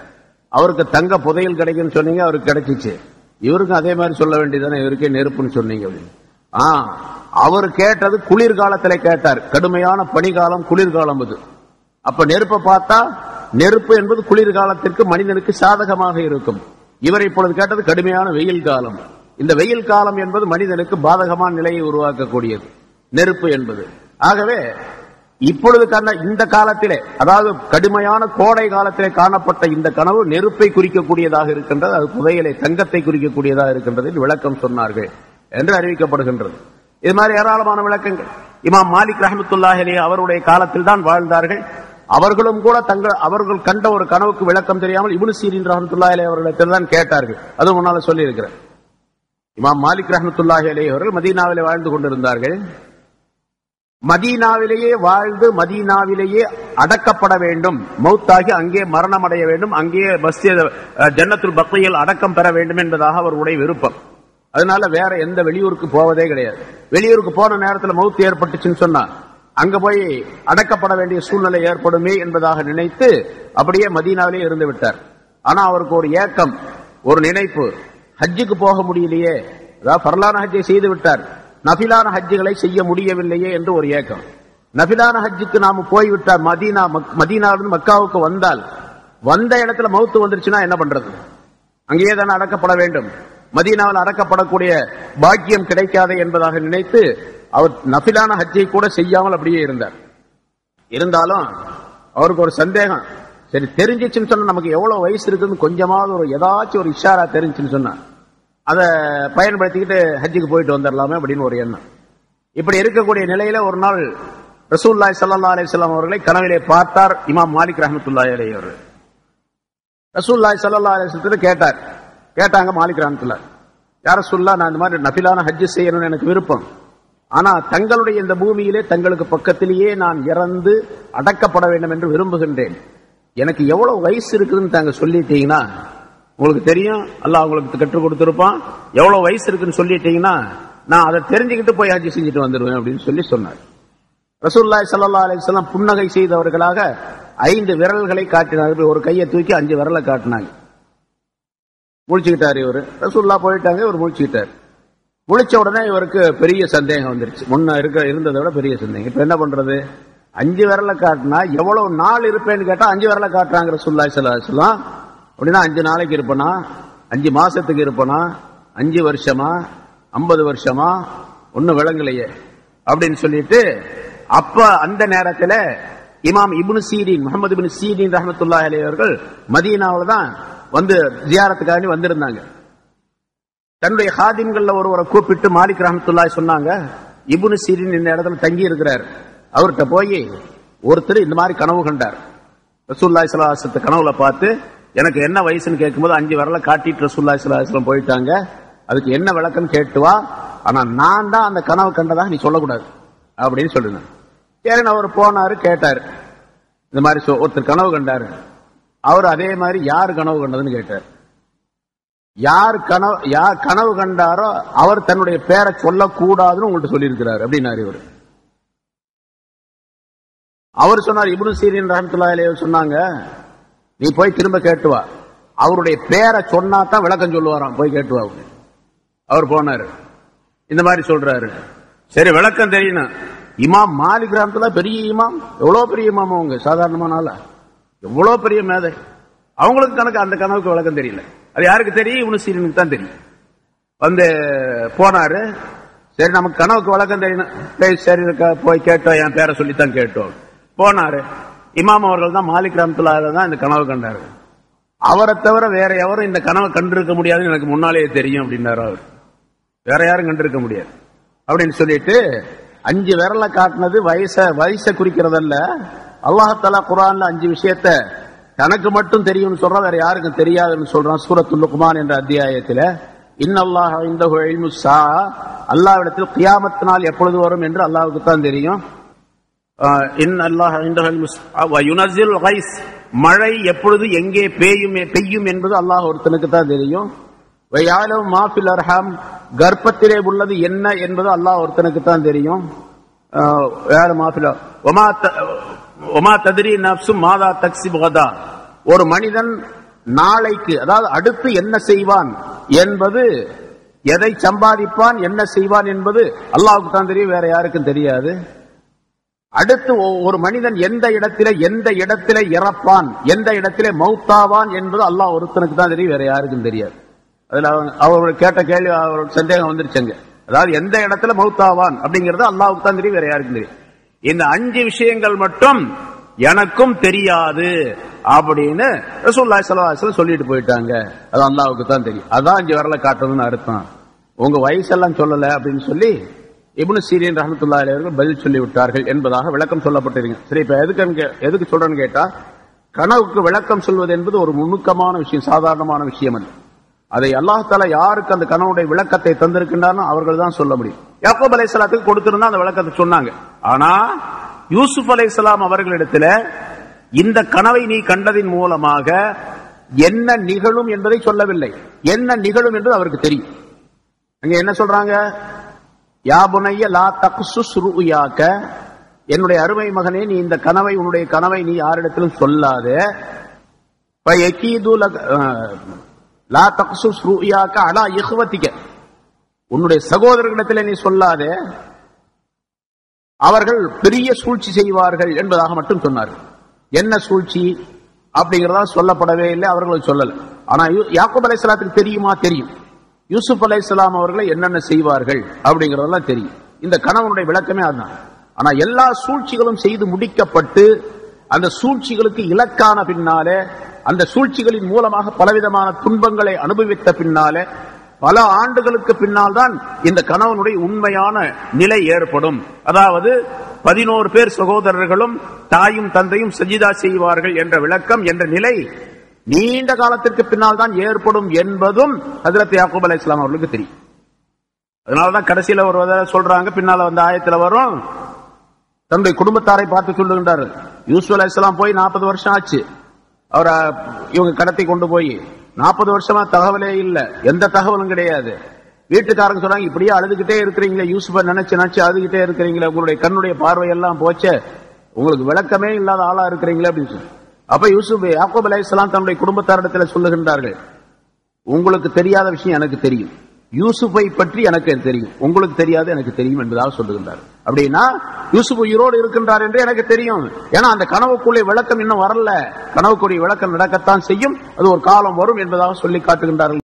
அவருக்கு தங்க புதையல் கிடைக்குன்னு சொன்னீங்க, அவருக்கு கிடைச்சிச்சு, இவருக்கும் அதே மாதிரி சொல்ல வேண்டியதானே, இவருக்கே நெருப்புன்னு சொன்னீங்க அப்படின்னு. அவர் கேட்டது குளிர்காலத்திலே கேட்டார், கடுமையான பனிகாலம், குளிர்காலம் அது. அப்ப நெருப்பை பார்த்தா, நெருப்பு என்பது குளிர்காலத்திற்கு மனிதனுக்கு சாதகமாக இருக்கும். இவர் இப்பொழுது கேட்டது கடுமையான வெயில் காலம். இந்த வெயில் காலம் என்பது மனிதனுக்கு பாதகமான நிலையை உருவாக்கக்கூடியது நெருப்பு என்பது. ஆகவே இப்பொழுது இந்த காலத்திலே, அதாவது கடுமையான கோடை காலத்திலே காணப்பட்ட இந்த கனவு நெருப்பை குறிக்கக்கூடியதாக இருக்கின்றது, அது புதையலை, தங்கத்தை குறிக்கக்கூடியதாக இருக்கின்றது விளக்கம் சொன்னார்கள் என்று அறிவிக்கப்படுகின்றது. இது மாதிரி ஏராளமான விளக்கங்கள். இமாம் மாலிக் ரஹ்மத்துல்லாஹி அலைஹி அவருடைய காலத்தில் தான் வாழ்ந்தார்கள். அவர்களும் கூட அவர்கள் கண்ட ஒரு கனவுக்கு விளக்கம் தெரியாமல் இப்னு சீரீன் ரஹ்மத்துல்லாஹி அலைஹி அவர்களிடத்தில் தான் கேட்டார்கள். அது முன்னால சொல்லி இருக்கிறேன். இமாம் மாலிக் ரஹ்மத்துல்லாஹி அலைஹி அவர்கள் மதீனாவிலே வாழ்ந்து கொண்டிருந்தார்கள். மதீனாவிலேயே வாழ்ந்து மதீனாவிலேயே அடக்கப்பட வேண்டும், மௌத்தாகி அங்கே மரணம் அடைய வேண்டும், அங்கே ஜன்னத்துல் பக்யில் அடக்கம் பெற வேண்டும் என்பதாக அவருடைய விருப்பம். அதனால வேற எந்த வெளியூருக்கு போவதே கிடையாது. வெளியூருக்கு போன நேரத்தில் மௌத்து ஏற்பட்டுச்சுன்னு சொன்னா அங்க போய் அடக்கப்பட வேண்டிய சூழ்நிலை ஏற்படுமே என்பதாக நினைத்து அப்படியே மதீனாவிலே இருந்து விட்டார். ஆனா அவருக்கு ஒரு ஏக்கம், ஒரு நினைப்பு, ஹஜ்ஜுக்கு போக முடியலையே, அதாவது ஃபர்லான ஹஜ்ஜை செய்து விட்டார், நஃபிலான ஹஜ்ஜுகளை செய்ய முடியவில்லையே என்று ஒரு ஏக்கம். நஃபிலான ஹஜ்ஜுக்கு நாம போய்விட்டார், மதீனாவிலிருந்து மக்காவுக்கு வந்தால் வந்த இடத்துல மௌத்து வந்துருச்சுன்னா என்ன பண்றது? அங்கேயே தானே அடக்கப்பட வேண்டும். மதீனாவில் அடக்கப்படக்கூடிய பாக்கியம் கிடைக்காது என்பதாக நினைத்து அவர் நஃபிலான ஹஜ்ஜை கூட செய்யாமல் அப்படியே இருந்தார். இருந்தாலும் அவருக்கு ஒரு சந்தேகம், சரி தெரிஞ்சிச்சுன்னு சொன்னா நமக்கு எவ்வளவு வயசு இருக்குன்னு கொஞ்சமாவது ஒரு ஏதாச்சும் ஒரு இஷாரா தெரிஞ்சுன்னு சொன்னா அதை பயன்படுத்திக்கிட்டு ஹஜ்ஜுக்கு போயிட்டு வந்துடலாமே அப்படின்னு ஒரு எண்ணம். இப்படி இருக்கக்கூடிய நிலையில ஒரு நாள் ரசூலுல்லாஹி ஸல்லல்லாஹு அலைஹி வஸல்லம் அவர்களை கனவிலே பார்த்தார் இமாம் மாலிக் ரஹ்மத்துல்லாஹி அலைஹி அவர்கள். ரசூலுல்லாஹி ஸல்லல்லாஹு அலைஹி வஸல்லம் கேட்டாங்க மாலிக் ரஹ்மத்துல்லாஹி, யா ரசூலுல்லாஹ், நான் இந்த மாதிரி நஃபிலான ஹஜ் செய்யணும்னு எனக்கு விருப்பம், ஆனா தங்களுடைய இந்த பூமியிலே தங்களுக்கு பக்கத்திலேயே நான் இறந்து அடக்கப்பட வேண்டும் என்று விரும்புகின்றேன். எனக்கு எவ்வளவு வயசு இருக்குதுன்னு தாங்க சொல்லிட்டீங்கன்னா, உங்களுக்கு தெரியும் அல்லாஹ் உங்களுக்கு கற்றுக் கொடுத்திருப்பான், எவ்வளவு வயசு இருக்குன்னு சொல்லிட்டீங்கன்னா நான் அதை தெரிஞ்சுக்கிட்டு போய் ஹஜ் செஞ்சுட்டு வந்துடுவேன் அப்படின்னு சொன்னார். ரசூலுல்லாஹி ஸல்லல்லாஹு அலைஹி வஸல்லம் புன்னகை செய்தவர்களாக 5 விரல்களை காட்டினார்கள். ஒரு கையை தூக்கி 5 விரலை காட்டினாங்க. முழிச்சுக்கிட்டாரு இவரு. ரசூலுல்லாஹ் போயிட்டாங்க, இவர் முழிச்சுக்கிட்டாரு. முழிச்ச உடனே இவருக்கு பெரிய சந்தேகம் வந்துருச்சு, முன்ன இருந்ததை விட பெரிய சந்தேகம். இப்ப என்ன பண்றது? 5 விரலை காட்டினா எவ்வளவு நாள் இருப்பேன்னு கேட்டா 5 விரலை காட்டுறாங்க ரசூலுல்லாஹி ஸல்லல்லாஹு அலைஹி வஸல்லம். அப்படின்னா 5 நாளைக்கு இருப்பனா, 5 மாசத்துக்கு இருப்பனா, 5 வருஷமா, 50 வருஷமா, ஒன்னும் விளங்கலையே அப்படின்னு சொல்லிட்டு, அப்ப அந்த நேரத்தில் இமாம் இப்னு சீரின், முஹம்மது இப்னு சீரின் ரஹ்மத்துல்லாஹி அலைஹி அவர்கள் மதீனாவுல தான் வந்து ஜியாரத்துக்காக வந்திருந்தாங்க. தன்னுடைய ஹாதிம்கள்ல ஒருவரை கூப்பிட்டு மாலிக் ரஹ்மத்துல்லாஹி சொன்னாங்க, இப்னு சீரின் இந்த இடத்துல தங்கி இருக்கிறார், அவர்கிட்ட போய் ஒருத்தர் இந்த மாதிரி கனவு கண்டார். ரசூலுல்லாஹி ஸல்லல்லாஹு அலைஹி வஸல்லம் கனவுல பார்த்து எனக்கு என்ன வயசுன்னு கேட்கும்போது 5 விரலை காட்டிட்டு ரசூலுல்லாஹி ஸல்லல்லாஹு அலைஹி வஸல்லம் போயிட்டாங்க. அதுக்கு என்ன விளக்கம் கேட்டுவா, ஆனா நான் தான் அந்த கனவு கண்டதாக நீ சொல்லக்கூடாது அப்படின்னு சொல்லுங்க. சரி, அவர் போனாரு, கேட்டாரு, இந்த மாதிரி ஒருத்தர் கனவு கண்டாரு. அவர் அதே மாதிரி யார் கனவு கண்டதுன்னு கேட்டார். யார் கனவு கண்டாரோ அவர் தன்னுடைய பேரை சொல்லக்கூடாதுன்னு உங்கள்கிட்ட சொல்லியிருக்கிறார் அப்படின்னாரு இவர். அவர் சொன்னார், இப்னு சீரின் ரஹ்மத்துல்லாஹி அலைஹி சொன்னாங்க, நீ போய் திரும்ப கேட்டுவா, அவருடைய பேரை சொன்னா தான் விளக்கம் சொல்லுவாராம், போய் கேட்டுவா. அவர் போனாரு, இந்த மாதிரி சொல்றாரு. சரி, விளக்கம் தெரியணும். இமாம் மாலிக் ரஹ்மத்துல்லாஹி பெரிய இமாம், எவ்வளவு பெரிய இமாம், அவங்க சாதாரணமான ஆளா, எவ்வளவு பெரிய மேதை, அவங்களுக்கு கணக்கு அந்த கனவுக்கு விளக்கம் தெரியல. அது யாருக்கு தெரியும்? இப்னு சீரினுக்கு தான் தெரியும். வந்து போனாரு, சரி நமக்கு கனவுக்கு விளக்கம் தெரியணும், சரி போய் கேட்டோம், என் பேரை சொல்லித்தான் கேட்டோம். போனாரு, இமாம் அவர்கள் தான் மாலிக் ரஹ்மத்துல்லாஹி தான் இந்த கனவு கண்டாரு. அவரை தவிர வேற எவரும் இந்த கனவை கண்டிருக்க முடியாதுன்னு எனக்கு முன்னாலேயே தெரியும் அப்படின்னாரு. அவர் வேற யாரும் கண்டிருக்க முடியாது அப்படின்னு சொல்லிட்டு 5 விரலை காட்டினது வயசை குறிக்கிறதல்ல. அல்லாஹ் தஆலா குர்ஆன்ல 5 விஷயத்த தனக்கு மட்டும் தெரியும்னு சொல்றான், வேற யாருக்கும் தெரியாதுன்னு சொல்றான். சூரத்துல் லுக்மான் என்ற அத்தியாயத்தில் இன்னல்லாஹ இன்தஹு இல்முஸ் ஸாஅ, அல்லாஹ்விடத்தில் கியாமத் நாள் எப்பொழுது வரும் என்று அல்லாஹ்வுக்கு தான் தெரியும். இன்னல்லாஹ இன்தஹு இல்முஸ் ஸாஅ வ யுனஸில் கைஸ், மழை எப்பொழுது எங்கே பெய்யும் என்பது அல்லாஹ் ஒருத்தனுக்கு தான் தெரியும். வ யஅலமு மா ஃபில் அர்ஹாம், கர்ப்பத்திலே உள்ளது என்ன என்பது அல்லாஹ் ஒருத்தனுக்கு தான் தெரியும். ஒமா தத்ரி நஃப்ஸு மாதா தக்ஸிபு கதா, ஒரு மனிதன் நாளைக்கு, அதாவது அடுத்து என்ன செய்வான் என்பது, எதை சம்பாதிப்பான், என்ன செய்வான் என்பது அல்லாஹ்வுக்கு தான் தெரியும், வேற யாருக்கும் தெரியாது. அடுத்து ஒரு மனிதன் எந்த இடத்திலே இறப்பான், எந்த இடத்திலே மௌத்தாவான் என்பது அல்லாஹ் ஒருத்தனுக்கு தான் தெரியும், வேற யாருக்கும் தெரியாது. அதுல அவர் கேட்ட கேள்வி அவருக்கு சந்தேகம் வந்துருச்சுங்க. அதாவது எந்த இடத்துல மௌத்தாவான் அப்படிங்கறது அல்லாஹ்வுக்கு தான் தெரியும், வேற யாருக்கும் தெரியும். இந்த 5 விஷயங்கள் மட்டும் எனக்கும் தெரியாது அப்படின்னு ரசூலுல்லாஹி ஸல்லல்லாஹு அலைஹி வஸல்லம் சொல்லிட்டு போயிட்டாங்க. அது அல்லாஹ்வுக்கு தான் தெரியும். அதான் 5 விரலை காட்டுறதுன்னு அர்த்தம். உங்க வயசெல்லாம் சொல்லல அப்படின்னு சொல்லி இப்னு சீரின் ரஹ்மத்துல்லாஹி அலைஹி அவர்கள் பதில் சொல்லி விட்டார்கள் என்பதாக விளக்கம் சொல்லப்பட்டிருக்கு. சரி, இப்ப எதுக்கு சொல்றேன்னு கேட்டா, கனவுக்கு விளக்கம் சொல்வது என்பது ஒரு நுணுக்கமான விஷயம், சாதாரணமான விஷயம் அல்ல. அதை அல்லாஹ் தஆலா யாருக்கு அந்த கனவுடைய விளக்கத்தை தந்திருக்கின்றானோ அவர்கள் தான் சொல்ல முடியும். யாக்கூப் அலைஹிஸ்ஸலாத்துக்கு கொடுத்திருந்தா அந்த விளக்கத்தை சொன்னாங்க. ஆனா யூசுப் அலைஹிஸ்ஸலாம் அவர்களிடத்துல இந்த கனவை நீ கண்டதின் மூலமாக என்ன நிகழும் என்பதை சொல்லவில்லை. என்ன நிகழும் என்று அவருக்கு தெரியும். அங்க என்ன சொல்றாங்க? யா புனைய லா தக்ஸுஸ் ருயாக்க, என்னுடைய அருமை மகனே, நீ இந்த கனவை, உன்னுடைய கனவை நீ யாரிடத்திலும் சொல்லாதே. லா தக்ஸுஸ் ருயாக்க அலா இஹ்வதிக, உன்னுடைய சகோதரர்களிடத்தில் நீ சொல்லாதே, அவர்கள் பெரிய சூழ்ச்சி செய்வார்கள் என்பதாக மட்டும் சொன்னார்கள். என்ன சூழ்ச்சி அப்படிங்கறதா சொல்லப்படவே இல்லை, அவர்கள் சொல்லல. ஆனா யாக்கூப் அலைஹிஸ்ஸலாத்துக்கு தெரியுமா? தெரியும். யூசுப் அலைஹிஸ்ஸலாம் அவர்களை என்னென்ன செய்வார்கள் அப்படிங்கறதெல்லாம் தெரியும். இந்த கணவனுடைய விளக்கமே அதுதான். ஆனா எல்லா சூழ்ச்சிகளும் செய்து முடிக்கப்பட்டு அந்த சூழ்ச்சிகளுக்கு இலக்கான பின்னாலே, அந்த சூழ்ச்சிகளின் மூலமாக பலவிதமான துன்பங்களை அனுபவித்த பின்னாலே, பல ஆண்டுகளுக்கு பின்னால் தான் இந்த கணவனுடைய உண்மையான நிலை ஏற்படும். அதாவது 11 பேர் சகோதரர்களும் தாயும் தந்தையும் சஜிதா செய்வார்கள் என்ற விளக்கம் என்ற நிலை நீண்ட காலத்திற்கு பின்னால் தான் ஏற்படும் என்பதும் ஹஜ்ரத் யாக்கூப் அலைஹிஸ்ஸலாம் அவர்களுக்கு தெரியும். அதனாலதான் கடைசியில ஒரு சொல்றாங்க, பின்னால வந்த ஆயத்துல வரும், தன்னுடைய குடும்பத்தாரை பார்த்து சொல்லுகின்றார்கள், யூசுப் அலைஹிஸ்ஸலாம் போய் 40 வருஷம் ஆச்சு, அவரை இவங்க கடத்தி கொண்டு போய் 40 வருஷமா தகவலே இல்ல, எந்த தகவலும் கிடையாது. வீட்டுக்காரங்க சொல்றாங்க, இப்படியே அழுதுகிட்டே இருக்கிறீங்களே, யூசுஃபை நினைச்சு நினைச்சு அழுதுகிட்டே இருக்கிறீங்களே, உங்களுடைய கண்ணுடைய பார்வை எல்லாம் போச்சே, உங்களுக்கு விளக்கமே இல்லாத ஆளா இருக்கிறீங்களே அப்படின்னு சொல்லி. அப்ப யூசுப் யாக்கூப் அலைஹிஸ்ஸலாம் தன்னுடைய குடும்பத்தாரிடத்தில் சொல்லுகின்றார்கள், உங்களுக்கு தெரியாத விஷயம் எனக்கு தெரியும், யூசுஃபை பற்றி எனக்கு தெரியும், உங்களுக்கு தெரியாது எனக்கு தெரியும் என்பதாக சொல்லுகின்றார். அப்படின்னா யூசுப் உயிரோடு இருக்கின்றார் என்று எனக்கு தெரியும். ஏன்னா அந்த கனவுக்குள்ளே விளக்கம் இன்னும் வரல, கனவுக்குரிய விளக்கம் நடக்கத்தான் செய்யும், அது ஒரு காலம் வரும் என்பதாக சொல்லி காட்டுகின்றார்கள்.